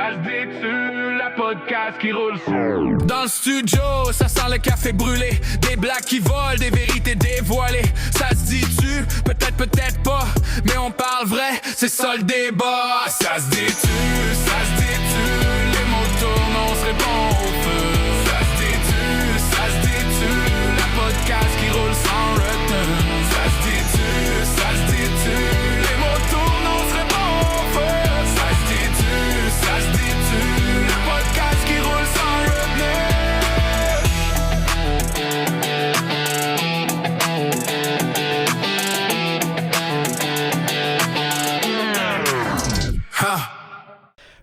Ça se dit-tu, la podcast qui roule sur. Dans le studio, ça sent le café brûlé. Des blagues qui volent, des vérités dévoilées. Ça se dit-tu, peut-être pas. Mais on parle vrai, c'est ça le débat. Ça se dit-tu, les mots tournent, on se répond au feu. Ça se dit-tu, la podcast qui roule sans retenue. Ça se dit-tu, les mots tournent, on se répond au feu. Ça se dit-tu, le podcast qui roule sans retenue.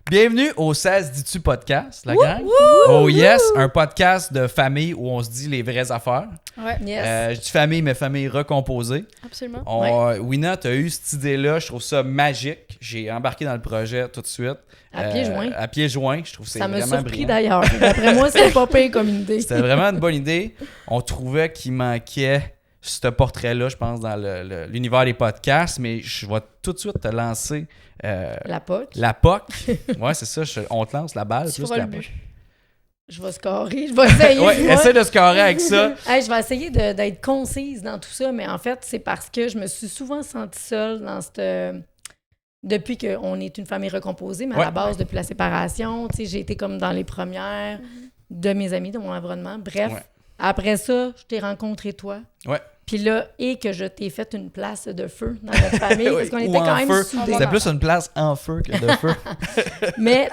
Bienvenue au 16 Dis-tu podcast, la gang. Oh yes, un podcast de famille où on se dit les vraies affaires. Ouais, yes. Je dis famille, mais famille recomposée. Absolument. Wina, tu as eu cette idée-là, je trouve ça magique. J'ai embarqué dans le projet tout de suite. À pieds joints. À pieds joints, je trouve que c'est Ça m'a vraiment surpris brillant. d'ailleurs. D'après moi, c'est pas pire comme une idée. C'était vraiment une bonne idée. On trouvait qu'il manquait ce portrait-là, je pense, dans l'univers des podcasts, mais je vais tout de suite te lancer La POC. la POC. Ouais, c'est ça, on te lance la balle. Tu plus feras que le la but. Je vais scorer. Je vais essayer. POC. Ouais, moi. essaie de scorer avec ça. Hey, je vais essayer d'être concise dans tout ça, mais en fait, c'est parce que je me suis souvent sentie seule dans cette... Depuis qu'on est une famille recomposée, mais à la base, depuis la séparation, tu sais, j'ai été comme dans les premières de mes amis, de mon environnement. Bref, après ça, je t'ai rencontré toi. Ouais. Puis là, et que je t'ai fait une place de feu dans notre famille, parce qu'on Ou était en quand même feu. soudés. C'était plus une place en feu que de feu. Mais...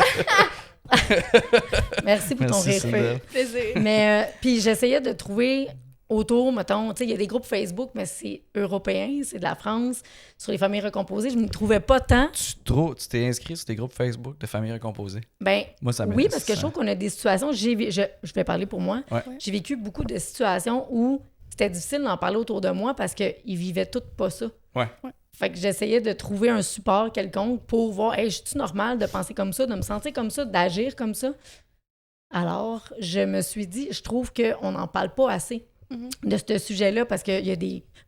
Merci pour ton Merci, rire Cédelle. fait. Mais, puis j'essayais de trouver autour, mettons, tu sais, il y a des groupes Facebook, mais c'est européen, c'est de la France, sur les familles recomposées. Je ne trouvais pas tant. Tu t'es inscrit sur des groupes Facebook de familles recomposées? Ben, Moi, ça oui, parce que je trouve qu'on a des situations, je vais parler pour moi, Ouais. j'ai vécu beaucoup de situations où c'était difficile d'en parler autour de moi parce qu'ils vivaient tous pas ça. Ouais. Fait que j'essayais de trouver un support quelconque pour voir, hey, je suis normal de penser comme ça, de me sentir comme ça, d'agir comme ça. Alors, je me suis dit, je trouve qu'on n'en parle pas assez de ce sujet-là parce qu'il y a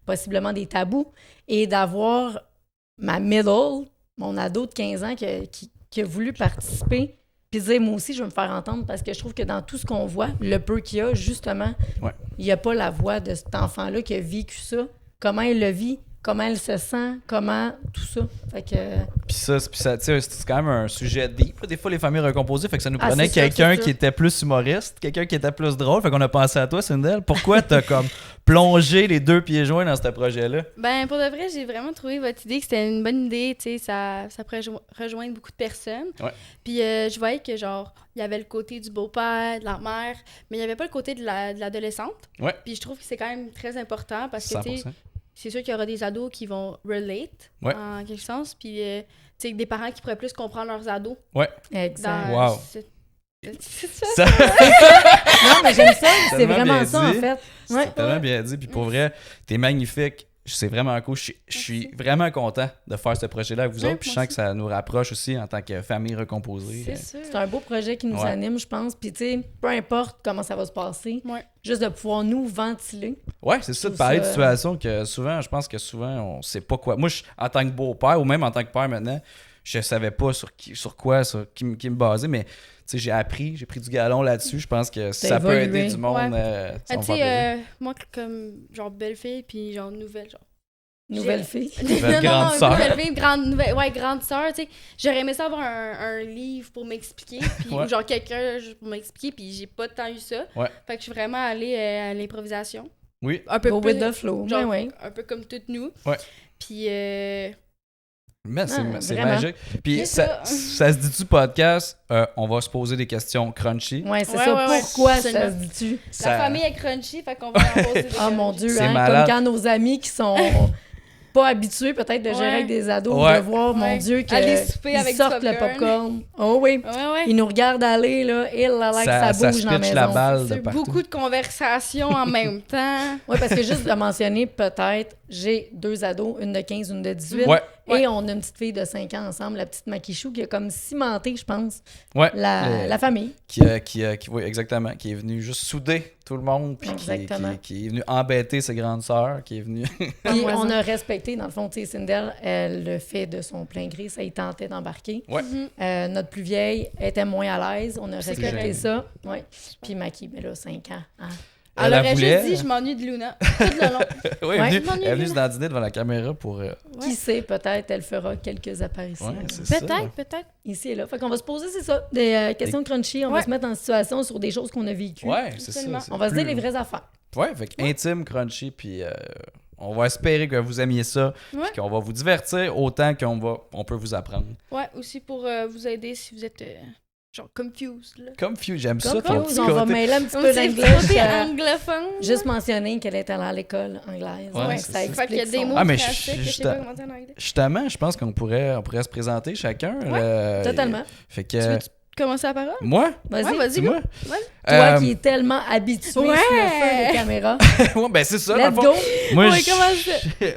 possiblement des tabous. Et d'avoir ma middle, mon ado de 15 ans qui a voulu participer, puis dire, moi aussi, je veux me faire entendre parce que je trouve que dans tout ce qu'on voit, le peu qu'il y a, justement, il n'y a pas la voix de cet enfant-là qui a vécu ça, comment il le vit, comment elle se sent, comment tout ça. Fait que... Puis ça, tu sais, c'est quand même un sujet deep. Des fois, les familles recomposées, fait que ça nous prenait c'est ça, quelqu'un c'est ça. qui était plus humoriste, quelqu'un qui était plus drôle. Fait qu'on a pensé à toi, Cindel. Pourquoi t'as comme plongé les deux pieds joints dans ce projet-là? Ben, pour de vrai, j'ai vraiment trouvé votre idée que c'était une bonne idée, tu sais, ça pourrait rejoindre beaucoup de personnes. Ouais. Puis je voyais que, genre, il y avait le côté du beau-père, de la mère, mais il n'y avait pas le côté de l'adolescente. Ouais. Puis je trouve que c'est quand même très important parce que, tu sais, 100%. c'est sûr qu'il y aura des ados qui vont relate, en quelque sens, puis, tu sais, des parents qui pourraient plus comprendre leurs ados. Ouais. Exact. Dans Wow. C'est ça? Ça, Non, mais j'aime ça. C'est Tellement vraiment bien ça, en dit. fait. Ouais. c'est tellement bien dit. Puis pour vrai, t'es magnifique. C'est vraiment cool. Je suis vraiment content de faire ce projet-là avec vous Ouais, autres. Puis je moi sens que ça nous rapproche aussi en tant que famille recomposée. C'est sûr. C'est un beau projet qui nous Ouais. anime, je pense. Puis, tu sais, peu importe comment ça va se passer, Ouais. juste de pouvoir nous ventiler. Ouais, c'est ça, de Tout parler ça. de situations que souvent, je pense que souvent, on sait pas quoi. Moi, en tant que beau-père, ou même en tant que père maintenant, je savais pas sur qui me baser, mais tu sais, j'ai pris du galon là-dessus. Je pense que ça peut évolué. aider du monde. Ouais. Ça Ah, va tu faire plaisir. sais, moi, comme, genre, belle-fille, puis genre, nouvelle, genre. Nouvelle fille. Nouvelle grande sœur. Nouvelle fille, grande sœur, tu sais. J'aurais aimé ça avoir un livre pour m'expliquer, puis Ouais. ou genre quelqu'un pour m'expliquer, puis j'ai pas tant eu ça. Ouais. Fait que je suis vraiment allée à l'improvisation. Oui. Un peu Go plus, with the flow. genre, Ouais. un peu comme toutes nous. Ouais. Puis Mais c'est vraiment. magique. Puis C'est ça ça. se dit-tu podcast, on va se poser des questions crunchy. Ouais, c'est Ouais, ça. ouais, ouais. Pourquoi ça Absolument. se dit-tu? Ça- la famille est crunchy, fait qu'on va en poser des Oh mon questions. Dieu, C'est hein, malade. comme quand nos amis qui sont pas habitués peut-être de gérer Ouais. avec des ados, Ouais. de voir, mon Ouais. Dieu, Aller souper qu'ils avec du sortent le popcorn. popcorn. Oh oui. Ouais. Ils nous regardent aller, là, et là, que ça ça bouge se dans la pitch maison. la balle de C'est partout. beaucoup de conversations en même temps. Oui, parce que juste de mentionner peut-être, j'ai 2 ados, une de 15, une de 18. Ouais. Et on a une petite fille de 5 ans ensemble, la petite Makichou, qui a comme cimenté, je pense, Ouais. la famille. Oui, exactement. Qui est venu juste souder tout le monde. Puis Exactement. qui est venu embêter ses grandes sœurs. Qui est venu. Puis on a respecté, dans le fond, tu sais, Sindel, elle le fait de son plein gré, ça y tentait d'embarquer. Ouais. Notre plus vieille était moins à l'aise, on a C'est respecté correct. ça. Ouais. Puis Maki, ben là, 5 ans. Hein. Elle Elle aurait voulait. juste dit, je m'ennuie de Luna. Tout le long. Oui, Ouais. elle est venue se dandiner devant la caméra pour. Qui sait, peut-être, elle fera quelques apparitions. Ouais, c'est ça. Peut-être. Ici et là. Fait qu'on va se poser, c'est ça, des questions crunchy. On va Ouais. se mettre en situation sur des choses qu'on a vécues. Ouais, c'est ça. Absolument. c'est On va se dire plus- les vraies affaires. Ouais, fait que intime, crunchy, puis on va espérer que vous aimiez ça, Ouais. puis qu'on va vous divertir autant on peut vous apprendre. Ouais, aussi pour vous aider si vous êtes genre confused. Là. Comme Few, j'aime ça, Comme ton Rose, petit on va côté. mêler un petit Comme peu c'est d'anglais. côté anglophone. Juste mentionner qu'elle est allée à l'école anglaise. Ouais, Ouais, c'est ça ça. explique Fait qu'il y a des son- mots Ah, mais français que je sais pas comment dire en anglais. Justement, je pense qu'on pourrait se présenter chacun. Totalement. Fait que. Tu veux commencer la parole? Moi? Vas-y. Ouais, vas-y, C'est go. moi? Toi qui es tellement habitué sur le Ouais. feu des caméras. Ouais, ben c'est ça, dans Let's le fond. go. Moi, Ouais, commence.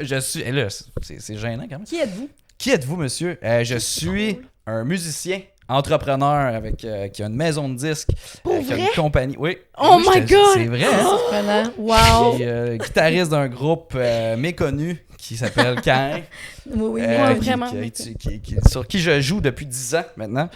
je suis. Et là, c'est gênant quand même. Qui êtes-vous? Qui êtes-vous, monsieur? Je suis un musicien, entrepreneur qui a une maison de disques, Pour qui a vrai? une compagnie. Oui. Oh Oui, my God! C'est vrai, hein? Surprenant. Wow. Qui est guitariste d'un groupe méconnu qui s'appelle Cain. Oui, Ouais, qui- vraiment. sur qui je joue depuis 10 ans maintenant.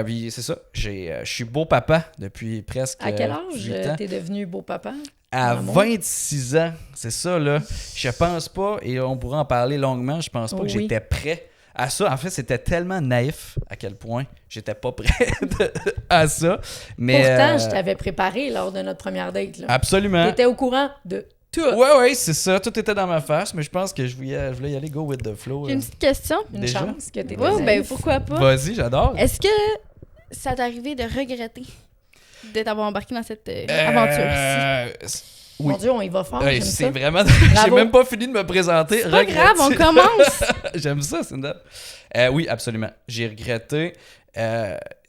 Puis c'est ça, je suis beau papa depuis presque À quel 8 âge ans. t'es devenu beau papa? À Maman? 26 ans, c'est ça là. Je pense pas, et on pourra en parler longuement, je pense pas Oh que oui. j'étais prêt à ça. En fait, c'était tellement naïf à quel point j'étais pas prêt à ça. Mais, Pourtant, je t'avais préparé lors de notre première date. Là. Absolument. T'étais au courant de tout. Ouais, c'est ça. Tout était dans ma face, mais je pense que je voulais y aller go with the flow. J'ai une petite question. Une Déjà? chance que t'étais Ouais, naïf. ben pourquoi pas? Vas-y, j'adore. Est-ce que ça t'est arrivé de regretter de t'avoir embarqué dans cette aventure-ci? Oui. Mon Dieu, on y va fort. j'aime C'est ça. vraiment. J'ai Bravo. même pas fini de me présenter. C'est pas grave, on Regrette-tu? commence! J'aime ça, Cinda. Oui, absolument. J'ai regretté.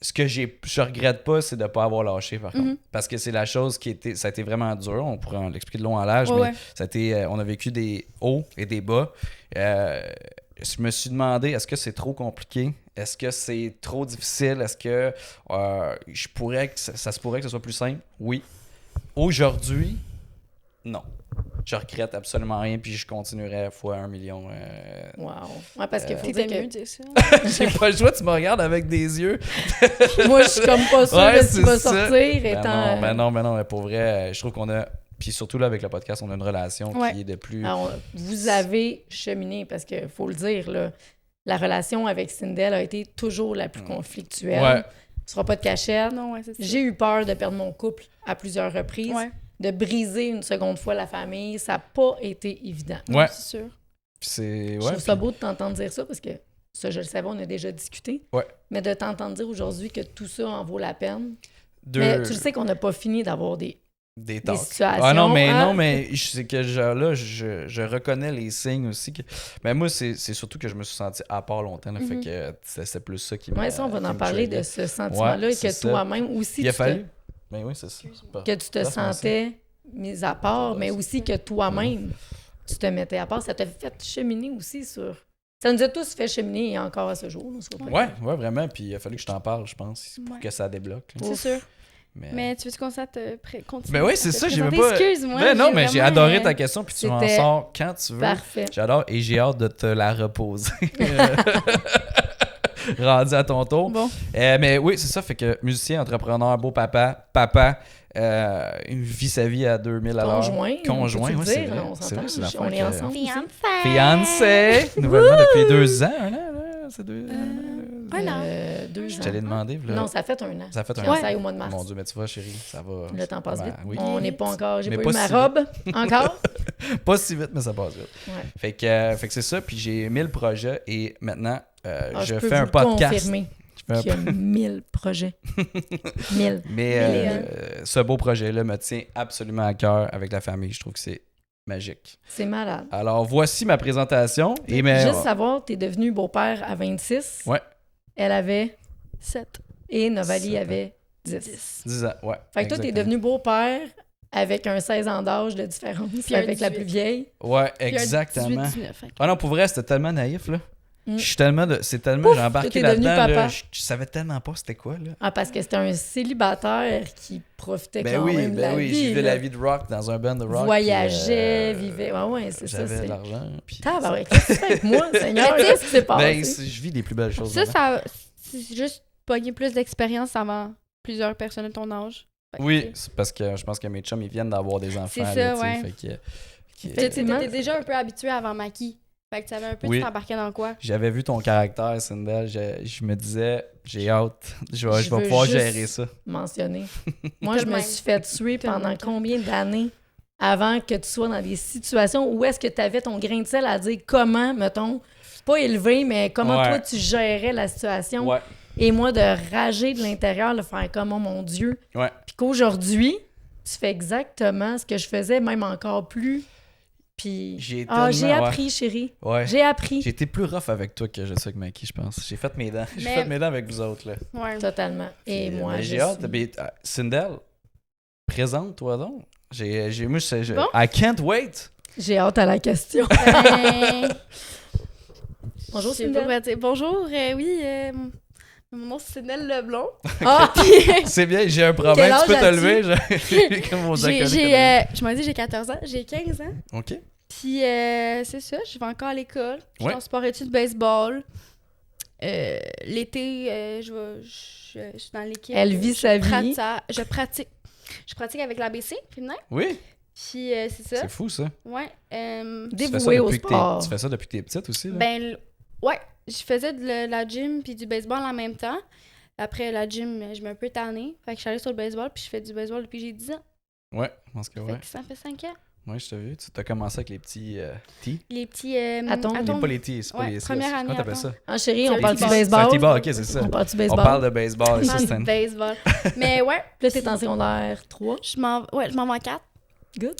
Ce que je regrette pas, c'est de pas avoir lâché, par contre. Parce que c'est la chose ça a été vraiment dur. On pourrait en l'expliquer de long en large, Ouais, mais ouais. ça a été, on a vécu des hauts et des bas. Je me suis demandé, est-ce que c'est trop compliqué? Est-ce que c'est trop difficile? Est-ce que ça se pourrait que ce soit plus simple? Oui. Aujourd'hui, non. Je regrette absolument rien, puis je continuerai fois 1 million. Wow. Ouais, parce qu'il faut T'étais dire mieux que de dire ça. J'ai pas le choix, tu me regardes avec des yeux. moi, je suis comme pas sûre Ouais, que c'est tu vas ça. sortir Ben étant... non, mais pour vrai, je trouve qu'on a. Puis surtout là, avec le podcast, on a une relation Ouais. qui est de plus. Alors, vous avez cheminé, parce qu'il faut le dire, là, la relation avec Sindel a été toujours la plus conflictuelle. Ouais. Ce sera pas de cachette. Non, ouais, c'est ça. J'ai eu peur de perdre mon couple à plusieurs reprises. Ouais, De briser une seconde fois la famille, ça n'a pas été évident. Ouais. c'est sûr. C'est. Je Ouais, trouve ça puis- beau de t'entendre dire ça parce que ça, je le savais, on a déjà discuté. Ouais. Mais de t'entendre dire aujourd'hui que tout ça en vaut la peine. Deux- Mais tu le sais qu'on n'a pas fini d'avoir des talks. situations. Ah non, hein? mais c'est que je reconnais les signes aussi. Mais moi, c'est surtout que je me suis senti à part longtemps. Là, Fait que c'est plus ça qui m'a. Ouais, ça, on va qui en me parler triggerait. de ce sentiment-là Ouais, et que c'est ça. toi-même aussi, Il a tu fallu. Ben oui, c'est ça. que tu te sentais mis à part, mais aussi que toi-même, tu te mettais à part. Ça t'a fait cheminer aussi sur... Ça nous a tous fait cheminer et encore à ce jour. On se voit pas. Ouais, vraiment. Puis il a fallu que je t'en parle, je pense, pour Ouais. que ça débloque. là. C'est sûr. Mais, Mais tu veux qu'on ça te continue? Ben oui, c'est à te ça, j'ai présenter? même pas. Excuse-moi. Ben non, mais j'ai vraiment, adoré ta question, puis tu m'en c'était sors quand tu veux. Parfait. J'adore et j'ai hâte de te la reposer. Rendu à ton tour. Bon, Mais oui, c'est ça, fait que musicien, entrepreneur, beau papa, vit sa vie à 2000 à l'heure. Conjoint. Conjoint, peux-tu oui, c'est dire, vrai. on C'est s'entend. vrai, c'est l'affaire On est que- ensemble. aussi. Fiancé! Nouvellement depuis 2 ans, un an, là? C'est 2 ans. un an. 2 Je ans. t'allais demander, là. Non, ça fait un an. Ça fait un J'ai an. essayé au mois de mars. Mon Dieu, mais tu vois, chérie, ça va. Le temps passe Ben, vite. oui. On n'est pas encore... J'ai Mais pas pas eu ma si robe encore. Pas si vite, mais ça passe vite. Ouais. Fait que c'est ça, puis j'ai 1000 projets et maintenant, Ah, je peux fais un vous podcast. confirmer Je fais un qu'il y a 1000 projets. 1000. Mais Million. ce beau projet-là me tient absolument à cœur avec la famille. Je trouve que c'est magique. C'est malade. Alors, voici ma présentation. Et mais, Juste savoir, t'es devenu beau-père à 26. Ouais. Elle avait... 7. Et Novali 7 ans. avait 10. 10 ans, ouais. Fait que toi, t'es exactement. devenu beau-père avec un 16 ans d'âge de différence Puis un avec la 18. plus vieille. Ouais, Puis un exactement. 18-19, fait que- Ah non, pour vrai, c'était tellement naïf, là. Mm. Je suis tellement c'est tellement Pouf, j'ai embarqué t'es devenu là-dedans, là, papa. je savais tellement pas c'était quoi, là. Ah, parce que c'était un célibataire qui profitait Ben quand oui, même de la ben oui, vie. je vivais là. la vie de rock dans un band de rock. Voyageait, puis, vivait. Ouais, c'est ça. J'avais de C'est... l'argent, puis... Tabarouette, qu'est-ce que tu fais avec moi, Seigneur? Qu'est-ce qui s'est passé? Ben, je vis les plus belles choses. Ça, c'est juste pogner plus d'expérience avant plusieurs personnes de ton âge. Fait que, Oui, tu sais. c'est parce que je pense que mes chums, ils viennent d'avoir des enfants. C'est ça, là, tu sais, ouais. fait que- Effectivement. T'étais déjà un peu habitué avant Maki. Fait que tu savais un peu Oui. tu t'embarquais dans quoi. J'avais vu ton caractère, Sindel. Je me disais, j'ai hâte. Je vais veux pouvoir juste gérer ça. Mentionné. Moi, je me Tellement. suis fait tuer pendant Tellement. combien d'années avant que tu sois dans des situations où est-ce que tu avais ton grain de sel à dire comment, mettons, pas élevé, mais comment Ouais. toi tu gérais la situation. Ouais, Et moi, de rager de l'intérieur, de faire comme, oh mon Dieu. ouais. Puis qu'aujourd'hui, tu fais exactement ce que je faisais, même encore plus. Puis, J'ai j'ai tellement- appris, chérie. Ouais. J'ai appris. J'ai été plus rough avec toi que je sais avec Maki, je pense. J'ai fait mes dents. J'ai Mais- fait mes dents avec vous autres, là. Ouais. Totalement. Et Puis, moi, mais je j'ai hâte. suis- Mais, Sindel, présente-toi donc. Moi, Bon. I can't wait. j'ai hâte à la question. Ben, Bonjour, je sais Sindel. pas quoi dire. Bonjour, oui, mon nom c'est Nel Leblond. Ah, C'est bien, j'ai un problème. Quel Tu peux âge te as-tu? lever? Comme vos acolytes. Je m'en dis j'ai 14 ans, j'ai 15 ans. OK. Puis c'est ça, je vais encore à l'école. Je Ouais. suis en sport-études baseball. L'été, je suis dans l'équipe. Elle vit sa vie. Je pratique avec l'ABC féminin. Oui, Puis c'est ça. c'est fou, ça. Ouais. Tu fais ça dévouée au depuis que sport. tu fais ça depuis que t'es petite aussi, là? Ben, ouais, je faisais de la gym puis du baseball en même temps. Après la gym, je m'ai un peu tannée. Fait que je suis allée sur le baseball puis je fais du baseball depuis que j'ai 10 ans. Ouais, je pense que Fait ouais. que ça fait 5 ans. Ouais, je t'ai vu. Tu as commencé avec les petits T. Les petits Atomes. Pas les T, c'est pas Ouais, les première année, Comment t'appelles attends. ça? Ah, chérie, C'est on un parle du t-ball. C'est un baseball. T-ball, ok, c'est ça. On parle du On baseball. parle de baseball, Je ça, parle c'est du un... baseball. Mais ouais, Puis là, t'es en secondaire 3. je m'en vais en 4. Good.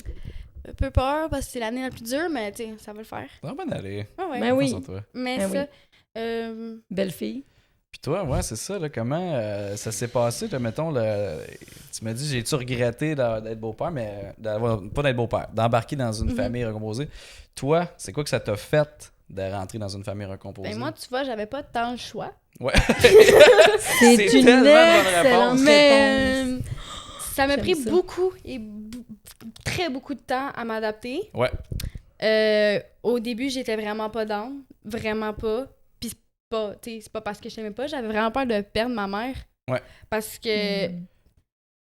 Un peu peur parce que c'est l'année la plus dure, mais tu sais, ça va le faire. Ça va bien aller. Ah ouais. Ben oui. Concentre toi. Mais Ben ça, Belle fille. Puis toi, ouais, c'est ça, là, comment ça s'est passé, là, mettons, tu m'as dit, j'ai-tu regretté d'être beau-père, mais pas d'être beau-père, d'embarquer dans une Mhm. famille recomposée. Toi, c'est quoi que ça t'a fait de rentrer dans une famille recomposée? ben moi, tu vois, j'avais pas tant le choix. Ouais. C'est une tellement bonne excellente réponse. Mais réponse. ça m'a J'aime pris ça. beaucoup et très beaucoup de temps à m'adapter. Ouais. Au début, j'étais vraiment pas down. Vraiment pas. Puis c'est pas parce que je t'aimais pas. J'avais vraiment peur de perdre ma mère. Ouais. Parce que Mm.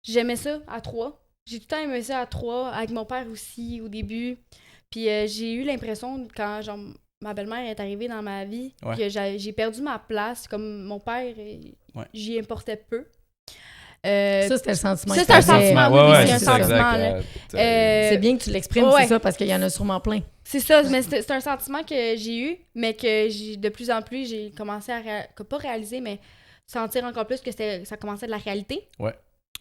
j'aimais ça à 3. J'ai tout le temps aimé ça à 3, avec mon père aussi au début. Puis j'ai eu l'impression, quand genre, ma belle-mère est arrivée dans ma vie, Ouais. que j'ai perdu ma place. Comme mon père, Ouais. j'y importais peu. Ça, c'était le sentiment. ça, que c'est un t'avais. sentiment, Ouais, oui, ouais, c'est un ça, sentiment, exact. là. C'est bien que tu l'exprimes, ouais. c'est ça, parce qu'il y en a sûrement plein. C'est ça, mais c'est un sentiment que j'ai eu, mais que de plus en plus, j'ai commencé à pas réaliser, mais sentir encore plus que ça commençait de la réalité. Ouais.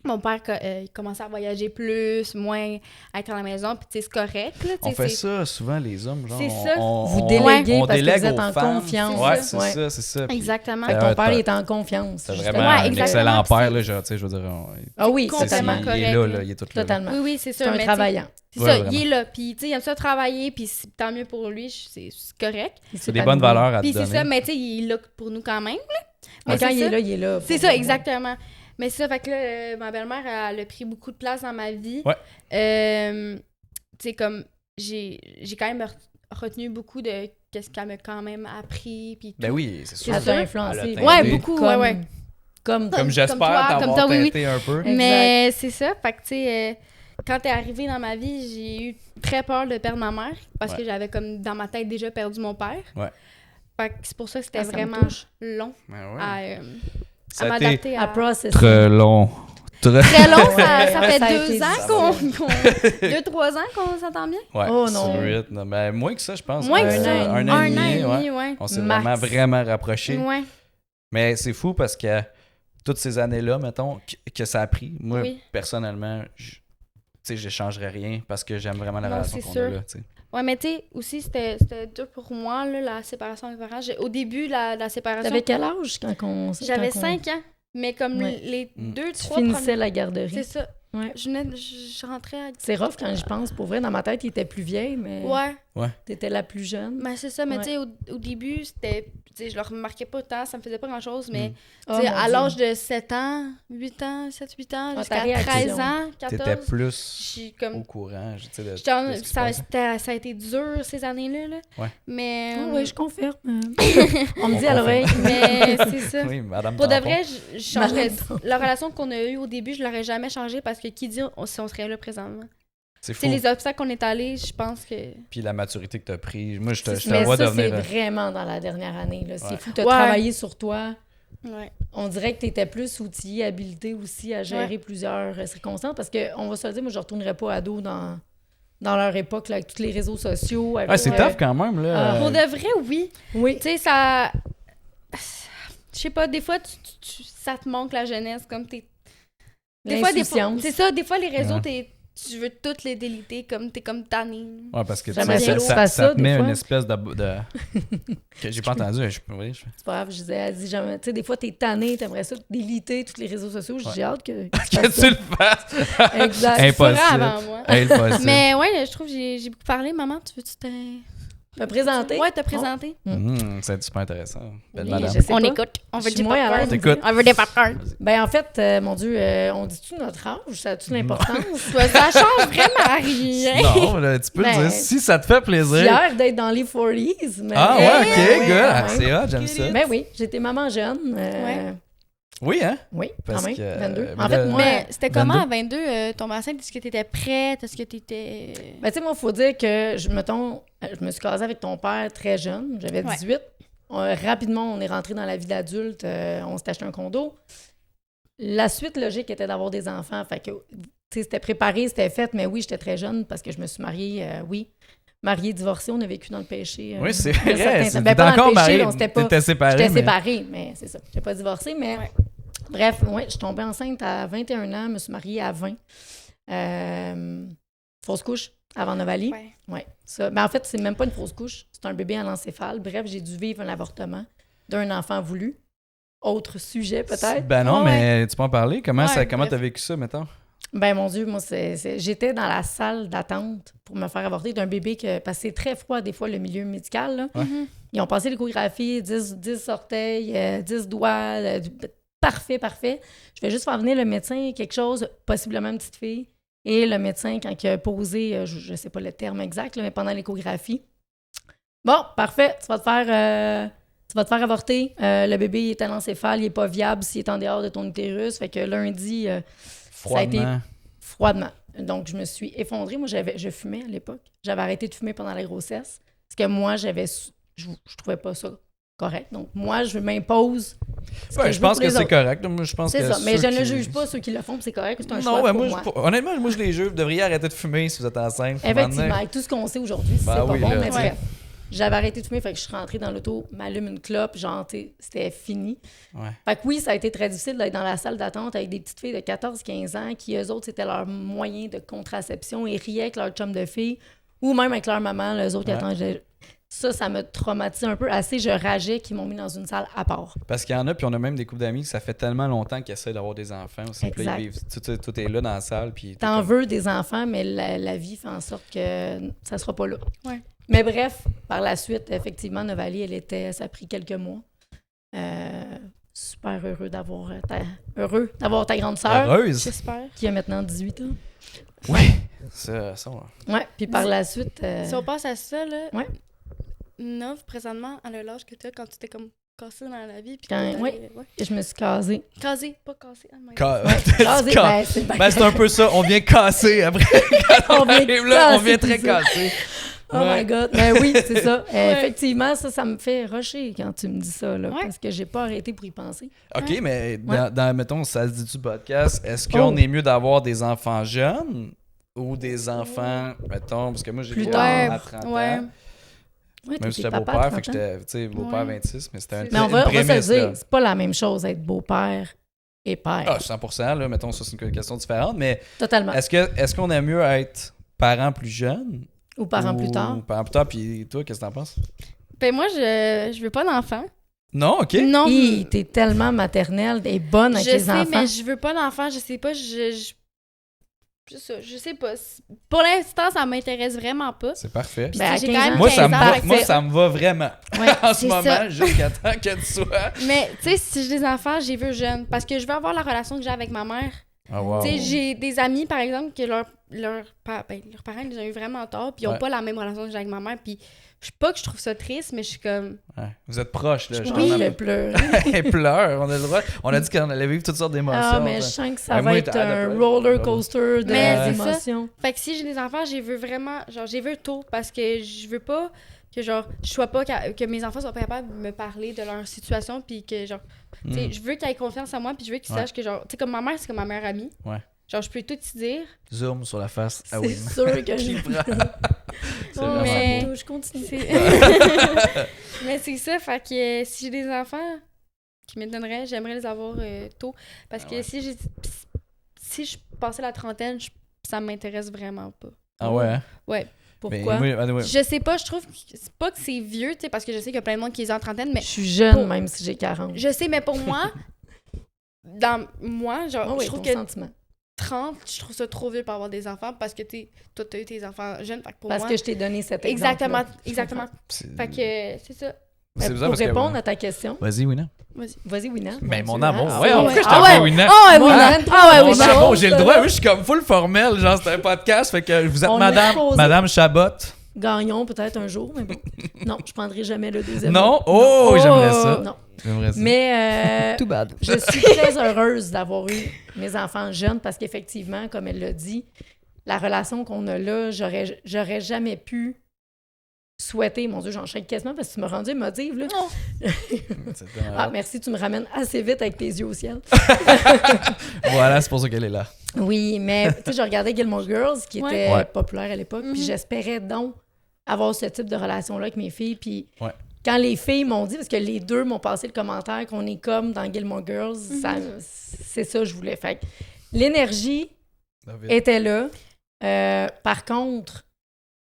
Mon père, il commençait à voyager plus, moins à être à la maison, puis tu sais, c'est correct. Là, On tu sais, fait c'est- ça souvent, les hommes. Genre, C'est ça. Vous on- déléguez on parce que délègue vous êtes aux en femmes. confiance. Ouais, C'est c'est Ouais. ça, c'est ça. Puis Exactement. Fait que ton t'as- père est en confiance. C'est justement. vraiment Ouais, un exactement. excellent père, Puis là, genre, tu sais, je veux dire, Ah oui, complètement totalement. il est correct, là, il est tout là. Totalement. Oui, oui, c'est C'est sûr. un mais tu sais, travaillant. C'est Ouais, ça, vraiment. il est là, puis tu sais, il aime ça travailler, puis tant mieux pour lui, c'est correct. C'est des bonnes valeurs à te Puis c'est donner. ça, mais tu sais, il est là pour nous quand même. Mais Mais quand c'est il ça. est là, il est là. C'est pour ça, vrai. exactement. Mais c'est ça, fait que là, ma belle-mère, elle a pris beaucoup de place dans ma vie. Ouais. Tu sais, comme, j'ai quand même retenu beaucoup de qu'est-ce qu'elle m'a quand même appris, puis tout. Ben oui, c'est sûr. Ça C'est t'a sûr. influencé. Elle a Ouais, teinté. beaucoup, Comme- ouais. Comme Comme j'espère toi, comme t'avoir toi, oui, oui. teinté un peu. Exact. Mais c'est ça, fait que tu sais, quand t'es arrivé dans ma vie, j'ai eu très peur de perdre ma mère, parce Ouais. que j'avais comme dans ma tête déjà perdu mon père. Ouais. Fait que c'est pour ça que c'était Ah, ça me vraiment touche. long Ben ouais. à Ça a été m'adapter à processer. très long. Très... Très long, ça Ouais, fait ça a 2 été ans difficile. 2-3 ans qu'on s'entend bien. Ouais, Oh non. sur 8. Non, ben, moins que ça, je pense. Moins que Un ça. an et Un demi. an Un et an et demi, ouais. demi, ouais. On s'est Max. vraiment rapprochés. Ouais. Mais c'est fou parce que toutes ces années-là, mettons, que ça a pris, moi, Oui. personnellement, tu sais, j'échangerais rien parce que j'aime vraiment la Non, relation c'est qu'on a sûr. là, tu sais. Ouais, mais tu sais, aussi, c'était dur pour moi, là, la séparation avec mes parents. Au début, la séparation, T'avais quel âge quand on... j'avais quand on- 5 ans. Mais comme Ouais. les Mm. 2, Tu 3 finissais la garderie. C'est ça. Ouais. Je rentrais à... C'est rough quand j'y pense. Pour vrai, dans ma tête, il était plus vieille, mais Ouais, t'étais la plus jeune. ben c'est ça. Mais Ouais. tu sais, au début, c'était... Tu sais, je le remarquais pas tant, ça me faisait pas grand-chose, mais Oh, tu sais, mon à Dieu. l'âge de 7 ans, 8 ans, 7-8 ans, ta jusqu'à réaction. 13 ans, T'étais 14, plus j'ai comme... au courant, tu sais, de J'étais en- de ce qui se ça, passe. ça a été dur ces années-là. Là. Ouais. Mais, Ah oui, je confirme. On me dit à l'oreille. mais c'est ça. Oui, madame Pour de Tampon. vrai, je changerais. Madame. La relation qu'on a eue au début, je l'aurais jamais changée parce que qui dit si on serait là présentement. C'est Tu fou. sais, les obstacles qu'on est allés, je pense que. Puis la maturité que t'as pris. Moi, je te Mais vois ça, c'est devenir... vraiment dans la dernière année. Là. C'est Ouais. fou. T'as Ouais. travaillé sur toi. Ouais. On dirait que tu étais plus outillé, habilité aussi à gérer plusieurs circonstances parce qu'on va se le dire, moi, je ne retournerais pas ado dans leur époque là, avec tous les réseaux sociaux. Avec, Ouais, c'est tough quand même, là. Pour de vrai, oui. Oui. Tu sais, ça. Je sais pas, des fois, ça te manque la jeunesse, comme t'es. Des fois, L'insouciance. c'est ça, des fois, les réseaux, Ouais. tu veux toutes les déliter, comme t'es comme tanné. Ouais, parce que tu J'aimerais sais, bien ça faire ça, te des met fois. une espèce de... que j'ai pas entendu. Oui, C'est pas grave, je disais, elle dit jamais. Tu sais, des fois, t'es tanné, t'aimerais ça déliter tous les réseaux sociaux. J'ai hâte que tu Que fasses tu le fasses. ça. Exact. Impossible. Tu feras avant moi. Impossible. Mais ouais, je trouve que j'ai beaucoup parlé. Maman, tu veux-tu te... Me présenter. Ouais, te présenter. C'est super intéressant. Belle Oui, madame. je sais On pas. écoute. On Je veut suis des moins à popcorn. l'aise. T'écoutes. On veut des popcorn. Ben, en fait, mon Dieu, on dit-tu notre âge? Ça a-tu l'importance? Ça change vraiment rien. Non, là, tu peux le Ben, dire si ça te fait plaisir. Fière d'être dans les 40s. Mais... Ah ouais, ok, Oui, good. quand Ah, même. c'est hot, j'aime ça. Ben oui, j'étais maman jeune. Ouais. Oui, hein? Oui, Parce quand même, que, 22. mais En fait, là- moi, Mais c'était comment 22? à 22, tomber enceinte? Est-ce que t'étais prête? Est-ce que t'étais... ben, tu sais, moi, il faut dire que, je me suis casée avec ton père très jeune. J'avais 18. Rapidement, on est rentré dans la vie d'adulte. On s'est acheté un condo. La suite logique était d'avoir des enfants. Fait que, tu sais, c'était préparé, c'était fait. Mais oui, j'étais très jeune parce que je me suis mariée, mariée, divorcée. On a vécu dans le péché. Oui, c'est un certain vrai. temps. Ben, T'étais pas dans le encore péché, marié. là, on s'était pas... T'étais séparé. J'étais mais- séparée, mais c'est ça. J'étais pas divorcée, mais... Ouais. Bref, ouais, je suis tombée enceinte à 21 ans, je me suis mariée à 20. Fausse couche avant Novali. Ouais. Ouais. Ça. Ben, en fait, c'est même pas une fausse couche, c'est un bébé à l'encéphale. Bref, j'ai dû vivre un avortement d'un enfant voulu. Autre sujet, peut-être. Ben non, Ouais, mais tu peux en parler. Comment Ouais, comment bref. t'as vécu ça, mettons? Ben, mon Dieu, moi, j'étais dans la salle d'attente pour me faire avorter d'un bébé parce que c'est très froid, des fois, le milieu médical. Là. Mhm. Ils ont passé l'échographie, 10 orteils, 10 doigts. Parfait, parfait. Je vais juste faire venir le médecin, quelque chose, possiblement une petite fille. Et le médecin, quand il a posé, je ne sais pas le terme exact, là, mais pendant l'échographie, bon, parfait, tu vas te faire avorter. Le bébé il est à l'encéphale, il n'est pas viable s'il est en dehors de ton utérus. Fait que lundi, ça a été Froidement. froidement. Donc, je me suis effondrée. Moi, je fumais à l'époque. J'avais arrêté de fumer pendant la grossesse. Parce que moi, je trouvais pas ça correct. Donc, moi, je m'impose. ce Ouais, que je veux pense pour que les c'est autres. correct. Moi, je pense C'est que ça. Mais ceux je ne qui- juge pas ceux qui le font, puis c'est correct. C'est un Non, choix ouais, pour moi, moi. honnêtement, moi, je les juge. Vous devriez arrêter de fumer si vous êtes enceinte. Effectivement, avec tout ce qu'on sait aujourd'hui, c'est Ben pas oui, bon, là, mais tu sais. bref. J'avais arrêté de fumer, fait que je suis rentrée dans l'auto, m'allume une clope, genre, c'était fini. Ouais. Fait que oui, ça a été très difficile d'être dans la salle d'attente avec des petites filles de 14-15 ans qui, eux autres, c'était leur moyen de contraception et riaient avec leur chum de filles ou même avec leur maman, les autres, Ouais. ils attendaient. Ça me traumatisait un peu. Assez, je rageais qu'ils m'ont mis dans une salle à part. Parce qu'il y en a, puis on a même des couples d'amis que ça fait tellement longtemps qu'ils essaient d'avoir des enfants aussi. Puis là, ils Exact. vivent, tout est là dans la salle. Puis t'es T'en comme- veux des enfants, mais la vie fait en sorte que ça sera pas là. Ouais. Mais bref, par la suite, effectivement, Novali, ça a pris quelques mois. Super heureux d'avoir ta grande sœur, Heureuse. J'espère. qui a maintenant 18 ans. Oui. Ça, Ouais, puis par la suite... Si on passe à ça, là... Ouais. Nov, présentement, à l'âge que t'as quand tu t'es comme cassé dans la vie. Puis Quand- que t'allais- ouais. ouais. je me suis casée. Casé, pas cassé. Oh my God. Casée, ben, c'est bien- Ben, c'est un peu ça. On vient casser après. Quand On on vient arrive là, on casser vient tout très ça. cassé. Oh Ouais. my God. Ben oui, c'est ça. Effectivement, ça me fait rusher quand tu me dis ça, là, Ouais. parce que j'ai pas arrêté pour y penser. OK, mais mettons, ça se dit du podcast, est-ce Oh. qu'on est mieux d'avoir des enfants jeunes ou des enfants, mettons, parce que moi, j'ai Plus vu tard. à 30 Ouais. ans. Ouais, Même si j'étais papa à beau-père, 30 fait que ans. j'étais, tu sais, beau-père Ouais. 26, mais c'était Mais on une va se prémisse, le dire, là. c'est pas la même chose être beau-père et père. Ah, 100%, là, mettons, ça, c'est une question différente, mais Totalement. est-ce qu'on aime mieux être parent plus jeune Ou parents plus tard. Ou parent plus tard, puis toi, qu'est-ce que t'en penses? Ben moi, je veux pas d'enfant. Non, OK. Non. Hi, t'es tellement maternelle et bonne avec Je les sais, enfants. mais je veux pas d'enfant. Je sais pas, je sais pas. Pour l'instant, ça m'intéresse vraiment pas. C'est parfait. Puis Ben, à j'ai 15 quand même ans, Moi, 15 ça me ans, va, fait que moi, c'est- ça me va vraiment. Ouais, En ce c'est moment, ça. jusqu'à temps que tu sois. Mais, tu sais, si j'ai des enfants, j'ai veux jeune. Parce que je veux avoir la relation que j'ai avec ma mère. Ah, wow. Tu sais, j'ai des amis, par exemple, que leurs parents, ils ont eu vraiment tort, puis ils n'ont Ouais. pas la même relation que j'ai avec ma mère. Puis, je sais pas que je trouve ça triste, mais je suis comme. Ouais. Vous êtes proches, là. Oui, genre, je pleure. Elle pleure, on a le droit. On a dit qu'on allait vivre toutes sortes d'émotions. Ah, mais je enfin. sens que ça Ah, va moi, être elle a un pleuré. roller coaster Mais c'est ça. d'émotions. Fait que si j'ai des enfants, j'ai veux vraiment. Genre, j'ai veux tôt, parce que je veux pas que, genre, je sois pas. Que mes enfants soient pas capables de me parler de leur situation, puis que, genre. Tu sais, je veux qu'ils aient confiance en moi, puis je veux qu'ils Ouais. sachent que, genre. Tu sais, comme ma mère, c'est comme ma meilleure amie. Ouais. Genre, je peux tout y dire. Zoom sur la face. Ah C'est oui. sûr que je C'est Oh, vraiment mais- beau. beau. Je continue. Mais c'est ça, fait que si j'ai des enfants qui m'étonneraient, j'aimerais les avoir tôt. Parce que ouais. si je passais la trentaine, ça m'intéresse vraiment pas. Ah ouais, hein? Ouais. Pourquoi? Mais, moi, ouais. Je sais pas, je trouve que c'est pas que c'est vieux, tu sais, parce que je sais qu'il y a plein de monde qui est en trentaine, mais Je suis jeune, Pour- même si j'ai 40. je sais, mais pour moi, genre, Ah oui, je trouve ton que sentiment. 30, je trouve ça trop vieux pour avoir des enfants parce que toi, t'as eu tes enfants jeunes, fait que pour Parce moi... que je t'ai donné cet exemple. Exactement, exactement. C'est Fait que c'est ça. c'est bizarre Pour parce que- répondre à ta question, Vas-y, Wina. vas-y, Wina. Ben, mon Dieu, amour. hein? Ouais, Ah, pourquoi je Ah t'appelle ouais. Wina? Ah ouais, Mon oui. amour. Ah ouais, Mon oui. amour, j'ai le droit. là. Oui, je suis comme full formel. Genre, c'est un podcast. Fait que vous êtes On a madame, posé- madame Chabot. Gagnons peut-être un jour, mais bon. Non, je prendrai jamais le deuxième. Non? mot. Oh, j'aimerais ça. Non. J'aimerais ça. Mais Too bad. je suis très heureuse d'avoir eu mes enfants jeunes parce qu'effectivement, comme elle l'a dit, la relation qu'on a là, j'aurais jamais pu souhaiter. Mon Dieu, j'en chèque quasiment parce que tu m'as rendu émotive, là. C'est tellement Ah, hot. merci, tu me ramènes assez vite avec tes yeux au ciel. Voilà, c'est pour ça qu'elle est là. Oui, mais tu sais, je regardais Gilmore Girls, qui était Ouais. populaire à l'époque, puis Mhm. j'espérais donc avoir ce type de relation-là avec mes filles. Puis Ouais. quand les filles m'ont dit, parce que les deux m'ont passé le commentaire qu'on est comme dans Gilmore Girls, c'est ça que je voulais. Fait que l'énergie David. était là. Par contre,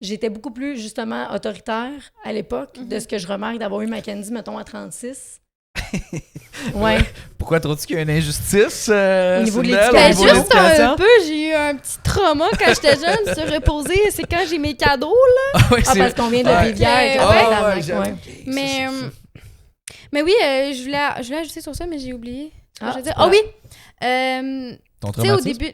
j'étais beaucoup plus, justement, autoritaire à l'époque de ce que je remarque d'avoir eu Mackenzie, mettons, à 36. Ouais. Pourquoi trouves-tu qu'il y a une injustice Au niveau de Sindel, l'éducation. Ben, au niveau de juste un l'éducation? peu, j'ai eu un petit trauma quand j'étais jeune, se reposer, c'est quand j'ai mes cadeaux, là. Ah, ouais, Ah, c'est- parce qu'on vient de Ouais. vivre hier avec la Ouais. fête Ah, d'Arnaque, ouais, j'avoue. ouais. Ok, ça, Mais, c'est- mais oui, je voulais ajouter sur ça, mais j'ai oublié. Ah, Je veux c'est dire- pas Ah oui! Ton Tu sais, au traumatisme? début...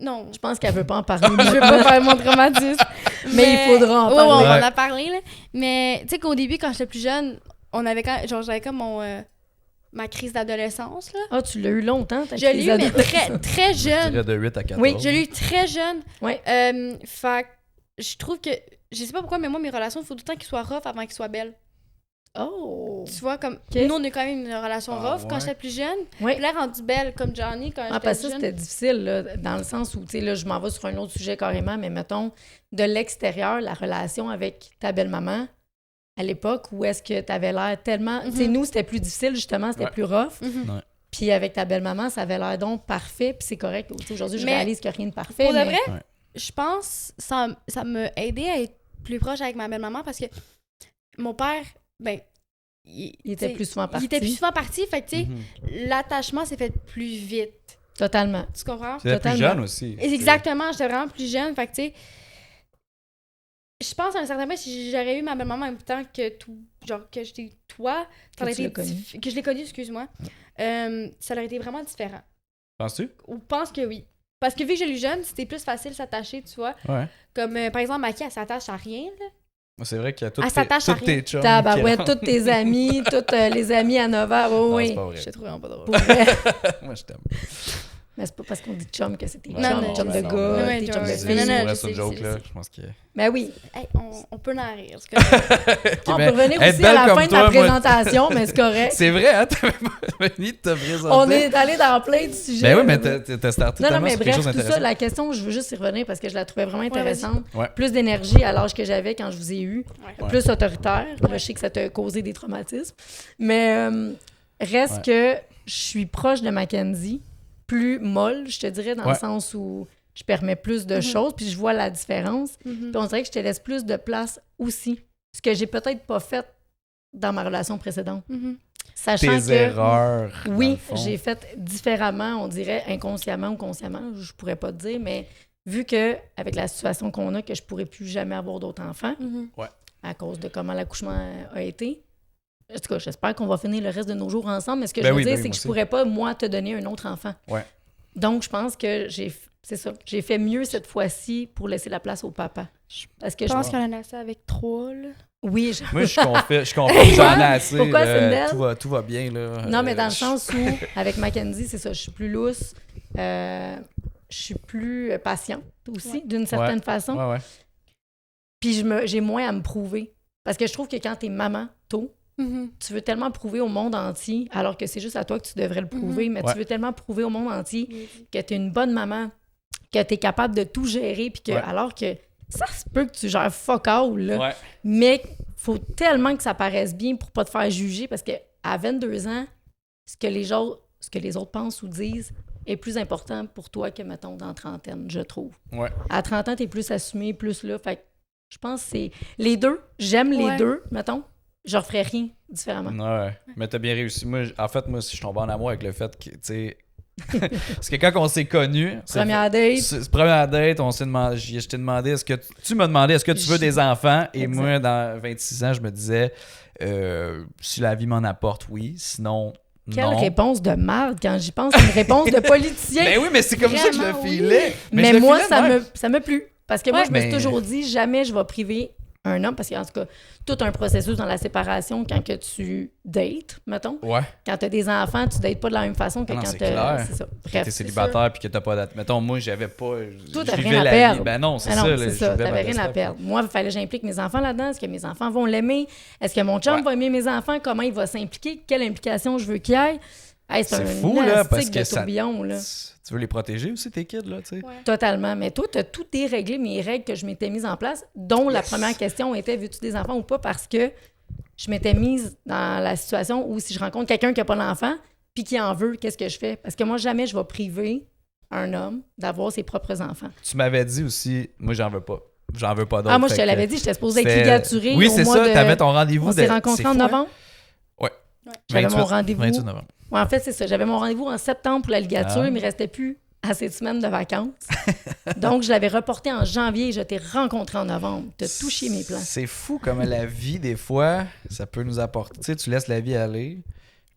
Non, Je pense qu'elle veut pas en parler. je veux pas faire mon traumatisme. Mais il faudra en Ouais, parler. on Ouais. en a parlé, là. Mais tu sais qu'au début, quand j'étais plus jeune, j'avais comme ma crise d'adolescence, là. Ah, tu l'as eu longtemps, ta Je l'ai crise eu, mais d'adolescence. très, très Je jeune. dirais de 8 à 14. Oui, Je l'ai eu très jeune. Ouais. Fait que je trouve que... Je sais pas pourquoi, mais moi, mes relations, il faut tout le temps qu'ils soient rough avant qu'ils soient belles. Oh! Tu vois, comme... Ok. Nous, on a quand même une relation Ah, rough quand ouais. j'étais plus jeune. Oui. Puis là, rendue belle comme Johnny quand Ah, j'étais parce que plus ça, jeune. c'était difficile, là, dans le sens où, tu sais, là, je m'en vais sur un autre sujet carrément, mais mettons, de l'extérieur, la relation avec ta belle-maman, à l'époque, où est-ce que tu avais l'air tellement... Tu sais, nous, c'était plus difficile, justement, c'était Ouais. plus rough. Mhm. Puis avec ta belle-maman, ça avait l'air donc parfait, puis c'est correct. Tu sais, aujourd'hui, je Mais réalise qu'il n'y a rien de parfait. Pour de mais... vrai, Ouais. je pense que ça m'a aidé à être plus proche avec ma belle-maman parce que mon père, ben... Il était t'sais, plus souvent parti. Il était plus souvent parti, fait que, tu sais, Mhm. l'attachement s'est fait plus vite. Totalement. Tu comprends? C'était plus Totalement. jeune aussi. Et exactement, j'étais vraiment plus jeune, fait que, tu sais... Je pense à un certain point, si j'aurais eu ma belle-maman en même temps que tout, genre que j'étais toi, ça aurait tu l'as été connue. que je l'ai connue, excuse-moi, ça aurait été vraiment différent. Penses-tu? Ou pense que oui. Parce que vu que je l'ai jeune, c'était plus facile de s'attacher, tu vois. Ouais. Comme par exemple, Maki, elle s'attache à rien, là. Moi, c'est vrai qu'il y a Elle s'attache à toutes tes rien. chums. Tabarouette, qui- tous tes amis, tous les amis à 9 h. Non, oui. c'est pas vrai. Je te trouve vraiment pas drôle. Pour vrai. Moi, je t'aime. Mais c'est pas parce qu'on dit chum que c'est tes Ouais, chums, non, chums de ouais, gars, non, ouais, tes ouais, chums de ouais, filles. non, C'est non, vrai, je c'est une sais, joke, je là. sais. Je pense que... Ben oui. Hey, on peut en rire. c'est correct. On ben, peut revenir être aussi belle à la comme fin de toi, ma moi- présentation, mais c'est correct. C'est vrai, hein? T'avais pas fini de te présenter. On est allé dans plein de sujets. Ben oui, mais t'as starté Non, non, tellement mais sur quelque bref, chose tout ça, d'intéressant. la question, je veux juste y revenir parce que je la trouvais vraiment intéressante. Ouais. Plus d'énergie à l'âge que j'avais quand je vous ai eu. Ouais. Plus autoritaire. Là, je sais que ça t'a causé des traumatismes. Mais reste que je suis proche de Mackenzie, plus molle, je te dirais, dans le Ouais. sens où je permets plus de choses, puis je vois la différence. Mhm. Puis on dirait que je te laisse plus de place aussi. Ce que j'ai peut-être pas fait dans ma relation précédente. Mhm. Sachant tes que, erreurs. dans oui, le fond. j'ai fait différemment, on dirait inconsciemment ou consciemment, je pourrais pas te dire, mais vu que avec la situation qu'on a, que je pourrais plus jamais avoir d'autres enfants à cause de comment l'accouchement a été. En tout cas, j'espère qu'on va finir le reste de nos jours ensemble, mais ce que je veux dire, c'est que je pourrais pas, moi, te donner un autre enfant. Ouais. Donc, je pense que c'est ça. J'ai fait mieux cette fois-ci pour laisser la place au papa. Parce que Je pense qu'elle en a ça avec 3, là. Oui, Moi, je comprends que j'en ai assez. Pourquoi là, c'est une belle? tout va bien, là. Non, mais dans le sens où, avec Mackenzie, c'est ça, je suis plus lousse, je suis plus patiente aussi, d'une certaine façon. Ouais. Puis j'ai moins à me prouver. Parce que je trouve que quand t'es maman, tôt, tu veux tellement prouver au monde entier, alors que c'est juste à toi que tu devrais le prouver, mais tu veux tellement prouver au monde entier que t'es une bonne maman, que t'es capable de tout gérer, puis que, alors que ça se peut que tu gères fuck all, là. Ouais. Mais faut tellement que ça paraisse bien pour pas te faire juger, parce que à 22 ans, ce que les autres pensent ou disent est plus important pour toi que, mettons, dans trentaine, je trouve. Ouais. À 30 ans, t'es plus assumé, plus là. Fait que je pense que c'est les deux. J'aime les deux, mettons. Je referais rien différemment. Ouais. Mais t'as bien réussi. Moi, en fait, si je tombe en amour avec le fait que, tu sais... Parce que quand on s'est connus... Première date. Première date, on s'est demandé... Je t'ai demandé, tu m'as demandé, est-ce que tu veux des enfants? Et Exact. moi, dans 26 ans, je me disais, si la vie m'en apporte, oui. Sinon, Quelle non. réponse de marde quand j'y pense, une réponse de politicien. Ben oui, mais c'est comme ça que je le Vraiment, oui. filais. Mais je le moi, filais, ça me plu. Parce que moi, je me suis mais- toujours dit, jamais je vais priver un homme, parce qu'en tout cas, tout un processus dans la séparation quand que tu dates, mettons. Ouais. Quand tu as des enfants, tu dates pas de la même façon que Ah non, quand c'est t'as... clair. C'est ça. Quand Bref. t'es célibataire puis que t'as pas d'attente. Mettons, moi, j'avais pas. Toi, je t'avais vivais rien à la perdre. vie. Ben non, c'est Ah non, ça. c'est là, ça. je vivais T'avais ma rien à best perdre. Moi, il fallait que j'implique mes enfants là-dedans. Est-ce que mes enfants vont l'aimer? Est-ce que mon chum va aimer mes enfants? Comment il va s'impliquer? Quelle implication je veux qu'il y ait? Hey, c'est un fou, là, parce élastique que de ça. tourbillon, là. Tu veux les protéger aussi, tes kids, là, tu sais? Ouais. Totalement. Mais toi, tu as tout déréglé mes règles que je m'étais mise en place, dont la première question était veux-tu des enfants ou pas? Parce que je m'étais mise dans la situation où si je rencontre quelqu'un qui n'a pas d'enfant puis qui en veut, qu'est-ce que je fais? Parce que moi, jamais je vais priver un homme d'avoir ses propres enfants. Tu m'avais dit aussi, moi, j'en veux pas. J'en veux pas d'autres. Ah, moi, je te fait que l'avais dit, j'étais supposée être c'était- ligaturée Oui, au c'est mois ça. de... T'avais ton rendez-vous. On s'est rencontrés en novembre. Ouais. J'avais 28 mon rendez-vous. 28 novembre. Ouais, en fait, c'est ça. J'avais mon rendez-vous en septembre pour la ligature, mais il me restait plus assez de semaines de vacances. Donc, je l'avais reporté en janvier et je t'ai rencontré en novembre. T'as tout chié mes plans. C'est fou comme la vie, des fois, ça peut nous apporter. Tu sais, tu laisses la vie aller.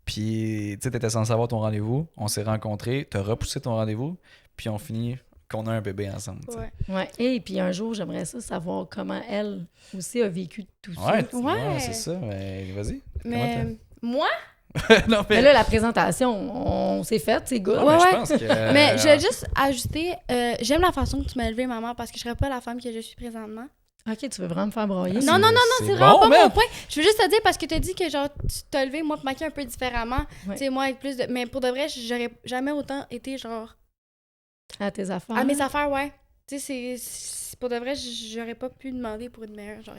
Puis, tu sais, t'étais censé avoir ton rendez-vous. On s'est rencontrés. T'as repoussé ton rendez-vous. Puis, on finit qu'on a un bébé ensemble. tu sais. Ouais. Ouais. Et puis un jour, j'aimerais ça savoir comment elle aussi a vécu tout ça. Ouais, Ouais. c'est ça. Mais vas-y. Mais moi, Non, Mais là, la présentation, on s'est faite, c'est good. Non, Ouais, mais ouais. je pense que. mais je vais juste ajouter, j'aime la façon que tu m'as élevé, maman, parce que je serais pas la femme que je suis présentement. OK, tu veux vraiment me faire broyer? Non, c'est c'est vraiment bon, pas mon man. point. Je veux juste te dire parce que tu as dit que genre tu t'as élevé moi et Maki un peu différemment. Ouais. Tu sais, moi avec plus de. Mais pour de vrai, j'aurais jamais autant été genre À tes affaires. à mes affaires, ouais. Tu sais, pour de vrai, j'aurais pas pu demander pour une meilleure genre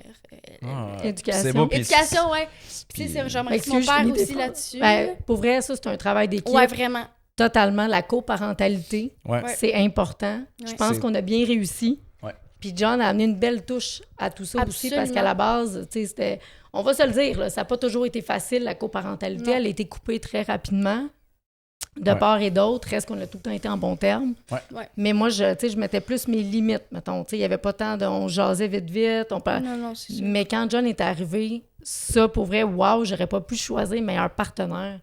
Ah, Éducation. C'est beau, puis éducation, ouais. puis- Tu sais, je remercie mon Excuse, je père finis tes aussi phrases. là-dessus. Ben, pour vrai, ça, c'est un travail d'équipe. ouais, vraiment. Totalement. La coparentalité, Ouais. Ouais. c'est important. Je Ouais. pense C'est- qu'on a bien réussi. Ouais. Puis John a amené une belle touche à tout ça aussi, Absolument. parce qu'à la base, tu sais, c'était... On va se le dire, là, ça n'a pas toujours été facile, la coparentalité. Non. Elle a été coupée très rapidement, de Ouais. part et d'autre. Reste qu'on a tout le temps été en bon terme. Ouais. Ouais. Mais moi, tu sais, je mettais plus mes limites, mettons. Tu sais, il n'y avait pas tant de... On jasait vite, on parlait... Non, c'est sûr. Mais quand John est arrivé, ça, pour vrai, wow, j'aurais pas pu choisir meilleur partenaire.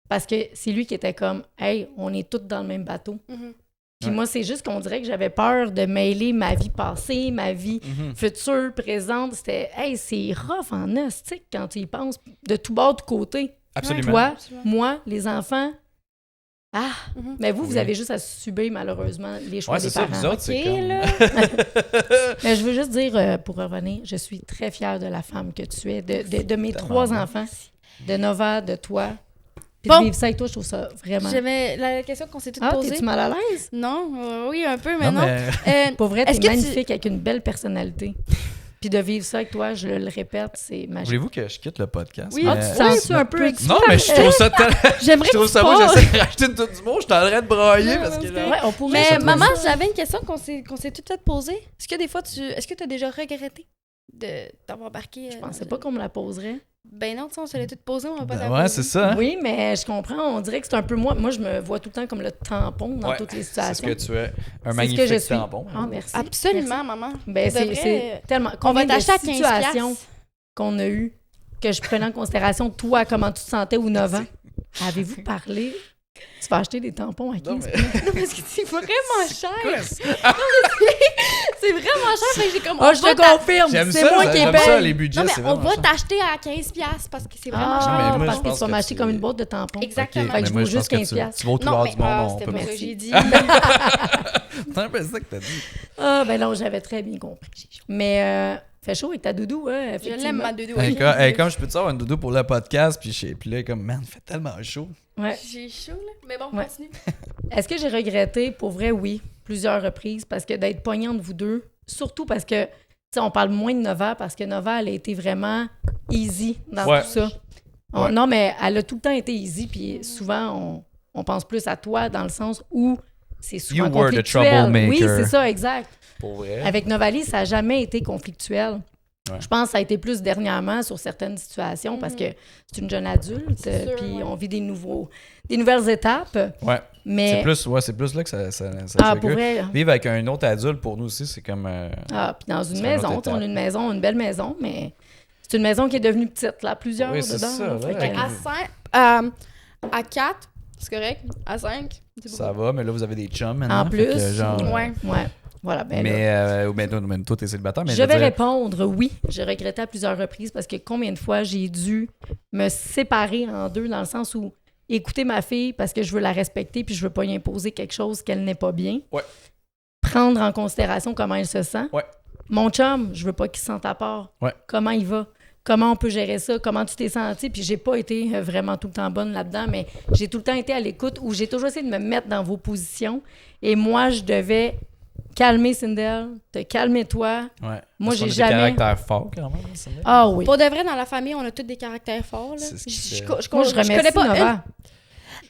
Parce que c'est lui qui était comme, hey, on est tous dans le même bateau. Mhm. Puis Ouais. moi, c'est juste qu'on dirait que j'avais peur de mêler ma vie passée, ma vie Mhm. future, présente. C'était, hey, c'est rough en os, tu sais, quand tu y penses, de tout bord, de côté. Absolument. Toi, Absolument. moi, les enfants. Ah, Mhm. mais vous Oui. avez juste à subir, malheureusement, les choix Ouais, des c'est ça, parents. vous autres, c'est Ok, comme. là. Mais je veux juste dire, pour revenir, je suis très fière de la femme que tu es, de mes Tellement 3 bon. enfants, de Nova, de toi. Puis Bon. de vivre ça avec toi, je trouve ça vraiment... J'avais la question qu'on s'est toutes Ah, posée. t'es-tu mal à l'aise? Non, oui, un peu, mais non. mais- Pour vrai, t'es Est-ce que tu- magnifique avec une belle personnalité. Puis de vivre ça avec toi, je le répète, c'est magique. Voulez-vous que je quitte le podcast? Oui. Ah, Mais- tu te sens-tu un peu excitant? Non, mais je trouve ça tellement. J'aimerais Je trouve que ça tu beau, passes. j'essaie de racheter une toute du mot, je suis en train de broyer Non, parce que parce là. Ouais, on pourrait... Mais je trouve maman, ça. j'avais une question qu'on s'est toutes fait poser. Est-ce que des fois, est-ce que tu as déjà regretté d'avoir embarqué? Je pensais pas qu'on me la poserait. Ben non, tu sais, on se l'est tout posé, on va pas Ben ouais, c'est ça. Hein? Oui, mais je comprends. On dirait que c'est un peu moi. Moi, je me vois tout le temps comme le tampon dans Ouais, toutes les C'est ce situations. que tu es. Un C'est ce magnifique que je suis. tampon. Ah, merci. Absolument, Merci. maman. Ben, Pour de vrai, c'est tellement. On va Combien de t'acheter à 15$. situations qu'on a eues que je prenais en considération, toi, comment tu te sentais ou 9 ans? Avez-vous parlé? Tu vas acheter des tampons à 15$? Non, mais- Non, parce que c'est vraiment cher. Quoi, C'est vraiment cher. Fait que j'ai comme. Ah, je te confirme, J'aime c'est ça, moi qui j'aime paye. ça, les budgets, Non, mais c'est on vraiment va cher. t'acheter à 15$ parce que c'est vraiment mais cher. moi, je Parce que pense tu vas que m'acheter tu- comme une boîte de tampons. Exactement. Ok, Fait que mais je moi, vaux je pense juste que 15$. tu vas au tout Non, l'heure mais du monde, on c'était peut pas ça que merci. j'ai dit. C'est un peu ça que t'as dit. Ah, ben non, j'avais très bien compris. Mais fait chaud avec ta doudou, hein, Je effectivement. l'aime, ma doudou. Comme je peux te faire une doudou pour le podcast, puis là, comme, man, il fait tellement chaud. Ouais. J'ai chaud, là. Mais bon, Ouais. continue. Est-ce que j'ai regretté? Pour vrai, oui, plusieurs reprises, parce que d'être poignée entre vous deux, surtout parce que, tu sais, on parle moins de Nova, parce que Nova, elle a été vraiment easy dans Ouais. tout ça. Ouais. Non, mais elle a tout le temps été easy, puis souvent, on pense plus à toi dans le sens où c'est souvent You were the conflictuel. troublemaker. Oui, c'est ça, exact. Pour vrai. Avec Novali, ça n'a jamais été conflictuel. Ouais. Je pense que ça a été plus dernièrement sur certaines situations parce que c'est une jeune adulte, C'est sûr, puis ouais. on vit des nouvelles étapes. Ouais. Mais C'est plus là que ça ah, trigger. pour vrai. Vivre avec un autre adulte, pour nous aussi, c'est comme... Ah, puis dans une C'est un maison, autre on a étape. une maison, une belle maison, mais c'est une maison qui est devenue petite, là, plusieurs Oui, c'est dedans. ça, là. là, Fait que- avec- À 4, c'est correct. À 5, c'est beaucoup. Ça va, mais là, vous avez des chums maintenant. En fait plus, que, genre, Ouais. Ouais, voilà. Ben là, mais toi, t'es célibataire, mais je vais veux dire- répondre oui. J'ai regretté à plusieurs reprises parce que combien de fois j'ai dû me séparer en deux dans le sens où écouter ma fille parce que je veux la respecter puis je veux pas y imposer quelque chose qu'elle n'est pas bien. Ouais. Prendre en considération comment elle se sent. Ouais. Mon chum, je veux pas qu'il se sente à part. Ouais. Comment il va? Comment on peut gérer ça? Comment tu t'es senti? Puis j'ai pas été vraiment tout le temps bonne là-dedans, mais j'ai tout le temps été à l'écoute où j'ai toujours essayé de me mettre dans vos positions. Et moi, je devais calmer Sindel, te calmer toi. Ouais. Moi, Parce j'ai qu'on a jamais- des caractères forts, quand même. c'est vrai. Ah oui. Pour de vrai, dans la famille, on a tous des caractères forts. Là. C'est ce qui Je fait- Moi, je connais remercie pas Nova. une.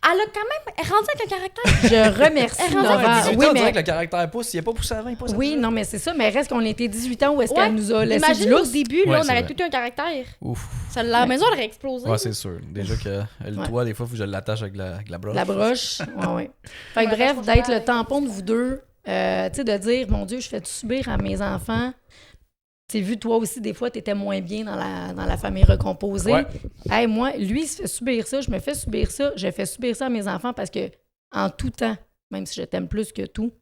Elle a quand même. Elle est rendue avec un caractère. Je remercie Elle rentre Nova. à 18 Oui, ans, on dirait mais... que le caractère pousse. Il a pas poussé avant, il pousse Oui, non, mais c'est ça. Mais reste qu'on était 18 ans où est-ce Ouais. qu'elle nous a laissé du Imagine au lousse. début, là, Ouais, on c'est aurait vrai. tout eu un caractère. Ouf. Ça, la maison, elle aurait explosé. Ouais, c'est sûr. Déjà que le Ouais. toit, des fois, il faut que je l'attache avec la broche. La broche. Ouais, ouais. Fait que Ouais, bref, je pense d'être pas. le tampon de vous deux, tu sais, de dire, mon Dieu, je fais subir à mes enfants. Tu sais, vu toi aussi, des fois, t'étais moins bien dans la famille recomposée. Ouais. Hey, moi, lui, il se fait subir ça, je me fais subir ça, je fais subir ça à mes enfants parce que, en tout temps, même si je t'aime plus que tout,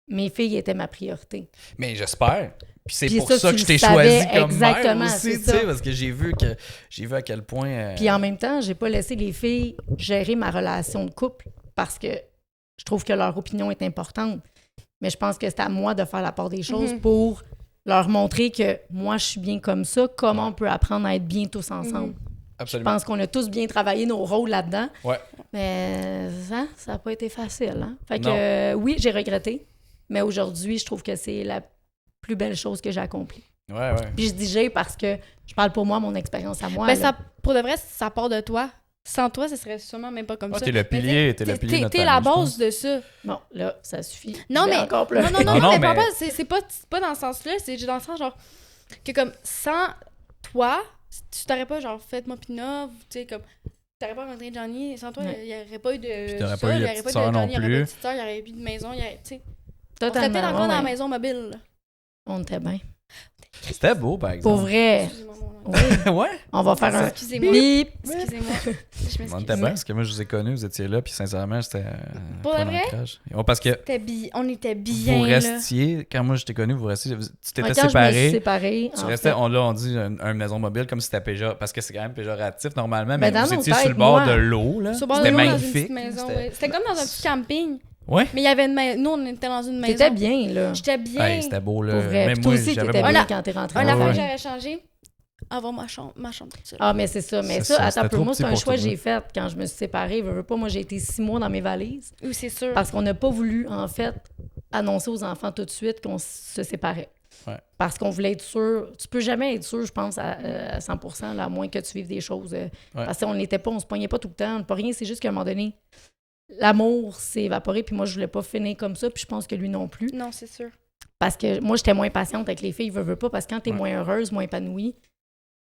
mes filles étaient ma priorité. Mais j'espère. Puis c'est Puis pour ça, ça tu que je le t'ai savais choisi comme exactement, mère aussi, c'est tu sais, ça. parce que j'ai vu à quel point... Puis en même temps, j'ai pas laissé les filles gérer ma relation de couple parce que je trouve que leur opinion est importante. Mais je pense que c'est à moi de faire la part des choses pour leur montrer que moi, je suis bien comme ça. Comment on peut apprendre à être bien tous ensemble? Je Absolument. pense qu'on a tous bien travaillé nos rôles là-dedans. Ouais. Mais ça n'a pas été facile. Hein? Fait que Non. oui, j'ai regretté. Mais aujourd'hui, je trouve que c'est la plus belle chose que j'ai accomplie. Ouais. Puis je dis j'ai parce que je parle pour moi, mon expérience à moi. Ben, là. ça, pour de vrai, ça part de toi. Sans toi, ce serait sûrement même pas comme Ah, ça. t'es le Mais pilier, t'es le pilier de notre T'es la famille, je base de ça. Bon, là, ça suffit. Non, Je vais mais- encore pleurer. Non, Non, mais mais- c'est pas dans ce sens-là. C'est dans le sens, genre, que comme, sans toi, tu t'aurais pas, genre, fait moi Pinov, tu sais, comme, t'aurais pas rencontré Johnny. Sans toi, Ouais. il y aurait pas eu de. Puis t'aurais ça, pas eu il y de aurait petite pas sœur de non Johnny, il y aurait pas plus. de petite sœur, il y aurait plus de maison, il y aurait, tu sais. On serait Totalement. peut-être encore ouais, dans la ouais. maison mobile. Là. On était bien. C'était beau, par exemple. Pour vrai. Excusez-moi, mon nom. Oui. Ouais. On va faire un Excusez-moi. bip. Excusez-moi. Je On m'excuse. était bien, parce que moi, je vous ai connus, vous étiez là, puis sincèrement, c'était... Pour pas de vrai? l'ancrage. Ouais, parce que On était bien, vous là. restiez, quand moi je t'ai connu, vous restiez, tu t'étais Quand je me suis séparés. séparée, Tu en restais, fait, on dit une maison mobile comme si c'était péjoratif, parce que c'est quand même péjoratif normalement, Ben, mais dans vous nos étiez sur têtes, le bord moi, de l'eau, là. Sur le bord de C'était l'eau, dans une magnifique. petite maison, ouais. C'était comme dans un petit camping. Ouais. Mais il y avait nous, on était dans une maison. t'étais bien, là. J'étais bien. Hey, c'était beau, là. Pour vrai. Même Puis toi moi, aussi, j'avais t'étais mon- bien quand t'es rentrée Un dans la affaire que famille. j'avais changé, avoir ma chambre toute seule. Ah, mais c'est ça. Mais C'est ça, ça, attends c'était un peu. trop Moi, c'est petit un pour choix que toi. j'ai fait quand je me suis séparée. Veux pas, moi, j'ai été 6 mois dans mes valises Oui, c'est sûr. parce qu'on n'a pas voulu, en fait, annoncer aux enfants tout de suite qu'on se séparait. Ouais. Parce qu'on voulait être sûr. Tu peux jamais être sûr, je pense, à 100%, là, à moins que tu vives des choses. Parce qu'on n'était pas, on se poignait pas tout le temps. Pas rien, c'est juste qu'à un moment donné, l'amour s'est évaporé. Puis moi, je voulais pas finir comme ça. Puis je pense que lui non plus. Non, c'est sûr. Parce que moi, j'étais moins patiente avec les filles, veux pas, parce que quand t'es Ouais. moins heureuse, moins épanouie,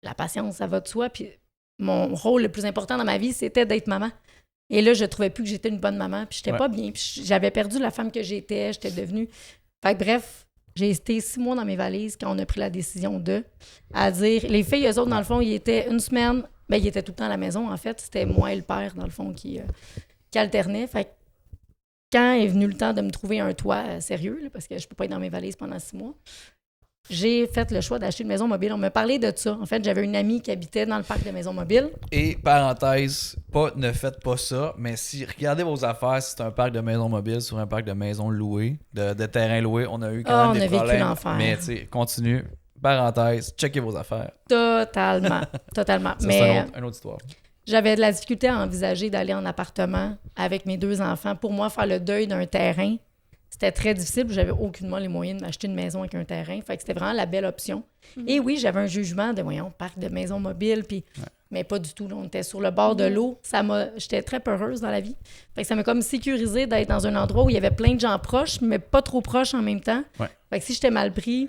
la patience, ça va de soi. Puis mon rôle le plus important dans ma vie, c'était d'être maman. Et là, je trouvais plus que j'étais une bonne maman, puis j'étais pas bien. Puis j'avais perdu la femme que j'étais devenue... Fait que bref, j'ai été 6 mois dans mes valises quand on a pris la décision à dire... Les filles, eux autres, dans le fond, ils étaient une semaine... Ben, ils étaient tout le temps à la maison, en fait. C'était moi et le père, dans le fond, qui alternaient. Fait que quand est venu le temps de me trouver un toit sérieux, là, parce que je peux pas être dans mes valises pendant 6 mois, j'ai fait le choix d'acheter une maison mobile. On me parlait de ça. En fait, j'avais une amie qui habitait dans le parc de maisons mobiles. Et parenthèse, ne faites pas ça, mais regardez vos affaires, si c'est un parc de maisons mobiles sur un parc de maisons louées, de terrains loués, on a eu quand même des problèmes. On a vécu l'enfer. Mais tu sais, continue. Parenthèse, checkez vos affaires. Totalement. Ça, Mais c'est une autre histoire. j'avais de la difficulté à envisager d'aller en appartement avec mes 2 enfants. Pour moi, faire le deuil d'un terrain, c'était très difficile. J'avais aucunement les moyens de m'acheter une maison avec un terrain. Fait que c'était vraiment la belle option. Et oui, j'avais un jugement de, parc de maisons mobiles, puis... mais pas du tout. Là. On était sur le bord de l'eau. J'étais très peureuse dans la vie. Fait que ça m'a comme sécurisé d'être dans un endroit où il y avait plein de gens proches, mais pas trop proches en même temps. Ouais. Fait que si j'étais mal pris,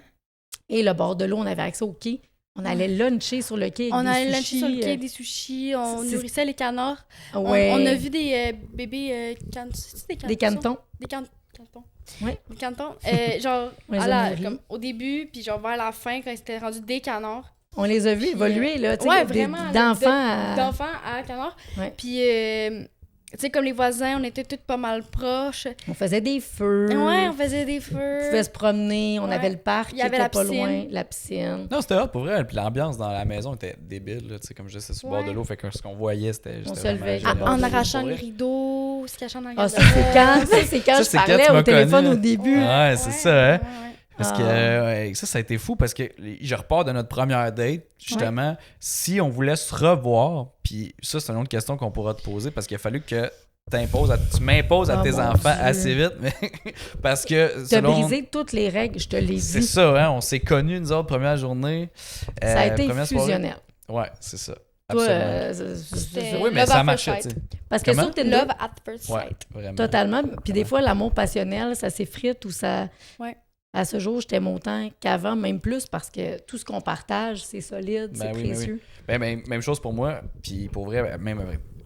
et le bord de l'eau, on avait accès au quai. On allait luncher sur le quai avec des sushis. Sur le quai des sushis, on nourrissait les canards. Ouais. On a vu des bébés des cantons. Des cantons. Ouais. Des cantons. Comme au début, puis genre vers la fin, quand c'était rendu des canards. On les a vus évoluer, là, tu sais, ouais, vraiment. D'enfants à canards. Ouais. Puis, tu sais, comme les voisins, on était tous pas mal proches. On faisait des feux. Ouais, on faisait des feux. On pouvait se promener. On avait le parc Il y qui avait était la pas piscine. loin. La piscine. Non, c'était hot pour vrai. Puis l'ambiance dans la maison était débile. Là, comme je disais, sur le bord de l'eau. Fait que ce qu'on voyait, c'était On juste. se levait. En arrachant les rideaux, se cachant dans la Ça, c'est quand je parlais au téléphone au début. Ouais, c'est ça, hein? Ouais. Parce que ça a été fou parce que je repars de notre première date, justement, si on voulait se revoir, puis ça, c'est une autre question qu'on pourra te poser parce qu'il a fallu que tu m'imposes à tes enfants assez vite, mais parce que tu as brisé toutes les règles, je te l'ai dit. C'est ça, hein? On s'est connus, nous autres, première journée. Ça a été fusionnel. Ouais, c'est ça. Toi, oui, mais ça marchait, tu sais. Parce que sur Tinder, Love at first sight. Ouais, vraiment. Totalement. Puis des fois, l'amour passionnel, ça s'effrite ou ça... Ouais. À ce jour, je t'aime autant qu'avant, même plus, parce que tout ce qu'on partage, c'est solide, c'est précieux. Même chose pour moi. Puis pour vrai, même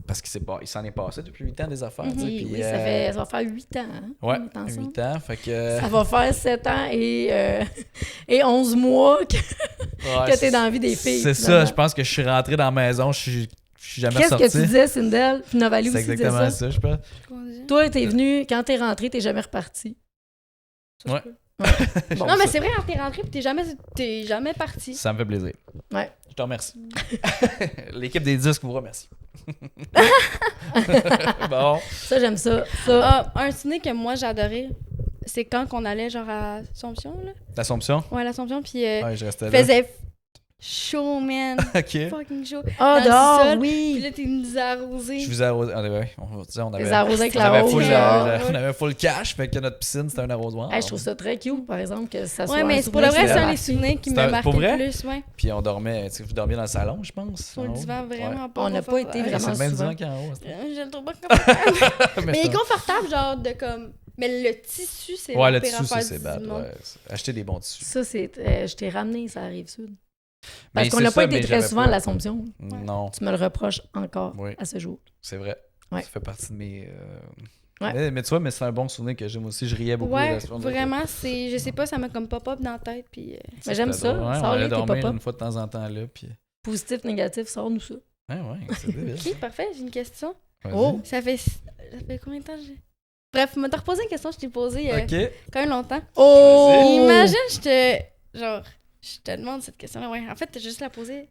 parce qu'il s'en est passé depuis 8 ans des affaires. Oui, puis, ça va faire 8 ans. Hein, ouais, 8 ans. Fait que... Ça va faire 7 ans et 11 mois que t'es dans la vie des filles. C'est ça, je pense que je suis rentré dans la maison, je suis jamais ressorti. Qu'est-ce que tu disais, Sindel? Puis Novali aussi c'est disait exactement ça. je pense. Toi, t'es venu, quand t'es rentré, t'es jamais reparti. Ouais. Bon, non, mais c'est vrai, quand t'es rentré pis t'es jamais parti. Ça me fait plaisir. Ouais. Je te remercie. L'équipe des disques vous remercie. Bon. Ça, j'aime ça. Un ciné que moi j'adorais, c'est quand on allait genre à Assomption, là. L'Assomption? Ouais, l'Assomption, puis je restais là. faisait chaud, man. OK. Fucking chaud. Ah, dehors, Puis oui. là, t'es nous arrosé. Je vous arrosais. On avait Les arrosés avec la rose. on avait full cash, fait que notre piscine, c'était un arrosoir. Hey, je trouve ça très cute, par exemple, que ça soit. Ouais, mais c'est pour le vrai, c'est un des souvenirs qui me marquait pour vrai? le plus, ouais. Puis on dormait, vous dormiez dans le salon, je pense. Sur le divan, vraiment pas. On n'a pas été vraiment C'est le même souvent. divan qu'en haut. Je le trouve pas confortable. Mais il est confortable, genre, de comme. Mais le tissu, c'est ouais, la le pire tissu, affaire c'est du bad. monde. Ouais. Acheter des bons tissus. Ça, c'est. Je t'ai ramené, ça arrive sud. Parce Mais qu'on c'est n'a pas ça, été mais très j'avais souvent pas. à l'Assomption. Non, Tu me le reproches encore Oui. à ce jour. c'est vrai. Ouais. Ça fait partie de mes. Ouais. Mais tu vois, c'est un bon souvenir que j'aime aussi. Je riais beaucoup. Ouais, là, souvent, vraiment, c'est. Je sais pas, ça m'a comme pop-up dans la tête, puis. Mais j'aime ça. Ouais, on Sors-les allait tes dormir pop-up. une fois de temps en temps là. Puis... Positif, négatif, sors-nous ça. Ouais, c'est débile. Ok, parfait, j'ai une question. Vas-y. Oh! Ça fait combien de temps j'ai. Bref, tu m'as reposé une question, je t'ai posée OK. quand même longtemps. Oh! Imagine, je te demande cette question-là. Ouais, en fait, t'as juste la poser.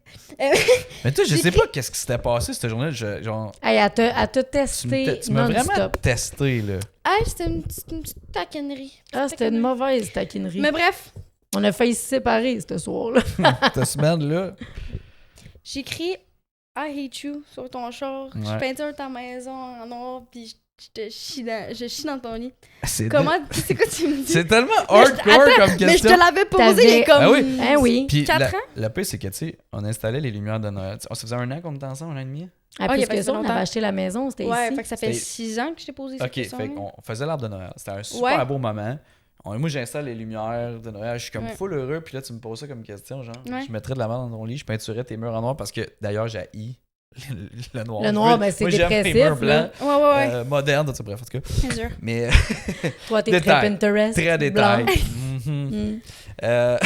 Mais toi, je J'ai sais pas qu'est-ce qui s'était passé cette journée. Genre, Hey, elle t'a testé tu m'as vraiment non-stop. testé, là. Ah, c'était une petite taquinerie. Ah, c'était une mauvaise taquinerie. Mais bref, On a failli se séparer ce soir-là. Cette semaine-là. j'écris I hate you sur ton char. Je Ouais. peinture ta maison en noir, puis je chie dans ton lit. C'est Comment. C'est quoi tu me dis? C'est tellement Mais je- hardcore attends, comme Mais je question. te l'avais posé il y a comme. Ah oui. Hein, oui. Puis 4 ans? le pire, c'est que, tu sais, on installait les lumières de Noël. Ça faisait 1 an qu'on était ensemble, 1 an et demi. Ah, il y plus a que pas ça, on longtemps. avait acheté la maison, c'était Ouais, ici. fait que ça fait C'était- 6 ans que je t'ai posé cette OK, question. fait qu'on faisait l'arbre de Noël. C'était un super Ouais. beau moment. moi, j'installe les lumières de Noël. Je suis comme Ouais. full heureux. Puis là, tu me poses ça comme question. Genre, Ouais. je mettrais de la merde dans ton lit. Je peinturais tes murs en noir parce que d'ailleurs, j'haïs le noir. Le noir, ben, c'est moi, j'aime les dépressif, murs blancs, Ouais. modernes. Tout ça, bref, en tout cas. Bien sûr. Mais Toi, t'es Détail. très Pinterest. très détail. blanc. Mhm. Mm.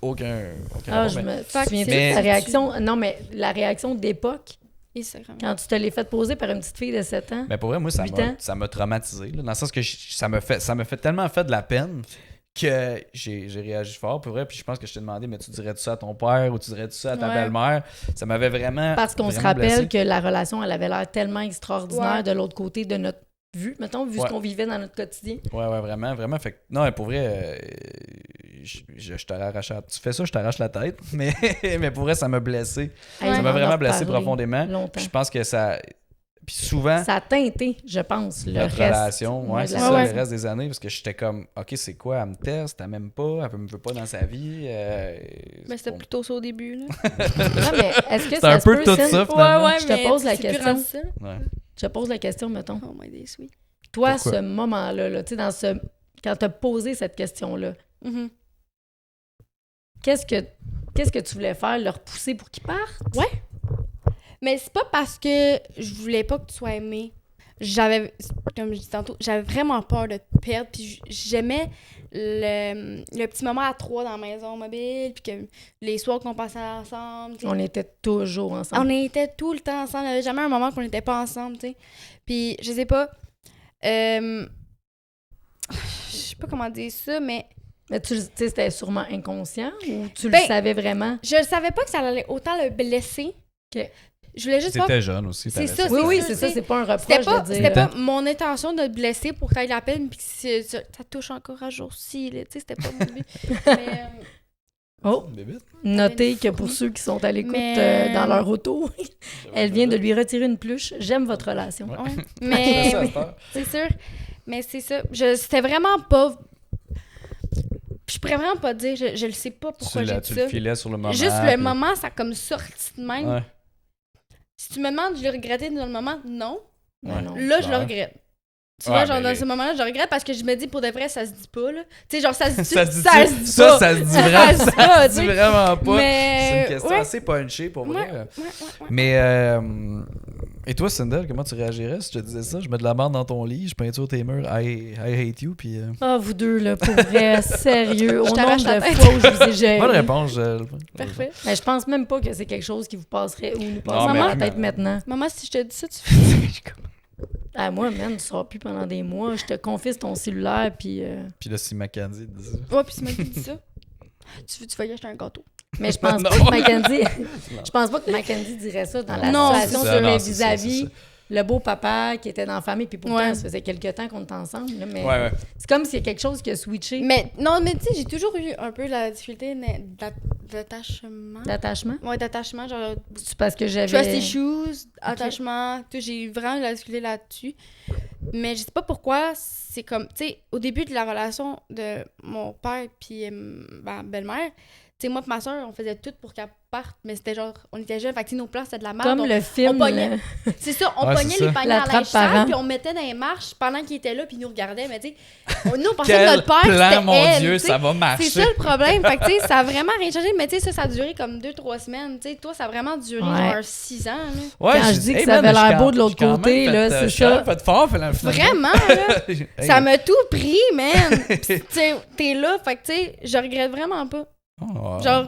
Aucun Ah, rapport, je mais- me Fait que souviens de c'est- la réaction. Non, mais la réaction d'époque, Instagram. quand tu te l'es fait poser par une petite fille de 7 ans. Mais pour vrai, moi, 8 ans. ça m'a traumatisé. Là, dans le sens que ça me fait tellement fait de la peine que j'ai réagi fort pour vrai. Puis je pense que je t'ai demandé, mais tu dirais-tu ça à ton père ou tu dirais-tu ça à ta Ouais. belle-mère? Ça m'avait vraiment. Parce qu'on se vraiment rappelle blessé. que la relation, elle avait l'air tellement extraordinaire Ouais. de l'autre côté de notre vue, mettons, vu Ouais. ce qu'on vivait dans notre quotidien. Ouais, vraiment, vraiment. Fait que, non, pour vrai, je t'aurais arraché. Tu fais ça, je t'arrache la tête. Mais, mais pour vrai, ça m'a blessé. Hey, Ça on m'a en vraiment a blessé reparlé profondément. longtemps. Puis je pense que ça. Puis souvent, Ça a teinté, je pense, le notre reste. relation, ouais, de c'est la ça, relation. le reste des années, parce que j'étais comme, OK, c'est quoi, elle me teste, elle m'aime pas, elle me veut pas dans sa vie. Mais c'était plutôt ça au début, là. Non, mais est-ce que C'est ça un se peu peut, tout Cyn? ça, finalement. Je te pose la c'est plus question. rendu ça. Ouais. Je te pose la question, mettons. Oh my days, oui. Toi, Pourquoi? ce moment-là, là, tu sais, quand tu as posé cette question-là, Mhm. qu'est-ce que tu voulais faire? Leur pousser pour qu'ils partent? Mais c'est pas parce que je voulais pas que tu sois aimé. J'avais, comme je dis tantôt, j'avais vraiment peur de te perdre. Puis j'aimais le petit moment à 3 dans la maison mobile. Puis que les soirs qu'on passait ensemble. tu sais. On était toujours ensemble. On était tout le temps ensemble. Il n'y avait jamais un moment qu'on n'était pas ensemble, tu sais. Puis, je sais pas. Je sais pas comment dire ça, mais Mais tu sais, c'était sûrement inconscient ou tu Ben, le savais vraiment? je savais pas que ça allait autant le blesser. OK. Je voulais juste pas. T'étais jeune aussi. C'est t'avais ça, Oui, oui, sûr, c'est ça, tu sais. c'est pas un reproche C'était pas, de dire. c'était pas mon intention de te blesser pour que tu ailles la peine puis que ça touche encore à jour-ci. là, tu sais, c'était pas mon but. Mais, Oh, Bébite. notez que pour ceux qui sont à l'écoute Mais- dans leur auto, elle vient de lui retirer une pluche. J'aime votre relation. Ouais. ouais. C'est Mais ça, à cette heure. c'est sûr. Mais c'est ça. C'était vraiment pas. Je pourrais vraiment pas te dire. Je le sais pas pourquoi j'ai dit Tu ça. le filais sur le moment. Juste le puis- moment, ça a comme sorti de même. Ouais. Si tu me demandes, je le regrettais dans le moment, non. Ouais, non. Là, je le Ouais. regrette. Tu Ouais, vois, genre, mais dans les- ce moment-là, je le regrette parce que je me dis, pour de vrai, ça se dit pas, là. Tu sais, genre, ça se dit Ça se dit ça se dit ça, pas. ça se dit Ça vraiment, se dit ça pas, se tu dit sais. vraiment pas. Mais. C'est une question ouais. assez punchée pour vrai. Ouais. Mais et toi, Cindel, comment tu réagirais si je te disais ça? Je mets de la merde dans ton lit, je peinture tes murs, I hate you, puis... Ah, vous deux, là, pour vrai, sérieux, au Je nombre t'arrache la de tête. fois où je vous ai géré. Bonne réponse. Parfait. Mais je pense même pas que c'est quelque chose qui vous passerait ou nous Non, passerait mais- par la tête maintenant. Maman, si je te dis ça, tu fais. Ah, moi, man, tu seras plus pendant des mois. Je te confisque ton cellulaire, puis... Puis là, si Mackenzie dit ça... Ouais, puis si tu dis ça, tu vas y acheter un gâteau. Mais je pense Non. pas que Mackenzie... je pense pas que Mackenzie dirait ça dans la Non, situation c'est ça, sur non, les c'est ça, vis-à-vis. Le beau papa qui était dans la famille, puis pourtant, Ouais. ça faisait quelques temps qu'on était ensemble. Là, mais Ouais. c'est comme s'il y a quelque chose qui a switché Mais non, mais tu sais, j'ai toujours eu un peu la difficulté d'attachement. d'attachement. Ouais, d'attachement, genre C'est parce que j'avais... trust issues, attachement, tout, j'ai eu vraiment de la difficulté là-dessus. Mais je sais pas pourquoi, c'est comme, tu sais, au début de la relation de mon père puis ma belle-mère, tu sais, moi et ma soeur, on faisait tout pour qu'elle parte, mais c'était genre, on était jeunes, fait que tu sais, nos plans, c'était de la merde. Comme donc- le film... pognait. C'est ça, on Ouais, pognait c'est les ça. paniers La à linge trappe sale, parent. puis on mettait dans les marches pendant qu'il était là, puis il nous regardait, mais tu sais, nous, on pensait Quel que notre père, plan, c'était mon elle, Dieu, tu sais. ça va marcher. C'est ça le problème. Fait que, tu sais, ça a vraiment rien changé. Mais, tu sais, ça a duré comme 2-3 semaines. Tu sais, toi, ça a vraiment duré Ouais. genre 6 ans. Là. Ouais, Quand je dis que ça avait l'air beau de l'autre côté, là, c'est ça. Fait fort, fait Vraiment, là. Ça m'a tout pris, man. Puis, tu sais, t'es là. Fait que, tu sais, je regrette vraiment pas. Genre,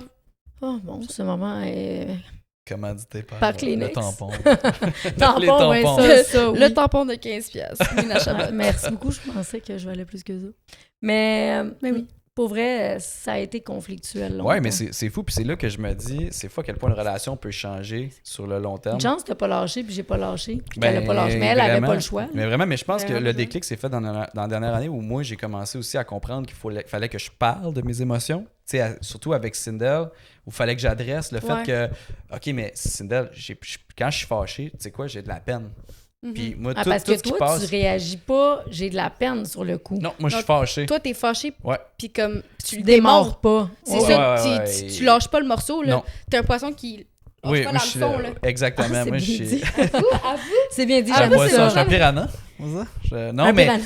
Oh, bon, ce moment est... Comment dit tes pères? Par Le Kleenex. tampon. Tampon, ouais, tampons. ça, oui. le tampon de 15$. Mina Ah, Chabot. merci beaucoup, je pensais que je valais plus que ça. Mais oui, pour vrai, ça a été conflictuel. Longtemps. Ouais, mais c'est fou. Puis c'est là que je me dis, c'est fou à quel point une relation peut changer sur le long terme. Une chance que t'as pas lâché, puis j'ai pas lâché, puis Ben, qu'elle a pas lâché. Mais elle avait vraiment. pas le choix. Mais vraiment, mais je pense que Vraiment le besoin. déclic s'est fait dans la dernière année où moi, j'ai commencé aussi à comprendre fallait que je parle de mes émotions. Tu sais, surtout avec Cindel, où il fallait que j'adresse le fait Ouais. que, OK, mais Cindel, quand je suis fâché, tu sais quoi, j'ai de la peine. Puis moi, Ah, tout, parce tout que ce qui toi, passe... tu réagis pas, j'ai de la peine sur le coup. Non, moi, je suis Non, fâché. Toi, t'es fâché, Ouais. puis comme, tu le Démarre démords. pas. C'est Ouais, ça, ouais, tu- ouais. tu lâches pas le morceau, là. Non. T'es un poisson qui lâche Oui, pas moi, dans je suis le fond, là. Exactement. Ah, c'est moi, je bien suis... dit. Avoue, C'est bien dit, Ah, j'aime moi, Moi, c'est ça, je suis un vraiment- piranha. Non, Un mais piranha.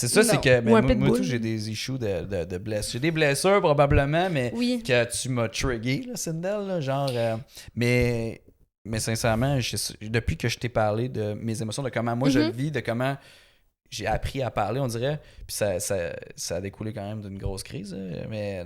C'est ça, c'est que Ou un moi, pitbull. tout, j'ai des issues de blessures. J'ai des blessures probablement, mais Oui. que tu m'as trigger, là, Sindel, là, genre. Mais sincèrement, depuis que je t'ai parlé de mes émotions, de comment moi je le vis, de comment j'ai appris à parler, on dirait, puis ça a découlé quand même d'une grosse crise, mais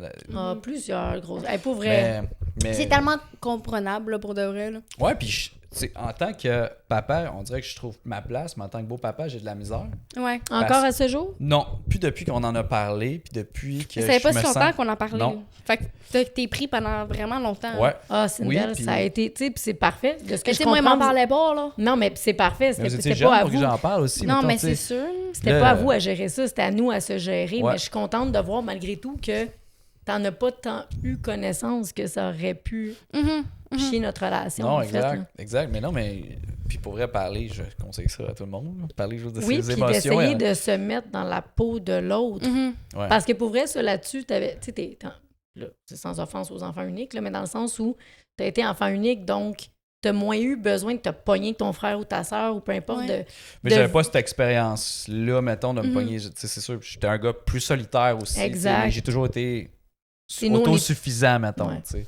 Plusieurs grosses. Hey, pour vrai. mais C'est tellement comprenable là, pour de vrai. Là. ouais, puis en tant que papa, on dirait que je trouve ma place, mais en tant que beau papa, j'ai de la misère. Ouais. Encore à ce jour? Non, plus depuis qu'on en a parlé, puis depuis que Ça fait pas je si me longtemps sens... qu'on en parlait. Non. Fait que t'es pris pendant vraiment longtemps. Ouais. Ah, c'est une Oui, belle. puis- Ça a été. Tu sais, puis c'est parfait. De ce que Mais je tu sais, moi, il m'en comprends. parlait pas, là. Non, mais c'est parfait. Mais vous C'était étiez pas jeune à pour que vous. j'en parle aussi. Non, mettons, mais tu sais. c'est sûr. C'était Là, pas à vous à gérer ça, c'était à nous à se gérer. Ouais. Mais je suis contente de voir malgré tout que t'en as pas tant eu connaissance que ça aurait pu chier notre relation. Non, en fait, là. exact. Mais non, mais... Puis pour vrai, parler, je conseille ça à tout le monde. Là. Parler juste de Oui, ses puis émotions. d'essayer de se mettre dans la peau de l'autre. Ouais. Parce que pour vrai, ça là-dessus, t'avais, tu sais, là, c'est sans offense aux enfants uniques, là, mais dans le sens où t'as été enfant unique, donc t'as moins eu besoin de te pogner avec ton frère ou ta sœur ou peu importe. Ouais. Mais de- j'avais pas cette expérience-là, mettons, de me pogner. Tu sais, c'est sûr, j'étais un gars plus solitaire aussi. tu sais, Exact. Mais j'ai toujours été Puis nous, on est- autosuffisant, mettons. Ouais. Tu sais.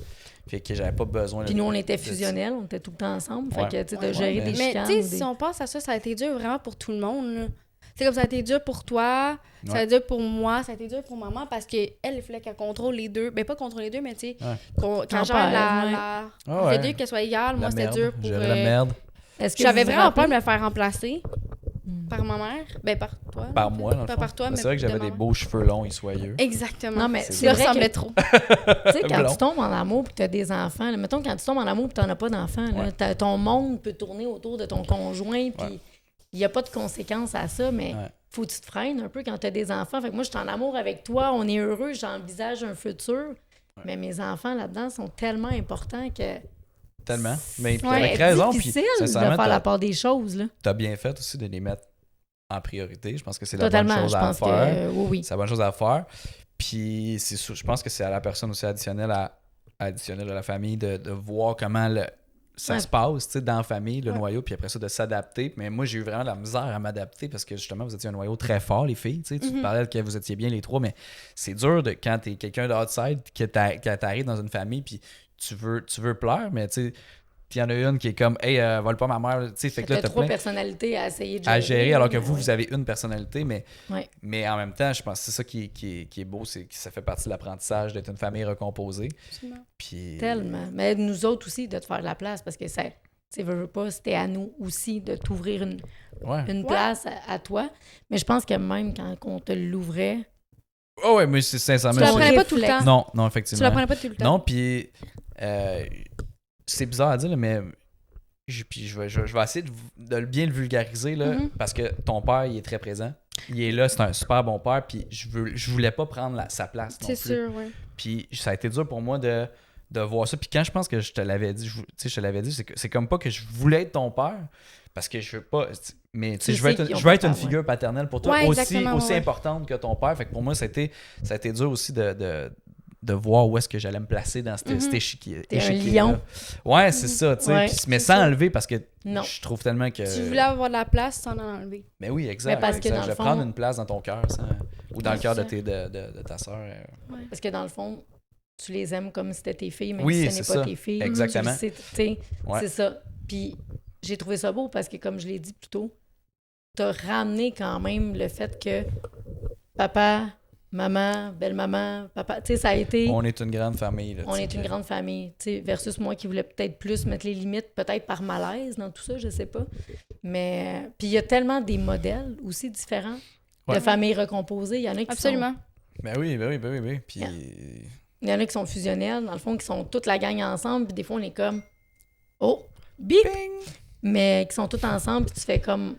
Fait que j'avais pas besoin Puis nous, on était fusionnels, on était tout le temps ensemble. Fait Ouais. que, tu sais, de Ouais, gérer mais- des Mais chicanes. tu sais, ou si des- on pense à ça, ça a été dur vraiment pour tout le monde. là. C'est comme ça a été dur pour toi, ça a Ouais. été dur pour moi, ça a été dur pour maman parce qu'elle, il fallait qu'elle contrôle les deux. Ben, pas contrôler les deux, mais tu sais, Ouais. qu'elle gère père, la. ouais. Ah ouais. Les deux, qu'elle soit égale. Moi, La c'était merde. dur pour. Gérer la merde. Est-ce que J'avais vous vous vraiment peur rappelez? de me faire remplacer par ma mère. Ben, par toi. Par en fait. moi, dans le Pas fond. par toi, mais C'est vrai que j'avais de des maman. beaux cheveux longs et soyeux. Exactement. Non, mais C'est c'est Ça vrai ressemblait que, trop. tu sais, quand Blond. tu tombes en amour et que tu as des enfants, là, mettons quand tu tombes en amour et tu n'en as pas d'enfants, là, Ouais. ton monde peut tourner autour de ton conjoint, puis Ouais. il n'y a pas de conséquences à ça, mais Ouais. faut que tu te freines un peu quand tu as des enfants. Fait que moi, je suis en amour avec toi, on est heureux, j'envisage un futur, mais mes enfants là-dedans sont tellement importants que Tellement. Mais puis Ouais, avec c'est raison. Puis difficile de sincèrement, faire la part des choses. Là. t'as bien fait aussi de les mettre en priorité. Je pense que c'est la bonne Totalement, chose je à pense faire. que oui. C'est la bonne chose à faire. Puis je pense que c'est à la personne aussi additionnelle à la famille de voir comment ça Ouais. se passe, tu sais, dans la famille, le Ouais. noyau, puis après ça, de s'adapter. Mais moi, j'ai eu vraiment de la misère à m'adapter parce que justement, vous étiez un noyau très fort, les filles. Tu sais, tu parlais que vous étiez bien les trois, mais c'est dur quand t'es quelqu'un d'outside, que t'arrives dans une famille, puis tu veux plaire, mais tu sais, il y en a une qui est comme, hey, vole pas ma mère. Tu sais, fait que là, T'as t'as trois plein personnalités à essayer de gérer. à gérer, alors que là, vous avez une personnalité, Ouais. mais en même temps, je pense que c'est ça qui est beau, c'est que ça fait partie de l'apprentissage d'être une famille recomposée. Absolument. Puis, Tellement. Mais nous autres aussi, de te faire de la place, parce que ça, tu sais, veux pas, c'était à nous aussi de t'ouvrir une ouais. place à toi. Mais je pense que même quand on te l'ouvrait, Oh ouais, mais c'est sincèrement... Tu l'apprenais c'est- pas tout le temps. Non, Tu effectivement. l'apprenais pas tout le temps. Non, puis c'est bizarre à dire, là, mais puis je vais essayer de bien le vulgariser, là, parce que ton père, il est très présent. Il est là, c'est un super bon père, puis je voulais pas prendre sa place non C'est plus. sûr, oui. Puis ça a été dur pour moi de voir ça. Puis quand je pense que je te l'avais dit, c'est comme pas que je voulais être ton père, parce que je veux pas... Mais tu sais, Tu je veux sais qu'ils ont être une pas peur, figure paternelle pour toi, Ouais, aussi exactement, ouais. importante que ton père. Fait que pour moi, ça a été dur aussi de voir où est-ce que j'allais me placer dans cet échiquier. T'es un échiquier-là. lion. Ouais, c'est ça, tu sais. Ouais, Puis- mais c'est sans ça. enlever, parce que Non. je trouve tellement que... Tu voulais avoir de la place sans en enlever. Mais oui, exact. Mais parce que exact. dans Je le vais fond- prendre une place dans ton cœur, ou dans le C'est cœur de, ça. de ta soeur. parce que dans le fond, tu les aimes comme si c'était tes filles, même Oui, si ce n'est c'est pas ça. tes filles. Exactement. Tu le sais, tu sais, Ouais. c'est ça. Puis j'ai trouvé ça beau parce que, comme je l'ai dit plus tôt, t'as ramené quand même le fait que papa, maman, belle-maman, papa, tu sais, ça a été... On est une grande famille. Là, On tu sais, est une grande famille, tu sais, versus moi qui voulais peut-être plus mettre les limites, peut-être par malaise dans tout ça, je sais pas. Mais, puis il y a tellement des modèles aussi différents de Ouais. familles recomposées. Il y en a qui Absolument. Ben oui. Puis... Yeah. Il y en a qui sont fusionnels, dans le fond, qui sont toute la gang ensemble, puis des fois, on est comme « Oh, bip! » Mais qui sont tous ensemble, puis tu fais comme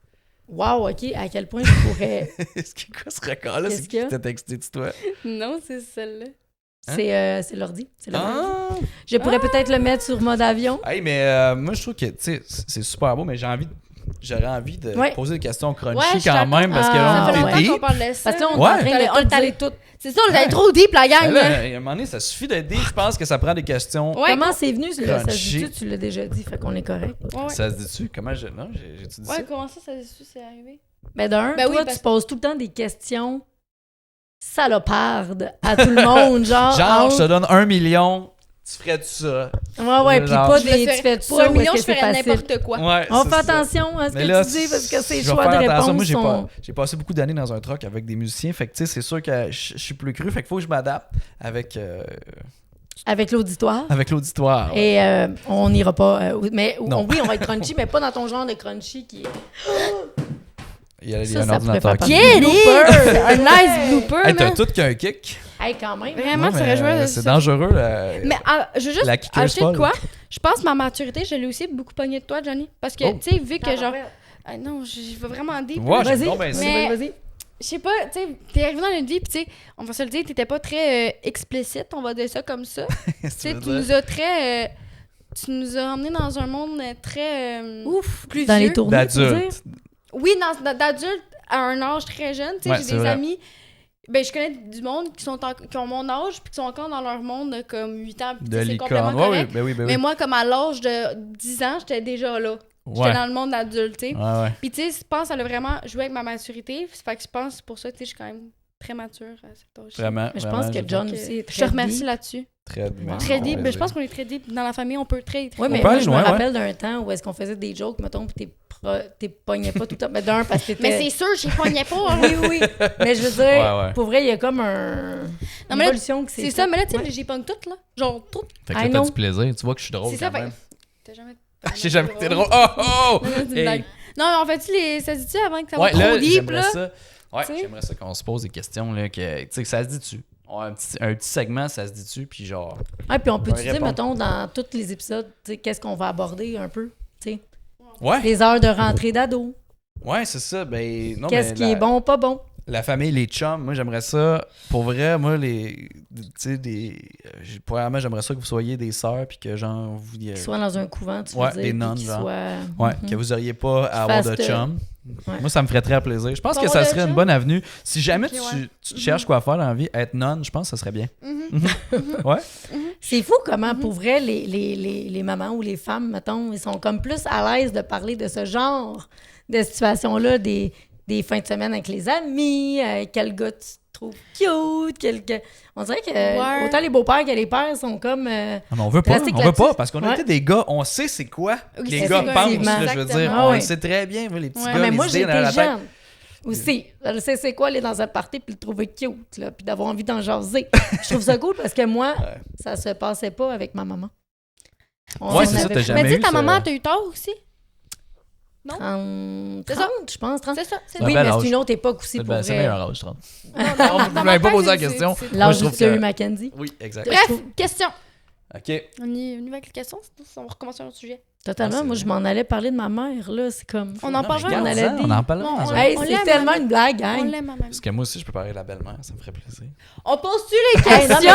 « Wow, OK, à quel point je pourrais... Est-ce qu'il y a quoi ce record-là? Qu'est-ce C'est qu'il y qui a? t'a texté de toi? Non, c'est celle-là. » C'est l'ordi. C'est le même. Ah! Je pourrais peut-être le mettre sur mode avion. Hey, mais moi, je trouve que, tu sais, c'est super beau, mais j'aurais envie de Ouais. poser des questions Ouais, crunchy je suis quand d'accord. même, parce que Ah, là, Ça on fait est longtemps deep. qu'on parle de ça. Parce que là, on est Ouais. en train de On tout est allé dire. C'est ça, on est allé trop deep, la gang, Mais là. là, à un moment donné, ça suffit d'être deep. Je pense que ça prend des questions. Ouais, Comment c'est venu? Là, ça se Crunchy. dit-tu? Tu l'as déjà dit, fait qu'on est correct. ouais. Ça se dit-tu? Comment j'ai... Non, j'ai-tu dit ça? Ouais, comment ça se dit, c'est arrivé? Ben d'un, Ben oui, toi, parce- tu poses tout le temps des questions salopardes à tout le monde, genre... Genre, je te entre- donne 1 million, tu ferais ça. Ouais, puis genre- pas Je me des... ferais- Tu fais Pour ça 1 ou million, est-ce je que c'est ferais facile? n'importe quoi. Ouais, On c'est fait ça. attention à ce Mais que là, tu dis parce que ces je vais choix faire de attention. réponse Moi, sont... j'ai passé beaucoup d'années dans un truck avec des musiciens. Fait que, tu sais, c'est sûr que je suis plus cru. Fait qu'il faut que je m'adapte avec Avec l'auditoire. l'auditoire. ouais. Et on n'ira pas... mais Non. oui, on va être crunchy, mais pas dans ton genre de crunchy qui est... Il y a, Ça, un ça pourrait ordinateur faire qui... partie. Get it! Un nice blooper, Hey, t'as man. tout qu'un kick. Hey, quand même. Vraiment, Non, tu mais, serais joué de c'est ça. dangereux. Là. Mais je veux juste La kicker's ajouter de folle. quoi? Je pense que ma maturité, je l'ai aussi beaucoup pogné de toi, Johnny. Parce que, Oh. tu sais, vu que genre... Ah non, je veux vraiment deep. Ouais, là. j'aime Vas-y, donc bien ça. Mais- vas-y. Je sais pas, tu sais, t'es arrivé dans notre vie, puis tu sais, on va se le dire, t'étais pas très explicite, on va dire ça comme ça. Tu sais, tu nous as très... tu nous as emmenés dans un monde très... Ouf, plus dans les vieux. tournées, tu veux dire? D'adulte. Oui, d'adulte à un âge très jeune. Tu sais, Ouais, j'ai c'est des vrai. amis. Ben, je connais du monde qui ont mon âge puis qui sont encore dans leur monde de comme 8 ans. Puis, De tu sais, c'est complètement licorne. Ouais, oui, correct. ben oui, ben oui. Mais moi, comme à l'âge de 10 ans, j'étais déjà là. J'étais Ouais. dans le monde adulte, tu sais. Ouais, ouais. Puis, tu sais, je pense qu'elle a vraiment joué avec ma maturité. Fait que je pense pour ça, tu sais, je suis quand même très mature à cet âge. Vraiment. Mais je vraiment, pense que j'ai John Donc, aussi est je très te remercie deep. là-dessus. Très, Très deep. plaisir. Ben, je pense qu'on est très deep. Dans la famille, on peut très. Oui, mais peut moi, aller je me loin, ouais. rappelle d'un temps où est-ce qu'on faisait des jokes, mettons, puis t'es pognais pas tout le temps. Mais d'un, parce que t'étais... Mais c'est sûr, j'y pognais pas. hein. Oui, oui. Mais je veux dire, Ouais, ouais. pour vrai, il y a comme un... Non, une mais là, évolution qui s'est C'est ça, faite. mais là, tu sais, Ouais. j'y pogne toutes, là. Genre, toutes. Fait que I là, t'as know. du plaisir. Tu vois que je suis drôle C'est ça, quand fait- même. T'as jamais. J'ai jamais été drôle. Oh, oh! Non, non, c'est une Hey. blague. Non, mais en fait, ça se dit-tu avant que ça Ouais, va trop là, deep, j'aimerais là? ça. Ouais, Tu sais? j'aimerais ça qu'on se pose des questions, là, que, tu sais, que ça se dit-tu. On a un petit segment, ça se dit-tu, puis genre... Ah, puis on peut On va dire, répondre. mettons, dans tous les épisodes, tu sais, qu'est-ce qu'on va aborder un peu, tu sais. Ouais, Les heures de rentrée d'ado. ouais, c'est ça. Ben, non, Qu'est-ce mais qui est bon, pas bon. La famille, les chums, moi, j'aimerais ça. Pour vrai, moi, tu sais, premièrement, j'aimerais ça que vous soyez des sœurs, puis que, genre, vous... Qu'ils soient dans un couvent, tu veux Ouais, dire. des puis nonnes, qu'ils genre. soient... Ouais, que vous auriez pas à avoir de fastes, chum. ouais. Moi, ça me ferait très plaisir. Je pense Pas que ça avoir de serait une chum? bonne avenue. Si jamais Ok, tu, ouais. tu te cherches quoi faire dans la vie, être nonne, je pense que ça serait bien. Ouais. C'est fou comment, pour vrai, les mamans ou les femmes, mettons, ils sont comme plus à l'aise de parler de ce genre de situation-là, des fins de semaine avec les amis, quel gars tu trouves cute, On dirait que Ouais. autant les beaux-pères que les pères sont comme... Ah, mais on veut pas, Drastique on veut pas, là-dessus. parce qu'on a Ouais. été des gars, on sait c'est quoi Oui, les c'est gars quoi. pensent, Effectivement. là, je veux dire, Exactement. on Ah le ouais. sait très bien, les petits Ouais. gars, mais les moi, idées dans j'étais la tête. jeune aussi. Je sais c'est quoi aller dans un party puis le trouver cute, là, puis d'avoir envie d'en jaser. Je trouve ça cool parce que moi, ça se passait pas avec ma maman. Ouais, c'est ça, t'as jamais Mais tu sais, eu ta ce- maman, t'as eu tort aussi? 30, C'est ça. je pense, 30. C'est ça. C'est un Oui, bel mais âge. c'est une autre époque aussi pour C'est vrai. meilleur âge, 30. Non, Vous m'avez pas posé la question. c'est- Moi, L'âge je où trouve tu as que- eu Mackenzie. Oui, exact. Bref, trouve- question. OK. On y va avec les questions, sinon on va recommencer un autre sujet. Totalement. Ah, c'est moi, je m'en allais parler de ma mère, là. C'est comme... On en Non, parlera. mais on allait regarde-en, dire. on en parlera Bon, dans un... Hey, on c'est l'aime, tellement maman. une blague, On hein? l'aime, maman. Parce que moi aussi, je peux parler de la belle-mère, ça me ferait plaisir. On pose-tu les Hey, non, questions?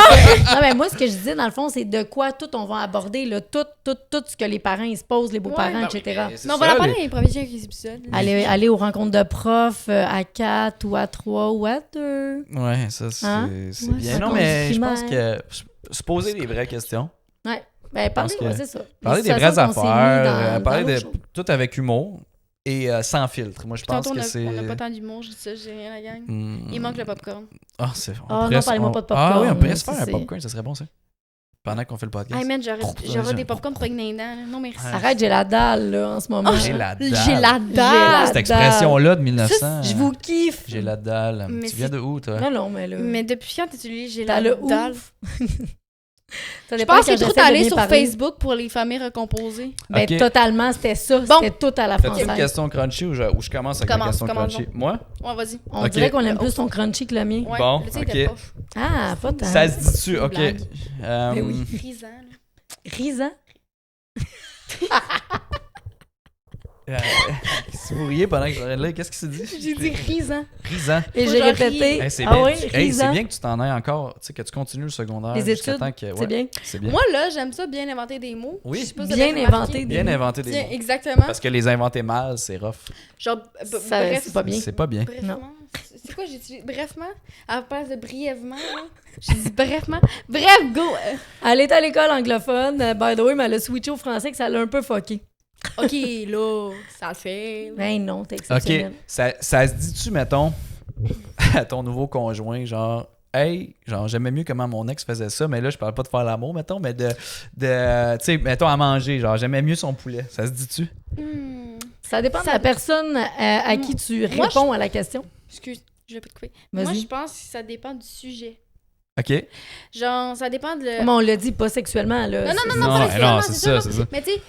non, mais moi, ce que je disais, dans le fond, c'est de quoi tout on va aborder, là, tout ce que les parents ils se posent, les beaux-parents, Ouais. etc. Mais on va en parler dans les premiers épisodes. Aller aux rencontres de profs à 4 ou à 3 ou à 2. Ouais, ça, c'est Hein? c'est Ouais, bien. c'est Non, un mais je primaire. pense que se poser les vraies questions, Ouais. Ben, parler, que- ouais, c'est ça. parler Les des vraies situations qu'on s'est mis affaires, dans parler de l'autre chose. tout avec humour et sans filtre. Moi, je pense Tantôt, que c'est... on n'a pas tant d'humour, je dis ça, j'ai rien à gagner. Hmm. Il manque le popcorn. Ah, c'est... on Ah, pourrait non, se- parlez-moi on- pas de Ah popcorn, oui, on pourrait se ça, faire un c'est- popcorn, ça serait bon, ça. Pendant qu'on fait le podcast. Hey man, j'aurais ça. des popcorn pognes dans les dents. là. Non, merci. Arrête, j'ai la dalle, là, en ce moment. J'ai la dalle. J'ai la J'ai dalle. Cette expression-là de 1900. Ça, Je vous kiffe. J'ai la dalle. Mais Tu viens de où, toi? Non, non, mais là. Mais depuis quand t'utilises j'ai T'as la le dalle? ouf. Ça Je dépend pense qu'il est quand trop j'essaie de allé bien sur parler. Facebook pour les familles recomposées. Ben, Ok. totalement, c'était ça. Bon. C'était tout à la Fais-tu une française. question crunchy ou je commence avec la Commence, question commence crunchy? Moi? Ouais, vas-y. On Ok. dirait qu'on aime plus ton crunchy que le mien. Ouais, Bon, le tien ok. était poche. Ah, pas tant. Ça se dit-tu? Une OK. blague. Ben oui. Frisant, là. Risant. Si vous riez pendant que je là, qu'est-ce qui s'est dit? J'ai dit risant. Risant. Et Faut j'ai genre répété. rire. Hey, c'est Ah bien, oui, hey, c'est risant. bien que tu t'en ailles encore, tu sais, que tu continues le secondaire. Les jusqu'à études, temps que- c'est bien. C'est bien. Moi, là, j'aime ça bien inventer des mots. Oui. Je sais pas si vous Bien avez remarqué. inventé des Bien mots. inventer des Bien, mots. exactement. Parce que les inventer mal, c'est rough. Genre, Ça, bref. c'est pas bien. C'est pas bien. Brefement. C'est quoi j'ai utilisé? Brefement? À la place de brièvement, là. J'ai dit brefement. Bref, go! Elle est à l'école anglophone. By the way, mais elle a switché au français que ça l'a un peu fucké. OK, là, ça le fait. Ben non, t'es OK, exceptionnel. ça se dit-tu, mettons, à ton nouveau conjoint, genre, hey, genre, j'aimais mieux comment mon ex faisait ça, mais là, je parle pas de faire l'amour, mettons, mais de tu sais, mettons, à manger, genre, j'aimais mieux son poulet. Ça se dit-tu? Ça dépend de la personne à qui tu Moi, réponds à la question. Excuse, je vais pas te couper. Vas-y. Moi, je pense que ça dépend du sujet. OK. Genre, ça dépend de... Comment on l'a dit, pas sexuellement, là. Non, C'est- pas sexuellement, non, c'est ça, c'est ça. Mais tu sais,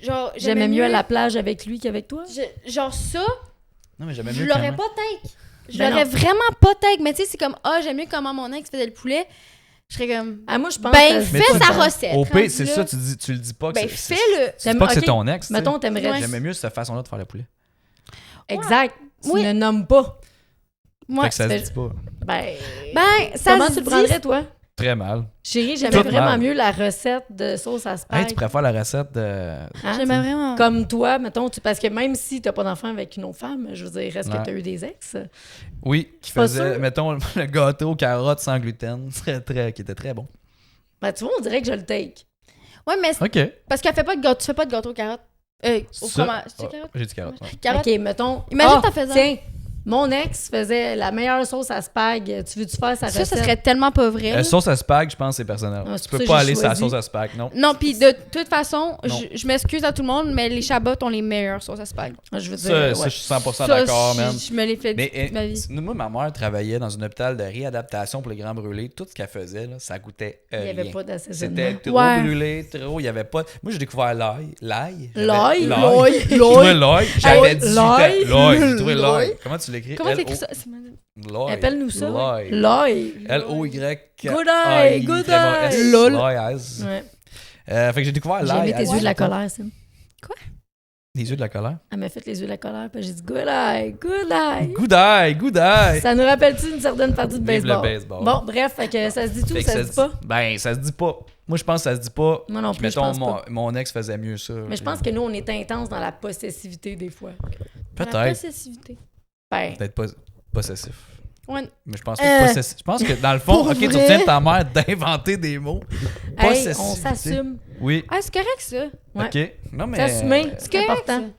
genre... J'aimais mieux à la plage avec lui qu'avec toi. Genre ça, Non, mais j'aimais je mieux l'aurais comment. pas take. Je Ben l'aurais non. vraiment pas take. Mais tu sais, c'est comme, j'aime mieux comment mon ex faisait le poulet. Je serais comme, Ah, moi, je pense ben, que Mais fais tu- sa recette. Au pire, rendu c'est là. ça, tu le dis pas que Ben, c'est... fais-le. C'est pas que c'est Ok. ton ex, tu sais. Mettons, t'aimerais... Ouais. J'aimais mieux cette façon-là de faire le poulet. Exact. Tu Oui. ne nommes pas. Moi, Fait que ça se c'est- dit pas. Ben... ça Comment se tu le dit- prendrais, toi? Très mal. Chérie, Tout j'aimais vraiment mal. mieux la recette de sauce à spag. Hey, tu préfères la recette de... Hein? J'aimais vraiment. Comme toi, mettons, parce que même si t'as pas d'enfant avec une autre femme, je veux dire, est-ce Ouais. que t'as eu des ex? Oui, qui Pas faisait, sûr. mettons, le gâteau carotte sans gluten, qui était très bon. Ben, tu vois, on dirait que je le take. Ouais, mais c'est OK. parce qu'elle fait pas de gâteau. Tu fais pas de gâteau aux carottes. Au Ça- fromage. C'est Ah, carotte? J'ai dit carotte, ouais. Carotte. OK, mettons... Imagine t'en faisant. Tiens, mon ex faisait la meilleure sauce à spag. Tu veux-tu faire sa recette? Ça serait tellement pas vrai. là. Sauce à spag, je pense que c'est personnel. Ah, c'est Tu pour peux ça pas que j'ai aller sur la choisi. sauce à spag, non. Non, puis de toute façon, Non. je m'excuse à tout le monde, mais les Shabbats ont les meilleures sauces à spag. Je veux dire, Ça, ouais. ça, je suis 100% Ça, d'accord, man. je me l'ai fait Mais toute ma vie. moi, ma mère travaillait dans un hôpital de réadaptation pour les grands brûlés. Tout ce qu'elle faisait, là, ça goûtait Il n'y avait rien. pas C'était d'assaisonnement. trop Ouais. brûlé, trop. Il y avait pas. Moi, j'ai découvert l'ail. L'ail. L'ail? L'ail. J'ai trouvé l'ail. J'avais 18 ans. L'ail? L'ail. J'ai trouvé L'ail? l'ail. Comment tu l'écris? Comment t'écris ça? L'ail. Appelle-nous ça. L'ail. L'ail. L-O-Y. Good eye, good eye. Lol. L'ail. Ouais. Fait que j'ai découvert J'ai l'ail. aimé tes à yeux de la 18 ans. colère, Sim. Les yeux de la colère. Elle m'a fait les yeux de la colère, puis j'ai dit good eye, good eye. Good eye, good eye. Ça nous rappelle-tu une certaine partie de Vive le baseball? baseball. Bon, bref, fait que ça se dit tout, Fait que ça se dit pas? Ben, ça se dit pas. Moi, je pense que ça se dit pas. Moi non Puis, plus, je mettons, pense pas. mon ex faisait mieux ça. Mais je pense que nous, on est intense dans la possessivité des fois. La Peut-être. possessivité. Ben, Peut-être pas possessif. Ouais. Mais je pense pas possessif. Je pense que dans le fond, Pour ok, tu vrai? retiens ta mère d'inventer des mots. hey, Possessivité. on s'assume. Oui. Ah, c'est correct, ça. Ouais. Ok. Non, mais. S'assumer, C'est c'est correct, important.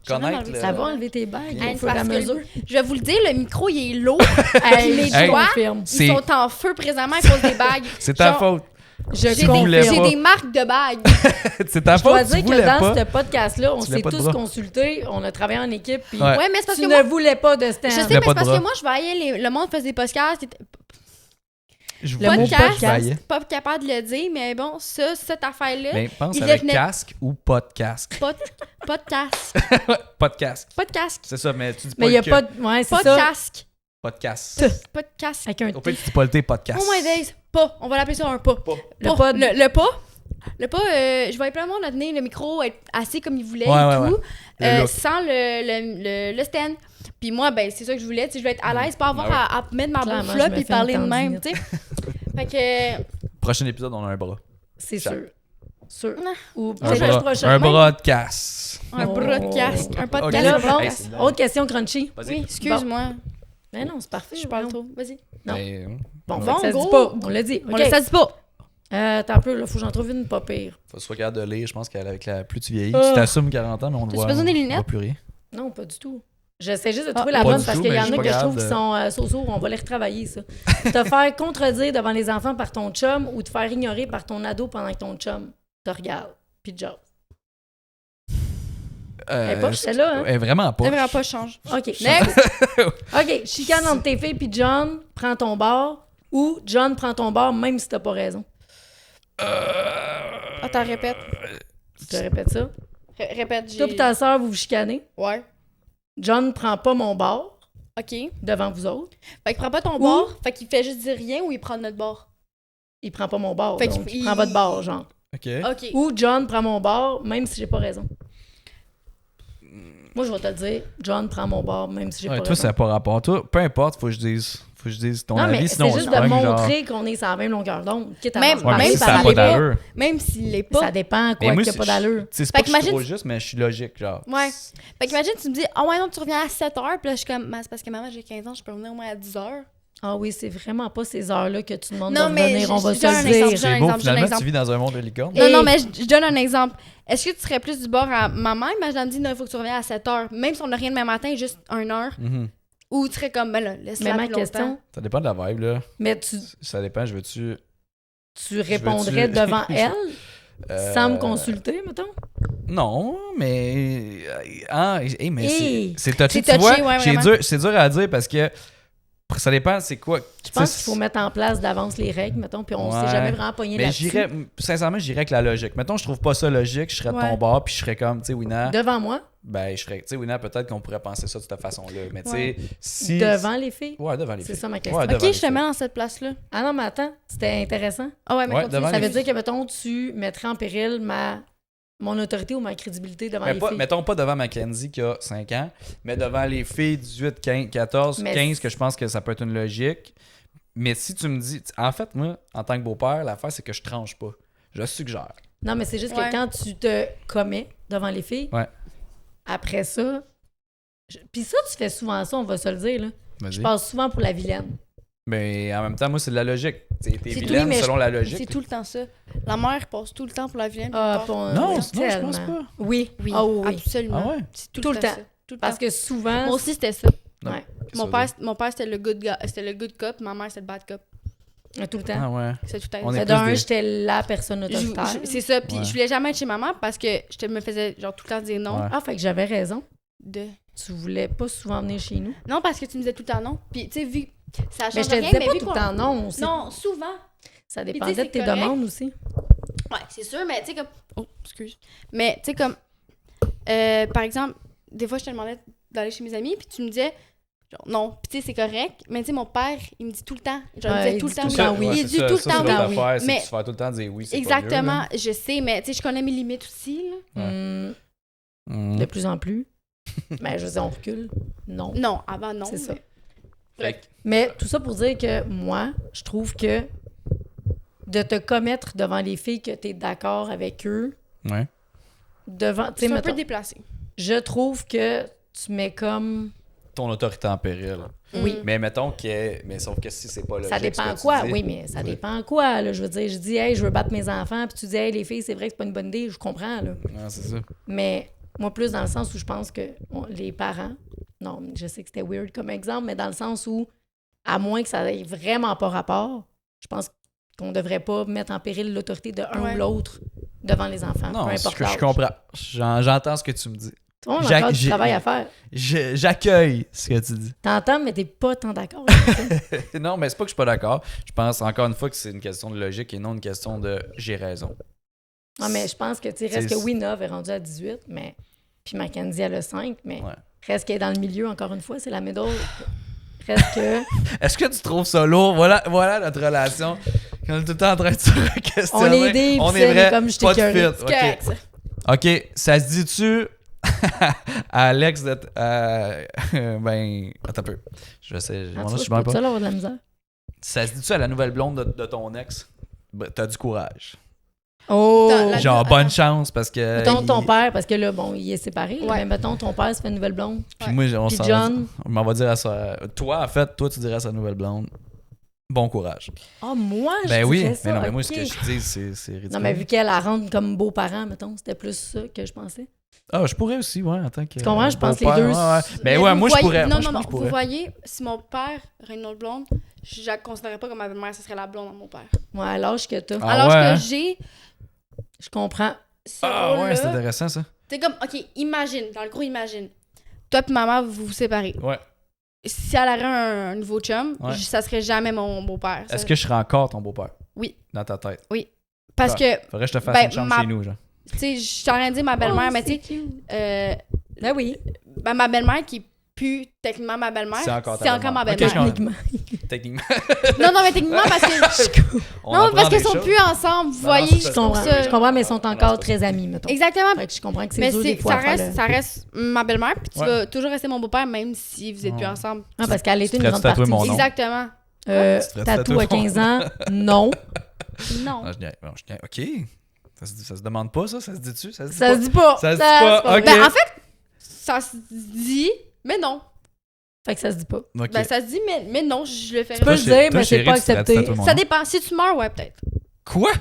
ça. Connaître le- Ça va enlever tes bagues Hey, au fur et à parce que mesure. Je vais vous le dire, le micro, il est lourd. Hey, les je doigts, confirme. C'est- Ils sont en feu présentement à cause des bagues. C'est ta Genre, faute. Je J'ai voulais des, pas. j'ai des marques de bagues. C'est ta Je dois faute. Tu dire que voulais dans pas. ce podcast-là, on Tu voulais s'est pas de tous bras. consultés, on a travaillé en équipe, puis Ouais. Ouais, mais c'est parce tu que ne moi, voulais pas de stand. je sais, voulais mais pas c'est de parce bras. que moi, je voyais le monde faisait des podcasts. Je Le mot voulais- podcast. je voyais. Pas capable de le dire, mais bon, cette affaire-là, Mais pense il avec devenait- casque ou pas de casque. podcast. Pas de casque. Pas de casque. C'est ça, mais tu dis pas Mais il n'y a le pas que. de. Ouais, c'est Pas de ça. casque. Pas de casque. Pas de casque. Avec un Au pire, T. tu dis pas le T, pas de casque. Oh my days. Pas. On va l'appeler ça un pas. Le Pas. pas de- Le pas. Le pas, je voyais plein de monde tenir le micro, être assis comme il voulait Ouais, et ouais, tout, Le look. sans le stand. Puis moi, ben, c'est ça que je voulais. Tu sais, je voulais être à l'aise, pas avoir Ah à mettre ma Clairement, bouche je là me puis fais une parler de même, tendinite. tu sais. Fait que. Prochain épisode, on a un bras. C'est Ça. sûr. Sûr. Non. Ou Un peut-être le bras, prochain. un Même. bras de casse. Un Oh. podcast. Un Ok. podcast. Là, un bon, podcast. Hey, c'est autre question crunchy. Vas-y. Oui, excuse-moi. Mais non, c'est parfait. Je parle voyons. trop. Vas-y. Non. Mais, Bon, Bon, fait que ça se go. dit pas. On l'a dit. On OK. le ça dit pas. T'as un peu, là, faut que j'en trouve une pas pire. faut se regarder de lire. Je pense qu'avec la plus tu vieillis, Ah. tu t'assumes 40 ans, mais on ne T'as-tu voit, besoin des on lunettes? voit plus rien. Non, pas du tout. J'essaie juste de Ah, trouver la pas bonne du parce tout, qu'il y mais en je a suis que je pas trouve qui capable sont so-so. On va les retravailler, ça. Te faire contredire devant les enfants par ton chum ou te faire ignorer par ton ado pendant que ton chum te regarde. Puis te jase. Elle est pas, j'étais là, hein? Elle est vraiment pas. C'est vraiment pas change. OK. Next. OK. Chicane entre tes filles puis John prend ton bord ou John prend ton bord même si t'as pas raison. Attends, répète. Je te répète ça. Répète, j'ai... Toi et ta sœur, vous vous chicanez. Ouais. John prend pas mon bord OK. devant vous autres. Fait qu'il prend pas ton bord, fait qu'il fait juste dire rien ou il prend notre bord? Il prend pas mon bord, Fait donc qu'il- il prend votre bord, genre. OK. OK. Ou John prend mon bord, même si j'ai pas raison. Moi, je vais te le dire, John prend mon bord, même si j'ai Ouais, pas toi, raison. ça n'a pas rapport. Toi, peu importe, faut que je dise ton Non, avis, mais sinon c'est on juste se de pogne, genre. montrer qu'on est sur la même longueur d'onde. Quitte à Même- se Ouais, mais parler même ça par n'a si pas elle est d'allure. Même s'il l'est pas. Ça dépend, Mais quoi, moi, qu'il n'y a pas d'allure. C'est Fait pas que je suis qu'imagine- trop juste, mais je suis logique, genre. Ouais. Fait qu'imagine, tu me dis, ah ouais, non, tu reviens à 7h, puis là, je suis comme, ben, c'est parce que maman, j'ai 15 ans, je peux revenir au moins à 10h. Ah oui, c'est vraiment pas ces heures-là que tu demandes Non, de mais revenir, on va je se donne un le exemple, dire. j'ai un C'est beau, exemple, j'ai un finalement, exemple. tu vis dans un monde de licorne. Non, Hey. non, mais je donne un exemple. Est-ce que tu serais plus du bord à ma mère, imagine, elle me dit, non, il faut que tu reviennes à 7 heures, même si on n'a rien demain matin, juste 1 heure, Mhm. ou tu serais comme, ben là, laisse-la Mais ma plus longtemps. question, Ça dépend de la vibe, là. mais Ça dépend, je veux-tu... tu répondrais veux-tu- devant elle sans me Euh, consulter, mettons? Non, mais... hey, mais Hey. c'est touché, C'est tu vois. touché, ouais, vraiment. C'est dur à dire parce que ça dépend, c'est quoi. Je pense qu'il faut mettre en place d'avance les règles, mettons, puis on Ouais. s'est jamais vraiment pogné Mais là-dessus. sincèrement, j'irais avec la logique. Mettons, je trouve pas ça logique, je serais de Ouais. ton bord, puis je serais comme, tu sais, Wina, Devant moi, ben, je serais, tu sais, Wina, peut-être qu'on pourrait penser ça de cette façon-là. Mais tu sais, Ouais. si. devant les filles. Ouais, devant les C'est filles. ça ma question. Ouais, devant Ok, les je te filles. mets dans cette place-là. Ah non, mais attends, c'était intéressant. Ah ouais, mais Ouais, continue. devant Ça les veut dire que, mettons, tu mettrais en péril mon autorité ou ma crédibilité devant Mais les pas, filles. mettons pas devant Mackenzie qui a 5 ans, mais devant les filles 18, 15, 14, Mais 15, que je pense que ça peut être une logique. Mais si tu me dis. En fait, moi, en tant que beau-père, l'affaire, c'est que je tranche pas. Je suggère. Non, mais c'est juste Ouais. que quand tu te commets devant les filles, Ouais. après ça... Puis ça, tu fais souvent ça, on va se le dire, là. Je Vas-y. passe souvent pour la vilaine. Mais en même temps, moi, c'est de la logique. T'es C'est vilaine tout, mais selon la logique. C'est tout le temps ça. La mère passe tout le temps pour la vilaine. Ah, puis on part. pas- Non, oui, non, je tellement. pense pas. Oui. Oui, Ah oui, oui. absolument. Ah ouais? C'est tout, Tout le le temps. temps. ça. Tout le Parce temps. que souvent... Moi aussi, c'était ça. Non. Ouais. Mon père, c'était le good cop. Ma mère, c'était le bad cop. Tout le temps. Ah ouais. C'est tout le temps. On est C'est plus d'un, des- j'étais la personne autoritaire. C'est ça. Puis Ouais. je voulais jamais être chez maman parce que je me faisais genre tout le temps dire non. Ouais. Ah, fait que j'avais raison. De... Tu voulais pas souvent venir chez nous. Non, parce que tu me disais tout le temps non. Puis tu sais, vu ça change Mais je te rien, disais mais pas vu tout le qu'on- temps non aussi. Non, souvent. Ça Puis, dépendait tu sais, de tes c'est correct. demandes aussi. Ouais, c'est sûr, mais tu sais comme... Oh, excuse. Mais tu sais comme... par exemple, des fois, je te demandais d'aller chez mes amis, puis tu me disais... Genre, non, puis tu sais, c'est correct. Mais tu sais, mon père, il me dit tout le temps. Genre, Ouais, il il me dit disait tout le tout temps le temps oui. oui. Il dit tout le ça, temps c'est oui. l'autre affaire, c'est Mais- que tu fais tout le temps dire oui, c'est Exactement, je sais, mais tu sais, je connais mes limites aussi, là. Ouais. Hmm, pas mieux, là. de plus en plus. Mais je veux dire, on recule. Non. Non, avant, non. C'est ça. Fait que- Mais tout ça pour dire que moi, je trouve que de te commettre devant les filles que tu es d'accord avec eux, Ouais. devant. Tu sais, C'est un peu mettons, déplacé. je trouve que tu mets comme. Ton autorité en péril. Oui. Mais mettons que. Mais sauf que si c'est pas logique. Ça ce dépend que tu quoi? dis- Oui, mais ça dépend quoi? Là? Je veux dire, je dis, hey, je veux battre mes enfants, puis tu dis, hey, les filles, c'est vrai que c'est pas une bonne idée, je comprends, là. Non, c'est ça. Mais moi, plus dans le sens où je pense que les parents, non, je sais que c'était weird comme exemple, mais dans le sens où, à moins que ça ait vraiment pas rapport, je pense qu'on devrait pas mettre en péril l'autorité de un Ouais. ou l'autre devant les enfants, Non, peu ce importe que je l'âge. comprends. J'entends ce que tu me dis. Tu vois, on a Jacques, encore du j'ai- travail à faire. J'accueille ce que tu dis. T'entends, mais t'es pas tant d'accord avec ça. Non, mais c'est pas que je suis pas d'accord. Je pense encore une fois que c'est une question de logique et non une question de j'ai raison. Non, mais je pense que, tu sais, reste C'est- que Winov est rendu à 18, mais puis Mackenzie, elle a 5, mais Ouais. reste qu'elle est dans le milieu, encore une fois, c'est la middle. Reste que... Est-ce que tu trouves ça lourd? Voilà notre relation. Quand on est tout le temps en train de se questionner. On est des, On puis est c'est vrai. comme je t'ai Pas de écœuré. fit. C'est correct, ça. OK, ça se dit-tu à Alex d'être... ben, attends un peu. Je sais, Ah, mon tu nom, vois, je je suis même peux pas. ça, là, avoir de la misère. Ça se dit-tu à la nouvelle blonde de ton ex? Ben, t'as du courage. Oh! Attends, Genre, attends. bonne chance parce que... Mettons ton il- père, parce que là, bon, il est séparé, là, Ouais. mais mettons ton père se fait une nouvelle blonde. Puis moi, on Puis s'en John. on m'en va dire à sa... Toi, en fait, toi, tu dirais à sa nouvelle blonde, bon courage. Ah, moi, je Ben oui, dirais ça, mais non, mais moi, ce ok. que je dis, c'est ridicule. Non, mais vu qu'elle la rentre comme beau-parent, mettons, c'était plus ça que je pensais. Ah, je pourrais aussi, ouais, en tant que... Tu comprends? Je pense beau-père, les deux, ouais, ouais. c'est- Ben Mais ouais, vous moi, je voyez- pourrais. Non, Moi, non, non. je Vous pourrais. voyez, si mon père aurait une autre blonde, je la considérerais pas comme ma belle-mère, ce serait la blonde de mon père. Ouais, à l'âge que t'as. Ah Alors ouais, que hein? j'ai Je comprends. ce Ah ouais, c'est rôle-là, intéressant, ça. t'es comme, OK, imagine, dans le gros, imagine. Toi et maman, vous vous séparez. Ouais. Si elle aurait un nouveau chum, Ouais. ça serait jamais mon beau-père. ça. Est-ce que je serais encore ton beau-père? Oui. Dans ta tête? Parce que, Faudrait que je te fasse Ben, une chambre ma- chez nous, genre. tu sais, je suis en train de dire ma belle-mère, Oh, mais tu c'est sais, cute. Ben oui. ben, ma belle-mère qui est plus techniquement ma belle-mère, C'est encore ta c'est encore ma belle-mère. Ok, belle-mère. je comprends. Techniquement. Techniquement. Non, non, mais techniquement, parce que... On non, apprend parce qu'ils des sont choses. plus ensemble, vous Non, voyez. c'est Je ça, comprends. ça. Je comprends, mais ils sont Non, encore c'est pas très amis, mettons. Exactement. Fait que je comprends que c'est Mais dur des c'est, fois ça, à faire reste, le- ça reste ma belle-mère, puis tu Ouais. vas toujours rester mon beau-père, même si vous êtes plus Ouais. ensemble. Ah, parce qu'elle était une ferais-tu grande tatouer partie. mon nom? Exactement. Tu ferais Tatou tatouer à 15 ans, non. Non. Ah, OK. Ça se demande pas, ça? Ça se dit-tu? Ça se dit Ça pas? se dit pas. Ça se dit pas, c'est ok. Ben, en fait, ça se dit, mais non. Fait que ça se dit pas. Ok. Ben, ça se dit, mais non, je le ferais Tu peux pas. le dire, mais c'est chérie, pas tu te rates accepté. à tout le monde. Ça dépend. Si tu meurs, ouais, peut-être. Quoi?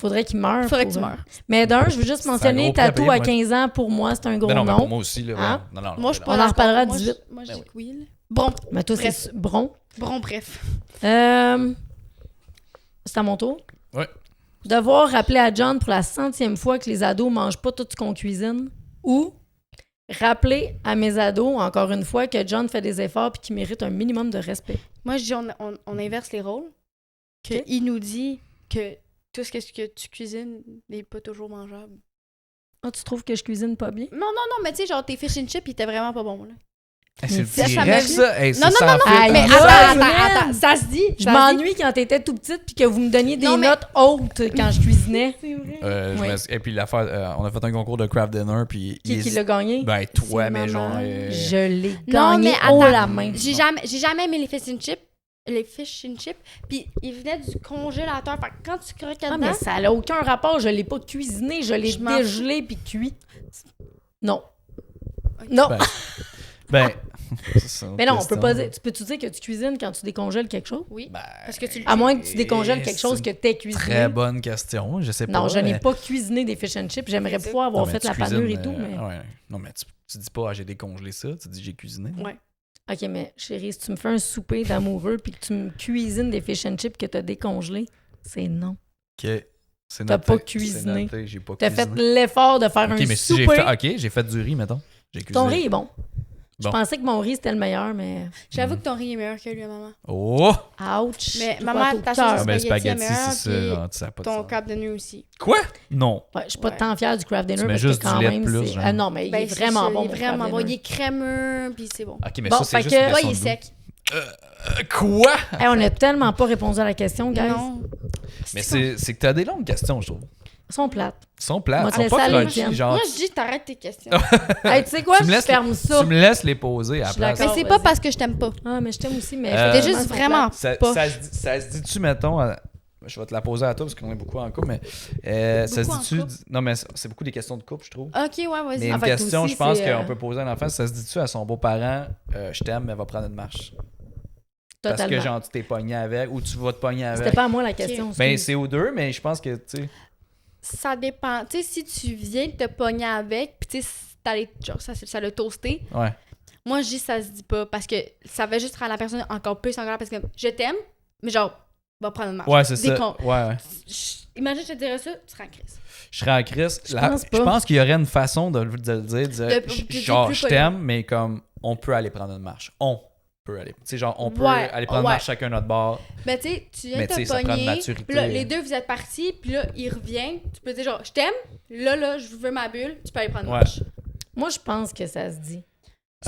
Faudrait qu'il meure. Faudrait que pour tu vrai. meurs. Mais d'un, je veux juste C'est un mentionner, gros prix à tatou payer, à moi. 15 ans, pour moi, c'est un gros Ben non, mais non. pour moi aussi, là. Hein? Non, non, Moi, je suis pas On en d'accord. reparlera à Moi, 18. Moi, je Ben dis oui. que oui. Là. Bon, Mais toi, Bref. c'est bron. bref. C'est à mon tour? Ouais. Devoir rappeler à John pour la 100e fois que les ados mangent pas tout ce qu'on cuisine. Ou rappeler à mes ados, encore une fois, que John fait des efforts et qu'il mérite un minimum de respect. Moi, je dis, on inverse les rôles. Ok. Il nous dit que tout ce que tu cuisines n'est pas toujours mangeable. Ah, tu trouves que je cuisine pas bien? Non, mais tu sais, genre, tes fish and chips, ils étaient vraiment pas bons, là. Hey, c'est Ça, ça direct, m'a- ça. Hey, Non, c'est non, sans non, filtre. Aïe, Mais aïe, attends, man! attends, ça se dit. Je ça se m'ennuie quand t'étais tout petite puis que vous me donniez des Non, mais- notes hautes quand je cuisinais. dit. C'est vrai. Oui. Et puis l'affaire, on a fait un concours de craft dinner, puis Qui l'a gagné? Ben toi, C'est mais maman. genre. Je l'ai Non, gagné mais haut attends. la main. J'ai jamais aimé les fish and chips. Les fish and chips. Puis ils venaient du congélateur. Fait que quand tu croques Ah, dedans... mais ça n'a aucun rapport. Je l'ai pas cuisiné. Je l'ai Je m'en dégelé puis cuit. Non. Ok. Non. Ben. c'est une Mais non, on question. peut pas dire. Tu peux-tu dire que tu cuisines quand tu décongèles quelque chose? Oui, Ben, parce que tu le À moins que tu décongèles quelque c'est chose que t'aies cuisiné. Très bonne question. Je sais pas. Non, je n'ai mais- pas cuisiné des fish and chips. J'aimerais C'est ça. pouvoir avoir Non, mais fait tu la cuisines, panure et tout, mais... ouais. Non, mais tu dis pas, j'ai décongelé ça. Tu dis, j'ai cuisiné. Ouais. OK, mais chérie, si tu me fais un souper d'amoureux puis que tu me cuisines des fish and chips que t'as décongelés, c'est non. Ok. C'est T'as noté, pas c'est cuisiné. noté, j'ai pas T'as fait cuisiné. l'effort de faire Ok, un mais si souper. j'ai fait du riz, mettons. J'ai cuisiné. Ton riz est bon. Je Bon. pensais que mon riz, c'était le meilleur, mais... J'avoue que ton riz est meilleur que lui, maman. Oh! Ouch! Mais Droit maman, au ta cœur. sauce Ah, ben, spaghetti spaghetti, est meilleure, c'est puis ça. Ça a pas de ton sens. cap de nuit aussi. Quoi? Non. Ouais, je suis pas Ouais. tant fière du craft dinner Tu mets parce juste que quand du lait même, plus, c'est... genre. non, mais il Ben, est c'est vraiment ça, bon, il mon est vraiment craft bon. Il dinner. est crémeux, puis c'est bon. Ok, mais Bon, ça, c'est fait juste que- une Ouais, question il est de goût. sec. Quoi? Hey, on a tellement pas répondu à la question, guys. Non. Mais c'est que t'as des longues questions, je trouve. Ils sont plates. Ils sont plates. Moi, Ils sont tu pas laisses aller, crunchy, Étienne. genre. Moi, je dis, t'arrêtes tes questions. Hey, tu sais quoi? Tu me Je laisses- ferme ça. Tu me laisses les poser à la Je suis place. Mais d'accord. c'est vas-y. pas parce que je t'aime pas. Ah, mais je t'aime aussi, mais... Euh, T'es effectivement, juste ils sont vraiment Ça pas. se dit-tu, mettons, je vais te la poser à toi parce qu'on est beaucoup en couple, mais ça Beaucoup en se dit-tu. couple? Non, mais c'est beaucoup des questions de couple, je trouve. Ok, ouais, vas-y. Mais En une fait, question, aussi, je pense c'est, qu'on peut poser à un enfant, ça se dit-tu à son beau-parent, je t'aime, mais va prendre une marche. Parce Totalement. que genre tu t'es pogné avec ou tu vas te pogner avec. C'était pas à moi la question. Ben excuse. c'est aux deux, mais je pense que tu sais. Ça dépend. Tu sais, si tu viens de te pogner avec, puis tu sais, genre, ça l'a toasté, Ouais. moi, je dis ça se dit pas, parce que ça va juste rendre la personne encore plus en colère, parce que je t'aime, mais genre, va prendre une marche. Ouais, c'est ça. Dès qu'on- Ouais. Imagine, je te dirais ça, tu seras en crise. Je serais en crise. Je pense pas. Je pense qu'il y aurait une façon de le dire, genre plus je poli. t'aime, mais comme on peut aller prendre une marche. On peut aller. Tu sais, genre on peut Ouais, aller prendre une ouais. marche chacun notre bord. Ben, tu sais, tu viens Mais de tu sais, te ça prend de pogner, maturité. puis là, les deux, vous êtes partis, puis là, il revient, tu peux dire genre, je t'aime, là, je veux ma bulle, tu peux aller prendre une Ouais. marche. Moi, je pense que ça se dit.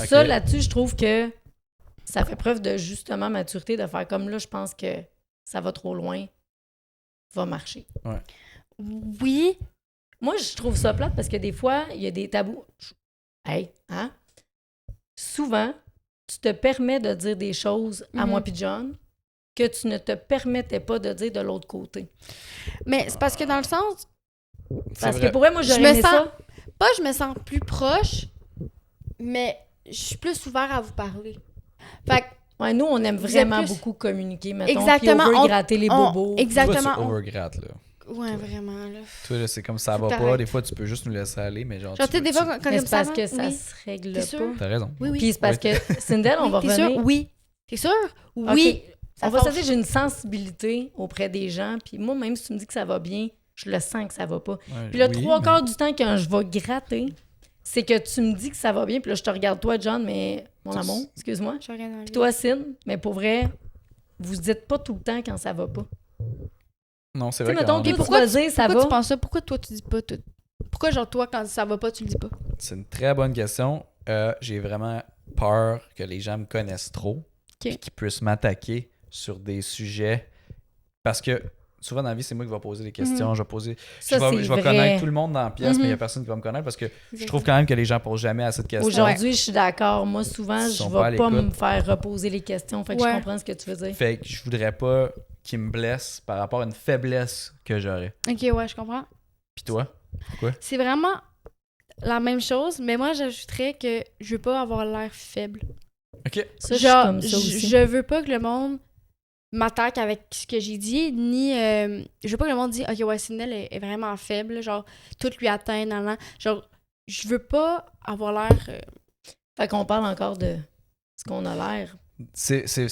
Ok. Ça, là-dessus, je trouve que ça fait preuve de justement maturité de faire comme là, je pense que ça va trop loin, va marcher. Oui, Moi, je trouve ça plate parce que des fois, il y a des tabous. Hey, hein? Souvent, tu te permets de dire des choses à Mhm. moi puis John que tu ne te permettais pas de dire de l'autre côté. mais c'est parce que dans le sens, C'est Parce vrai. que pour vrai, moi, Je j'aurais me aimé sens- ça. pas je me sens plus proche, mais je suis plus ouvert à vous parler. Fait que, Ouais, nous, on aime Vous êtes vraiment plus- beaucoup communiquer, mettons. Exactement, Puis on veut on- gratter les on- bobos. exactement. Toi, tu on- overgratte, là. Ouais, vraiment, là. Toi, là, c'est comme ça Faut va que pas. t'arrêtes. Des fois, tu peux juste nous laisser aller, mais genre. Genre, tu sais, des fois, quand Mais comme c'est ça parce va, que ça oui. se règle T'es sûr? pas. T'as raison. Oui, oui. Puis c'est parce que, Sindel, on va T'es sûr? revenir. Oui. T'es sûr? OK. Oui. Ça On va se fâche. dire, j'ai une sensibilité auprès des gens. Puis moi, même si tu me dis que ça va bien, je le sens que ça va pas. Ouais, Puis le oui, trois mais- quarts du temps, quand je vais gratter, c'est que tu me dis que ça va bien. Puis là, je te regarde toi, John, mais mon amour, excuse-moi. Je regarde dans le Puis toi, Sin, mais pour vrai, vous dites pas tout le temps quand ça va pas. Non, c'est Tu sais, vrai. mettons, qu'on- toi, tu pourquoi vas dire ça Pourquoi va. tu penses ça? Pourquoi toi, tu dis pas tout? Pourquoi, genre, toi, quand ça va pas, tu le dis pas? C'est une très bonne question. J'ai vraiment peur que les gens me connaissent trop et qu'ils puissent m'attaquer sur des sujets. Parce que souvent dans la vie, c'est moi qui vais poser les questions. Je vais poser. Ça, je vais c'est vrai. connaître tout le monde dans la pièce, mais il n'y a Mhm. personne qui va me connaître parce que je trouve quand même que les gens posent jamais assez de questions. Aujourd'hui, je suis d'accord. Moi, souvent, Ils je sont pas à vais pas l'écoute. me faire reposer les questions. Fait que Ouais. je comprends ce que tu veux dire. Fait que je voudrais pas qu'ils me blessent par rapport à une faiblesse que j'aurais. Ok, ouais, je comprends. Puis toi? C'est vraiment la même chose, mais moi, j'ajouterais que je veux pas avoir l'air faible. OK. Ça, je suis Genre, comme ça aussi. je veux pas que le monde m'attaque avec ce que j'ai dit, ni je veux pas que le monde dise ok ouais Sydney est vraiment faible, genre tout lui atteint, genre je veux pas avoir l'air Fait qu'on parle encore de ce qu'on a l'air. C'est ça,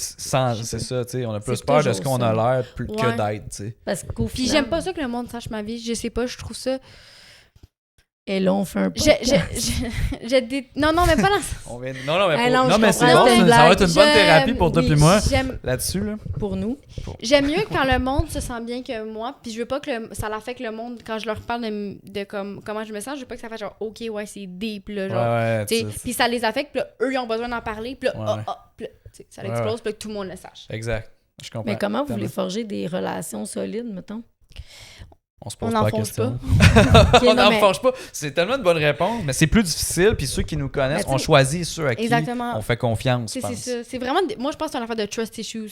tu sais. On a plus C'est peur de ce toujours qu'on ça. a l'air que Ouais. d'être, tu sais. Parce qu'au puis final... j'aime pas ça que le monde sache ma vie, je sais pas, je trouve ça Et là, on fait un j'ai podcast. non mais pas dans Non, mais, Ah non, non, je mais c'est comprends, bon, c'est une ça va être blague. une bonne thérapie pour toi Oui. et moi j'aime là-dessus, là. Pour nous. J'aime mieux quand le monde se sent bien que moi, puis je veux pas que ça l'affecte le monde quand je leur parle de comment je me sens, je veux pas que ça fasse genre OK, ouais, c'est deep là, genre. Ouais, Tu sais, tu sais, puis ça les affecte, puis là, eux ils ont besoin d'en parler, puis là, Ouais. puis là, tu sais, ça Ouais, l'explose, puis là, que tout le monde le sache. exact. Je comprends. Mais comment vous Tellement. voulez forger des relations solides, mettons? On se pose On pas n'en la forge question. Ok, On non, n'en mais- forge pas. C'est tellement de bonnes réponses, mais c'est plus difficile. Puis ceux qui nous connaissent, Mais tu sais- on choisit ceux à qui Exactement. on fait confiance, je C'est pense. ça. C'est vraiment. Moi, je pense que c'est une affaire de trust issues.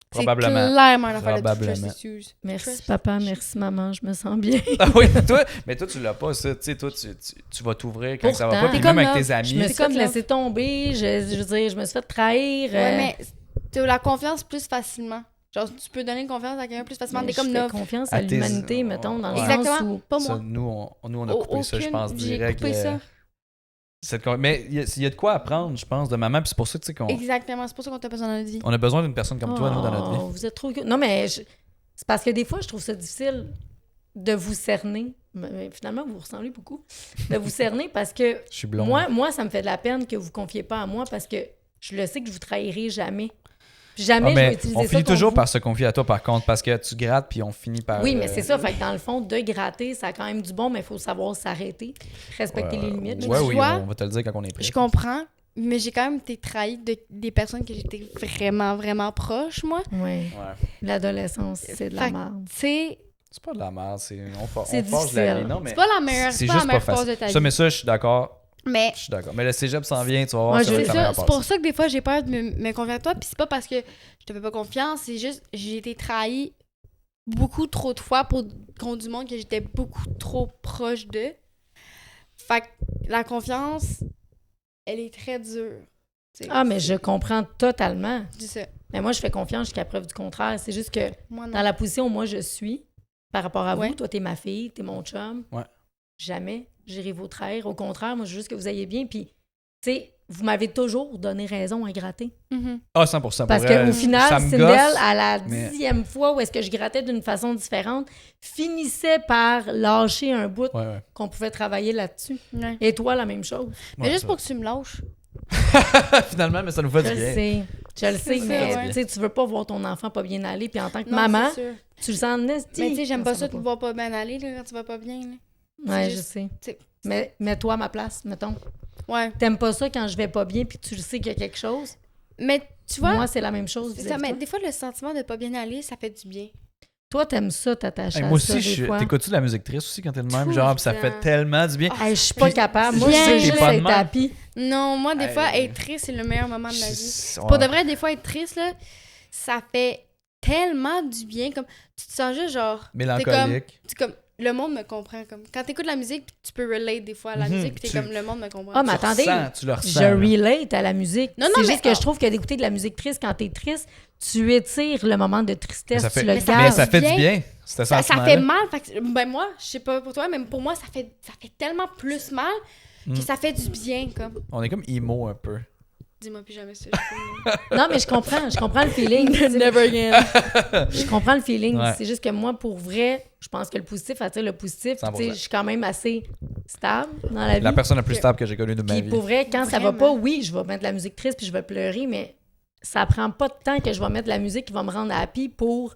Probablement. C'est clairement une affaire de Probablement. trust issues. Merci Trust papa, issues. merci maman, je me sens bien. Ah oui, mais toi, tu l'as pas, ça. Tu sais, toi, tu vas t'ouvrir quand ça va Pourtant, pas. Puis t'es même comme avec tes là. amis. Je me suis comme fait là. laisser tomber, je veux dire, je me suis fait trahir. Ouais, mais tu as la confiance plus facilement. Genre, tu peux donner confiance à quelqu'un plus facilement. mais T'es comme je fais neuf. confiance À à tes- l'humanité, mettons, dans le Exactement. sens où... Pas Ça, moi. nous, on a coupé ça, je pense, J'ai direct. coupé ça. Mais il y a de quoi apprendre, je pense, de maman. Puis c'est pour ça, tu sais, qu'on Exactement. C'est pour ça qu'on t'a besoin dans notre vie. on a besoin d'une personne comme toi, nous, dans notre vie. Oh, vous êtes trop... Non, mais c'est parce que des fois, je trouve ça difficile de vous cerner. Mais finalement, vous ressemblez beaucoup. De vous cerner parce que Je suis blond. moi, ça me fait de la peine que vous ne confiez pas à moi parce que je le sais que je vous trahirai jamais. Jamais Ah, je vais mais utiliser on ça finit contre toujours vous. par se confier à toi, par contre, parce que tu grattes, puis on finit par... Oui, mais c'est ça. Fait que dans le fond, de gratter, ça a quand même du bon, mais il faut savoir s'arrêter, respecter les limites. Ouais, tu oui, vois, on va te le dire quand on est prêt. Je comprends, mais j'ai quand même été trahie des personnes que j'étais vraiment, vraiment proche, moi. Oui. Ouais. L'adolescence, c'est de la Fait que, merde. Tu sais, C'est pas de la merde, on C'est forge la vie. difficile. Non, mais c'est pas la meilleure, c'est c'est pas juste la meilleure pas phase de facile. ta Ça, vie. mais ça, je suis d'accord. Mais Je suis d'accord. Mais le cégep s'en vient, tu vas voir, Moi, ça va je- être c'est la meilleure ça, c'est passe. pour ça que des fois j'ai peur de me confier à toi, puis c'est pas parce que je te fais pas confiance, c'est juste j'ai été trahie beaucoup trop de fois contre du monde que j'étais beaucoup trop proche de. Fait que la confiance, elle est très dure. Tu sais. Ah, mais je comprends totalement. Dis ça. Mais moi, je fais confiance jusqu'à preuve du contraire. C'est juste que Moi non. dans la position où moi je suis, par rapport à vous, Ouais. toi, t'es ma fille, t'es mon chum. Ouais. Jamais j'irai vous trahir. Au contraire, moi, je veux juste que vous ayez bien. Puis, tu sais, vous m'avez toujours donné raison à gratter. Mhm. Ah, 100%. Parce pour elle, qu'au final, ça me Sindel, gosse, à la mais- 10e fois où est-ce que je grattais d'une façon différente, finissait par lâcher un bout Ouais, ouais. qu'on pouvait travailler là-dessus. Ouais. Et toi, la même chose. Mais Ouais, juste ça- pour que tu me lâches. Finalement, mais ça nous fait Je du le bien. sais. Je le sais, C'est ça, mais ouais. tu sais, tu veux pas voir ton enfant pas bien aller. Puis en tant que Non, maman, c'est sûr. tu le sens en esti. Mais tu sais, j'aime quand pas ça va de te voir pas bien aller là, quand tu vas pas bien. Là. Ouais, c'est je juste- sais. tu sais. Mais mets-toi à ma place, mettons. Ouais. T'aimes pas ça quand je vais pas bien puis tu le sais qu'il y a quelque chose. Mais tu vois, Moi, c'est la même chose. c'est vis-à-vis ça, de mais toi. des fois, le sentiment de pas bien aller, ça fait du bien. Toi, t'aimes ça, t'attacher Hey, à moi ça, aussi, des fois. t'écoutes-tu de la musique triste aussi quand t'es le même? Tout Genre, le pis ça temps. fait tellement du bien. Hey, je suis pas Puis- capable. Moi, Viens, je sais t'es juste pas de être même. happy. Non, moi, des Hey. fois, être triste, c'est le meilleur moment de ma vie. C'est- Pour de vrai, des fois, être triste, là, ça fait tellement du bien. Comme, tu te sens juste genre. Mélancolique. Le monde me comprend. Comme, quand t'écoutes la musique, puis tu peux relate des fois à la Mhm, musique, puis t'es tu- comme le monde me comprend. Ah, mais Tu attendez, ressens, tu le ressens. je là. relate à la musique. Non, non, c'est mais- juste que je trouve que d'écouter de la musique triste quand t'es triste, tu étires le moment de Mais tristesse, ça fait, tu le Mais ça- mais gardes. ça fait bien. du bien. C'était ça sentiment-là. fait mal. Fait que, ben moi, je sais pas pour toi, mais pour moi, ça fait tellement plus mal que Mm. ça fait du bien. Comme, On est comme emo un peu. dis-moi plus jamais ça. Non, mais je comprends le feeling. Never again. Je comprends le feeling. Ouais. C'est juste que moi, pour vrai, je pense que le positif attire le positif. Puis, tu sais, 100%. je suis quand même assez stable dans la vie. La personne la plus Que- stable que j'ai connue de ma Puis vie. pour vrai, quand ça va Vraiment. pas, oui, je vais mettre de la musique triste puis je vais pleurer, mais ça prend pas de temps que je vais mettre de la musique qui va me rendre happy pour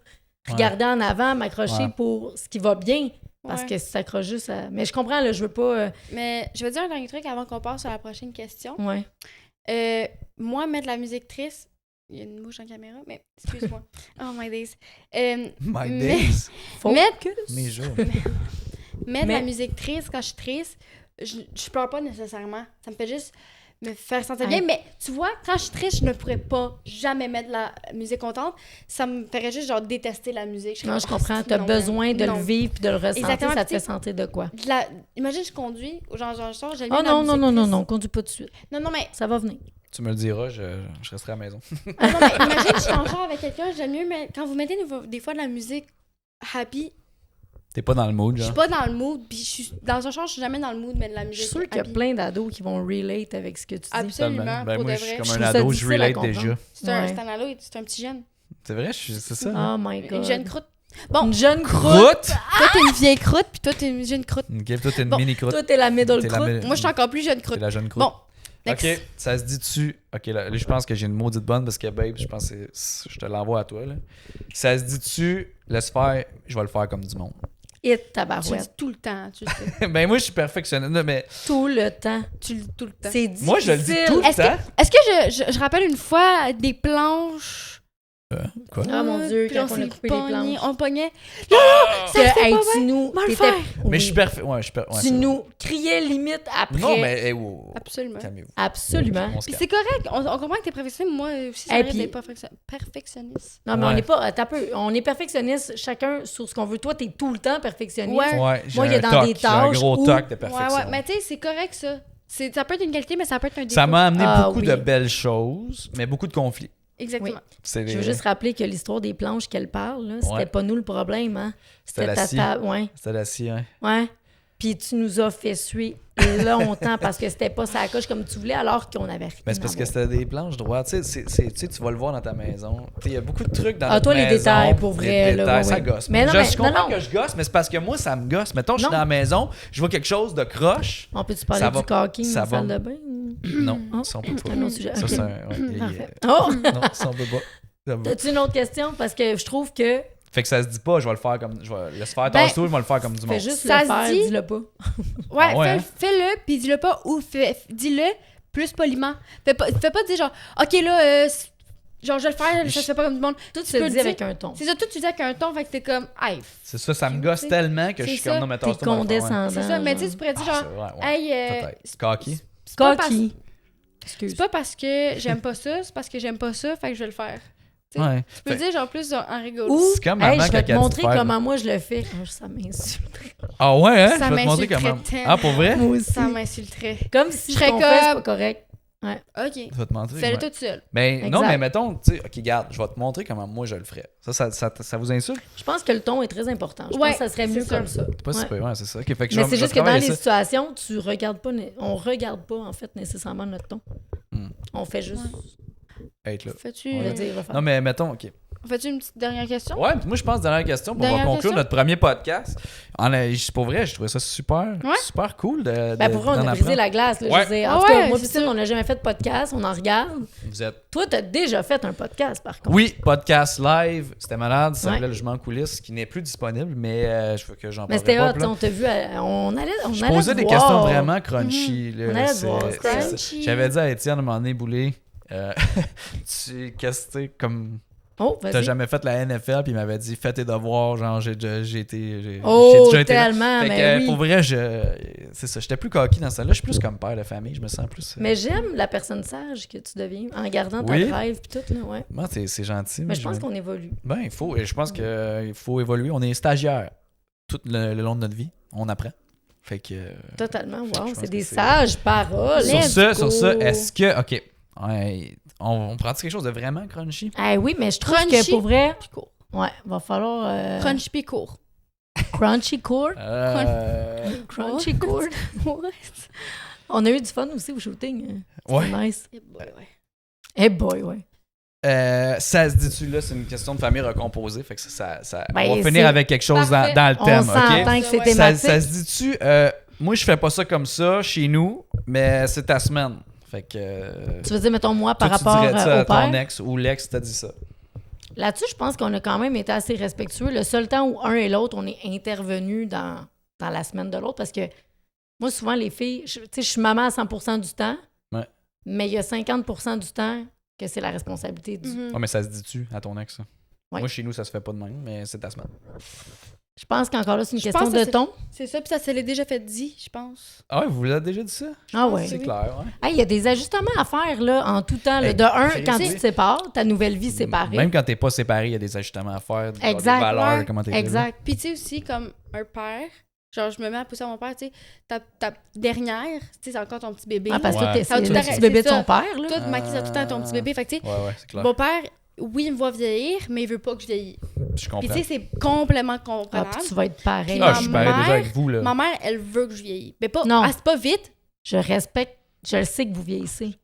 regarder en avant, m'accrocher Ouais. pour ce qui va bien. Parce Ouais. que si ça accroche juste à... Mais je comprends, là, je veux pas... Mais je vais dire un dernier truc avant qu'on passe sur la prochaine question. Ouais. Moi, mettre de la musique triste, il y a une mouche en caméra, mais excuse-moi. Oh my days. My mais- days. Mettre, Mes jours. mettre de la Mais- musique triste quand je suis triste, je pleure pas nécessairement. Ça me fait juste me faire sentir Hey. bien. Mais tu vois, quand je suis triste, je ne pourrais pas jamais mettre de la musique contente. Ça me ferait juste genre détester la musique. Non, je serais comprends. comme, T'as non, besoin de non. le vivre puis de le ressentir. Exactement, Ça te tu fait sais- sentir de quoi? Imagine, je conduis, genre je sors, j'aime Oh bien la non, musique non, non, non, triste. non, conduis pas tout de suite. Non, non, mais Ça va venir. Tu me le diras, je resterai à la maison. Non, mais imagine, je suis en char avec quelqu'un, j'aime mieux, mais quand vous mettez des fois de la musique happy, T'es pas dans le mood, je genre. suis pas dans le mood, puis je suis dans un char, je suis jamais dans le mood, mais de la Je musique suis sûre qu'il y a happy. plein d'ados qui vont relate avec ce que tu dis. Absolument, Ben, pour moi, de je suis vrai. comme Je un trouve ça ado, je difficile à relate comprendre. déjà. C'est un, Ouais. c'est un ado, c'est un petit jeune. C'est vrai, c'est ça. Oh my god. Une jeune croûte. Bon, Une jeune croûte. Croûte! toi, t'es une vieille croûte, puis toi, t'es une jeune croûte. Ok, toi, t'es une Bon, mini croûte. Toi, t'es la middle T'es la croûte. mi- Moi, je suis encore plus jeune T'es croûte. la jeune croûte. Bon, next. Ok, ça se dit dessus. Ok, là, je pense que j'ai une maudite bonne parce que, babe, je pense que je te l'envoie à toi. Là. Ça se dit dessus, laisse faire, je vais le faire comme du monde. Hit Tu le dis tabarouette. tout le temps, tu le sais. Ben, moi, je suis perfectionniste, mais Tout le temps. Tu le dis tout le temps. C'est difficile. moi, je le dis tout le Est-ce temps. Est-ce que je rappelle une fois des planches? Quoi? Ah, mon Dieu, Puis quand on on a s'est coupé les pogné, planches. on pognait. Que, Ça se fait hey, pas tu bien. nous... Va le t'étais- faire. Mais je suis Oui. parfait. Ouais, je suis parfait. Tu nous criais limite après. Non, mais, hey, wow. Absolument. Calmez-vous. Absolument. On se Puis calme. c'est correct, on comprend que t'es perfectionniste, moi aussi, ça Et arrive puis- d'être perfectionniste. Non, mais Ouais. on n'est pas... Attends un peu. On est perfectionniste, chacun sur ce qu'on veut. Toi, t'es tout le temps perfectionniste. Ouais. Ouais, j'ai Moi, il y a un dans toc, des j'ai un tâches gros où- toc de Ouais, perfection. ouais, mais tu sais, c'est correct ça. Ça peut être une qualité, mais ça peut être un défaut. Ça m'a amené Ah, beaucoup oui. de belles choses, mais beaucoup de conflits. Exactement. C'est Je veux juste rappeler que l'histoire des planches qu'elle parle, là, c'était Ouais. pas nous le problème, hein? C'était la scie. Ouais, C'était la scie, hein. ouais. Puis tu nous as fait suer longtemps parce que c'était pas sa coche comme tu voulais alors qu'on avait rien. Mais c'est parce à que voir. c'était des planches droites. Tu sais, tu vas le voir dans ta maison. Tu sais, il y a beaucoup de trucs dans Ah, notre toi, les maison. détails, pour vrai, Les là, détails, ouais, ça ouais. gosse. Mais non, je mais- comprends non, non. que je gosse, mais c'est parce que moi, ça me gosse. Mettons, je suis Non. dans la maison, je vois quelque chose de croche. On peut-tu parler Ça du va- caulking ça dans la salle va- de bain? Non, Ah. ça, on peut pas. Un autre sujet. Ça, Ok. c'est un... ouais, Parfait. Oh! Non, ça, on peut pas. Ça va. As-tu une autre question? Parce que je trouve que Fait que ça se dit pas, je vais le faire comme... Je vais laisse faire Ben, tasse-toi, je vais le faire comme du fais monde. juste Ça le se faire, dit- dis-le pas. Ouais, Ah ouais, hein? fais-le, puis dis-le pas, ou dis-le plus poliment. Fais pas dire genre, OK, là, genre, je vais le faire, ça se fait pas comme du monde. Tout Tu se peux dit le dire. avec un ton. C'est ça, tout tu dis avec un ton, fait que t'es comme, hey, C'est ça me gosse C'est- tellement que je c'est suis ça. comme, non, mais T'es tasse-toi, on va le faire, ouais. condescendant. c'est ça. Mais tu sais, genre. tu pourrais dire Ah, genre, c'est vrai, ouais. hey, Peut-être. Cocky. c'est pas parce- Cocky. Excuse. c'est pas parce que j'aime pas ça, c'est parce que j'aime pas ça, fait que je vais le faire. Tu sais, Ouais. Tu peux le dire genre plus en rigolo. Ou, C'est comme hey, maman je vais quand te elle dit montrer faire. comment moi je le fais. Ah, ça m'insulte. Ah ouais, hein? Ça Je vais te montrer m'insulterait comment... tellement. Ah, pour vrai? Moi aussi. Ça m'insulterait. Comme si Je serais ce qu'on fait, c'est pas comme- correct. OK. Je vais te mentir. Fais-le ouais. toute seule. Mais non, Exact. mais mettons, tu sais, OK, garde, je vais te montrer comment moi je le ferais. Ça vous insulte? Je pense que le ton est très important. Je Ouais, pense que ça serait c'est mieux ça. comme ça. C'est pas Ouais. super, ouais, c'est ça. OK, fait que Mais je c'est vais juste que dans travailler les ça. situations, tu regardes pas, on regarde pas en fait nécessairement notre ton. Hmm. On fait juste Être là. Fais-tu Ouais. le dire, le faire. Non, mais mettons, OK. fais-tu une petite dernière question? Ouais, moi, je pense, dernière question, puis on va Dernière conclure question? notre premier podcast. Pour vrai, je trouvais ça super, Ouais. super cool de Ben pour vrai, on d'en a brisé apprendre. la glace. Là, Ouais. je veux dire. En Ah tout cas, ouais, moi c'est Piscine, ça. on n'a jamais fait de podcast, on en regarde. Vous êtes... Toi, t'as déjà fait un podcast, par contre. Oui, podcast live, c'était malade, ça Ouais. s'appelait Le Jugement en coulisses, qui n'est plus disponible, mais je veux que j'en Mais parle c'était pas. hot, puis là. on t'a vu, on allait Je allait posais te des voir. questions vraiment crunchy. là. On allait te C'est- voir, c'est- c'était crunchy. J'avais dit à Étienne à un moment donné, Boulay, qu'est-ce que tu sais, comme Oh, t'as vas-y. jamais fait la NFL, puis il m'avait dit fais tes devoirs, genre j'ai été. Oh, j'ai déjà été là. tellement, Fait que, mais oui. pour vrai, c'est ça, j'étais plus coquille dans ça. Là, je suis plus comme père de famille, je me sens plus. Mais j'aime la personne sage que tu deviens en gardant ta Oui. drive puis tout, là, ouais. Moi, c'est gentil. Mais je pense qu'on évolue. Ben, il faut. Et je pense qu'il faut évoluer. On est stagiaire tout le long de notre vie. On apprend. Fait que. Totalement, Fait que je wow, pense c'est que des c'est- sages paroles. Sur ça, est-ce que. OK. Ouais, on prend quelque chose de vraiment crunchy? Ah oui, mais je trouve Crunchy. que pour vrai, Puis court. ouais, va falloir Crunch puis court. crunchy cord. Ouais. Crunchy cord. On a eu du fun aussi au shooting. C'était nice. Eh boy, ouais. Eh boy, ouais. Ça se dit-tu là, c'est une question de famille recomposée. Fait que ça Ben, on va c'est- finir avec quelque chose Parfait. dans le On thème, s'entend OK? que c'est Ouais. thématique. Ça se dit-tu, moi je fais pas ça comme ça chez nous, mais c'est ta semaine. Fait que. Tu veux dire, mettons, moi, par toi, tu rapport dirais ça à au ton père? ex ou l'ex t'a dit ça. Là-dessus, je pense qu'on a quand même été assez respectueux. Le seul temps où un et l'autre, on est intervenus dans la semaine de l'autre, parce que moi, souvent, les filles, tu sais, je suis maman à 100% du temps, Ouais. mais il y a 50% du temps que c'est la responsabilité du... Mhm. Ouais, mais ça se dit-tu à ton ex, ça? Ouais. Moi, chez nous, ça se fait pas de même, mais c'est ta semaine. Je pense qu'encore là, c'est une Je question pense que de c'est- ton. C'est ça, puis ça se l'est déjà fait dit, je pense. Ah ouais, vous l'avez déjà dit ça? Ah ouais. C'est oui. clair, ouais. Hey, il y a des ajustements à faire là, en tout temps. là. Hey, De un, Chris, quand oui. tu te sépares, ta nouvelle vie séparée. Même quand t'es pas séparé, il y a des ajustements à faire, genre Exact, des valeurs, ouais, comment t'es Exact. Puis tu sais aussi, comme un père, Genre, je me mets à pousser à mon père, tu sais, ta dernière, tu sais, c'est encore ton petit bébé. Ah, parce Ouais. que Ça va c'est tout le arrêter, petit bébé de c'est son ça. père, là. Tout maquille ça tout le temps ton petit bébé. Fait que, tu sais, Ouais, c'est clair. mon père, oui, il me voit vieillir, mais il veut pas que je vieillis. Je Puis, comprends. tu sais, c'est complètement Ah, comprenable. puis tu vas être pareil. Ah, je suis pareil ma déjà mère- avec vous, là. Ma mère, elle veut que je vieillis. Mais pas, Non. c'est pas vite. Je respecte, je le sais que vous vieillissez.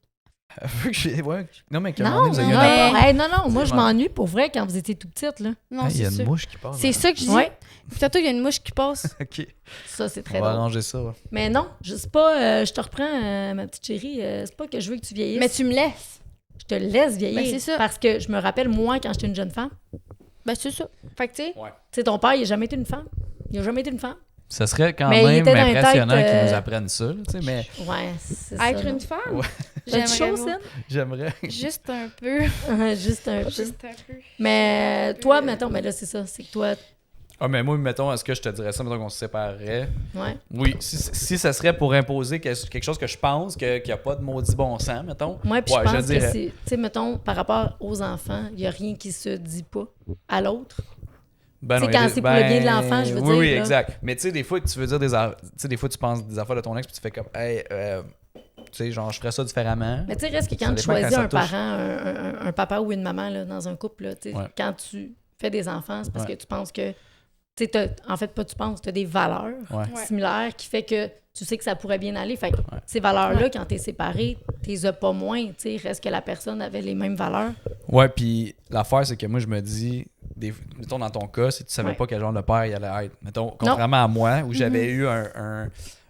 Vu que ouais. Non, mais qu'à un Non, moment donné, vous avez eu non, un appart. hey, non, moi je Ouais. m'ennuie pour vrai quand vous étiez tout petite, là. Non, Hey, il y a c'est une ça. mouche qui passe. C'est ça que je dis. Ouais, Puis tantôt, il y a une mouche qui passe. OK. ça c'est On très va drôle. arranger ça. Ouais. Mais non, je sais pas, je te reprends, ma petite chérie, c'est pas que je veux que tu vieillisses. Mais tu me laisses. Je te laisse vieillir. Ben, c'est ça. Parce que je me rappelle, moi, quand j'étais une jeune femme, Ben, c'est ça. Fait que, tu sais, tu sais, ton père, il a jamais été une femme. Il a jamais été une femme. Ça serait quand Mais il même était dans les impressionnant têtes, qu'ils nous apprennent ça, là, tu sais, mais Ouais, c'est ça. être là. une femme, Ouais. T'as-tu chaud, voir. j'aimerais. Juste un peu. Juste un peu. Juste un peu. Mais toi, mettons, mais là, c'est ça. C'est que toi, Ah, mais moi, mettons, est-ce que je te dirais ça, mettons qu'on se séparerait? ouais. Oui, si ça serait pour imposer quelque chose que je pense qu'il n'y a pas de maudit bon sens, mettons. Moi, puis Ouais, je je pense que dirais. c'est, tu sais, mettons, par rapport aux enfants, il n'y a rien qui se dit pas à l'autre. Ben Tu sais, non, quand il y a c'est pour le bien de l'enfant, je veux oui, dire, Oui, là. exact. Mais tu sais, des fois, tu veux dire tu sais, des fois, tu penses des affaires de ton ex, puis tu fais comme, hey, tu sais, genre, je ferais ça différemment. Mais tu sais, reste que Ça quand tu dépend quand choisis ça un touche. parent, un papa ou une maman là, dans un couple, là, tu sais, Ouais. quand tu fais des enfants, c'est parce Ouais. que tu penses que. Tu sais, en fait, pas tu penses, tu as des valeurs Ouais. Ouais. similaires qui fait que tu sais que ça pourrait bien aller. Fait que ces valeurs-là, quand tu es séparé, tu les as pas moins. Tu sais, reste que la personne avait les mêmes valeurs. Ouais, puis l'affaire, c'est que moi, je me dis, mettons dans ton cas, si tu savais Ouais. pas quel genre de père il allait être, mettons, contrairement à moi, où j'avais eu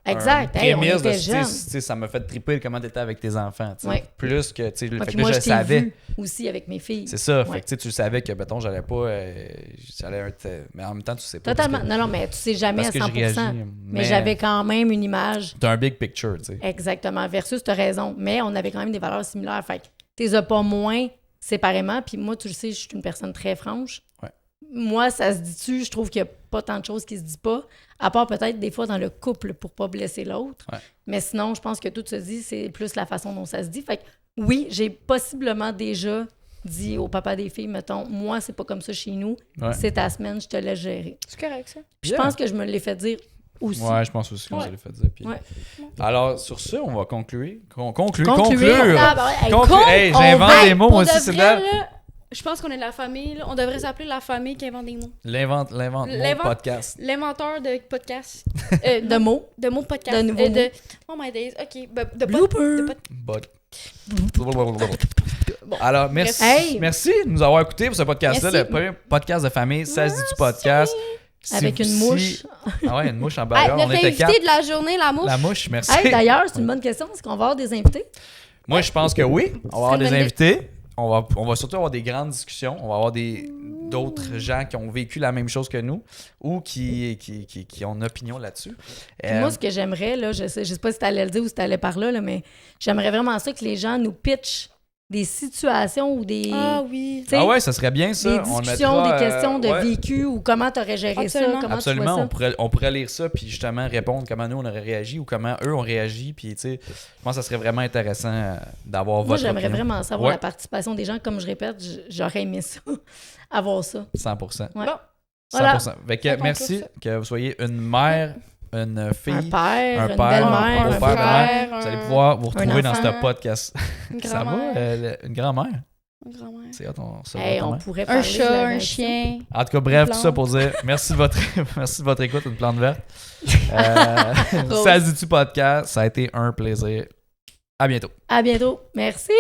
Exact. Hey, on prémisse était tu sais, jeunes. tu sais, ça m'a fait triper comment t'étais avec tes enfants, tu sais. Ouais. Plus que, tu sais, le Ouais, fait puis que moi, là, je je t'ai savais. vu aussi avec mes filles. C'est ça, Ouais. fait que tu sais, tu savais que, mettons, j'allais pas, j'allais être, mais en même temps, tu sais pas. Totalement. Non, mais tu sais jamais parce à que 100%. je réagis, mais j'avais quand même une image. T'as un big picture, tu sais. Exactement. Versus, tu as raison. Mais on avait quand même des valeurs similaires. Fait que tu les as pas moins séparément. Puis moi, tu le sais, je suis une personne très franche. Ouais. Moi, ça se dit-tu, je trouve qu'il n'y a pas tant de choses qui se disent pas. À part peut-être des fois dans le couple pour pas blesser l'autre. Ouais. Mais sinon, je pense que tout se dit, c'est plus la façon dont ça se dit. Fait que oui, j'ai possiblement déjà dit au papa des filles, mettons, moi, c'est pas comme ça chez nous. Ouais. C'est ta semaine, je te laisse gérer. C'est correct, ça. Puis je pense que je me l'ai fait dire aussi. Ouais, je pense aussi que Ouais. vous allez faire dire. Puis... Ouais. Alors, sur ce, on va conclure. Conclure. Conclure. Ah, ben ouais, hey, Conclure. Hey, on j'invente va- des mots, Pour moi de aussi, c'est vrai, là. là, je pense qu'on est de la famille. Là. On devrait s'appeler la famille qui invente des mots. L'invente L'invente- podcast. L'inventeur de podcast. de mots. De mots de podcast. De nouveaux mots. Oh my days. OK. De Blooper. But- Alors, merci. Hey. Merci de nous avoir écoutés pour ce podcast-là, Merci. le premier podcast de famille, 16 du podcast. Avec une mouche. Ah ouais, une mouche en Hey, barrière. On notre était invité quatre. de la journée, la mouche. La mouche, merci. Hey, d'ailleurs, c'est une bonne question. Est-ce qu'on va avoir des invités? Moi, je pense que oui. On va avoir une des bonne invités. On va surtout avoir des grandes discussions. On va avoir d'autres gens qui ont vécu la même chose que nous ou qui ont une opinion là-dessus. Puis moi, ce que j'aimerais, là, je sais pas si tu allais le dire ou si tu allais par là, mais j'aimerais vraiment ça que les gens nous pitchent des situations ou des, Ah oui. tu sais, Ah ouais, ça serait bien ça. des On discussions, mettra, des questions de ouais. vécu ou comment tu aurais géré Absolument. ça, comment Absolument, tu vois ça. on pourrait lire ça puis justement répondre comment nous on aurait réagi ou comment eux ont réagi puis tu sais, je pense que ça serait vraiment intéressant d'avoir Moi, votre j'aimerais opinion. vraiment savoir Ouais. la participation des gens. Comme je répète, j'aurais aimé ça, avoir ça. 100%. Ouais. Bon. 100%. Voilà. Fait que On conclut merci ça. que vous soyez une mère, une fille, Un père, un une père, belle-mère, un un beau-père, frère. Vous allez pouvoir vous retrouver dans enfant. ce podcast. Une Ça va, grand-mère. une grand-mère? Une grand-mère. C'est hâte, on se Hey, voit on comment. pourrait Un parler de la chat, un réaction. chien. En tout cas, bref, Une tout ça pour dire merci de votre, merci de votre écoute, une plante verte. Ça se dit-tu podcast, ça a été un plaisir. À bientôt. À bientôt. Merci.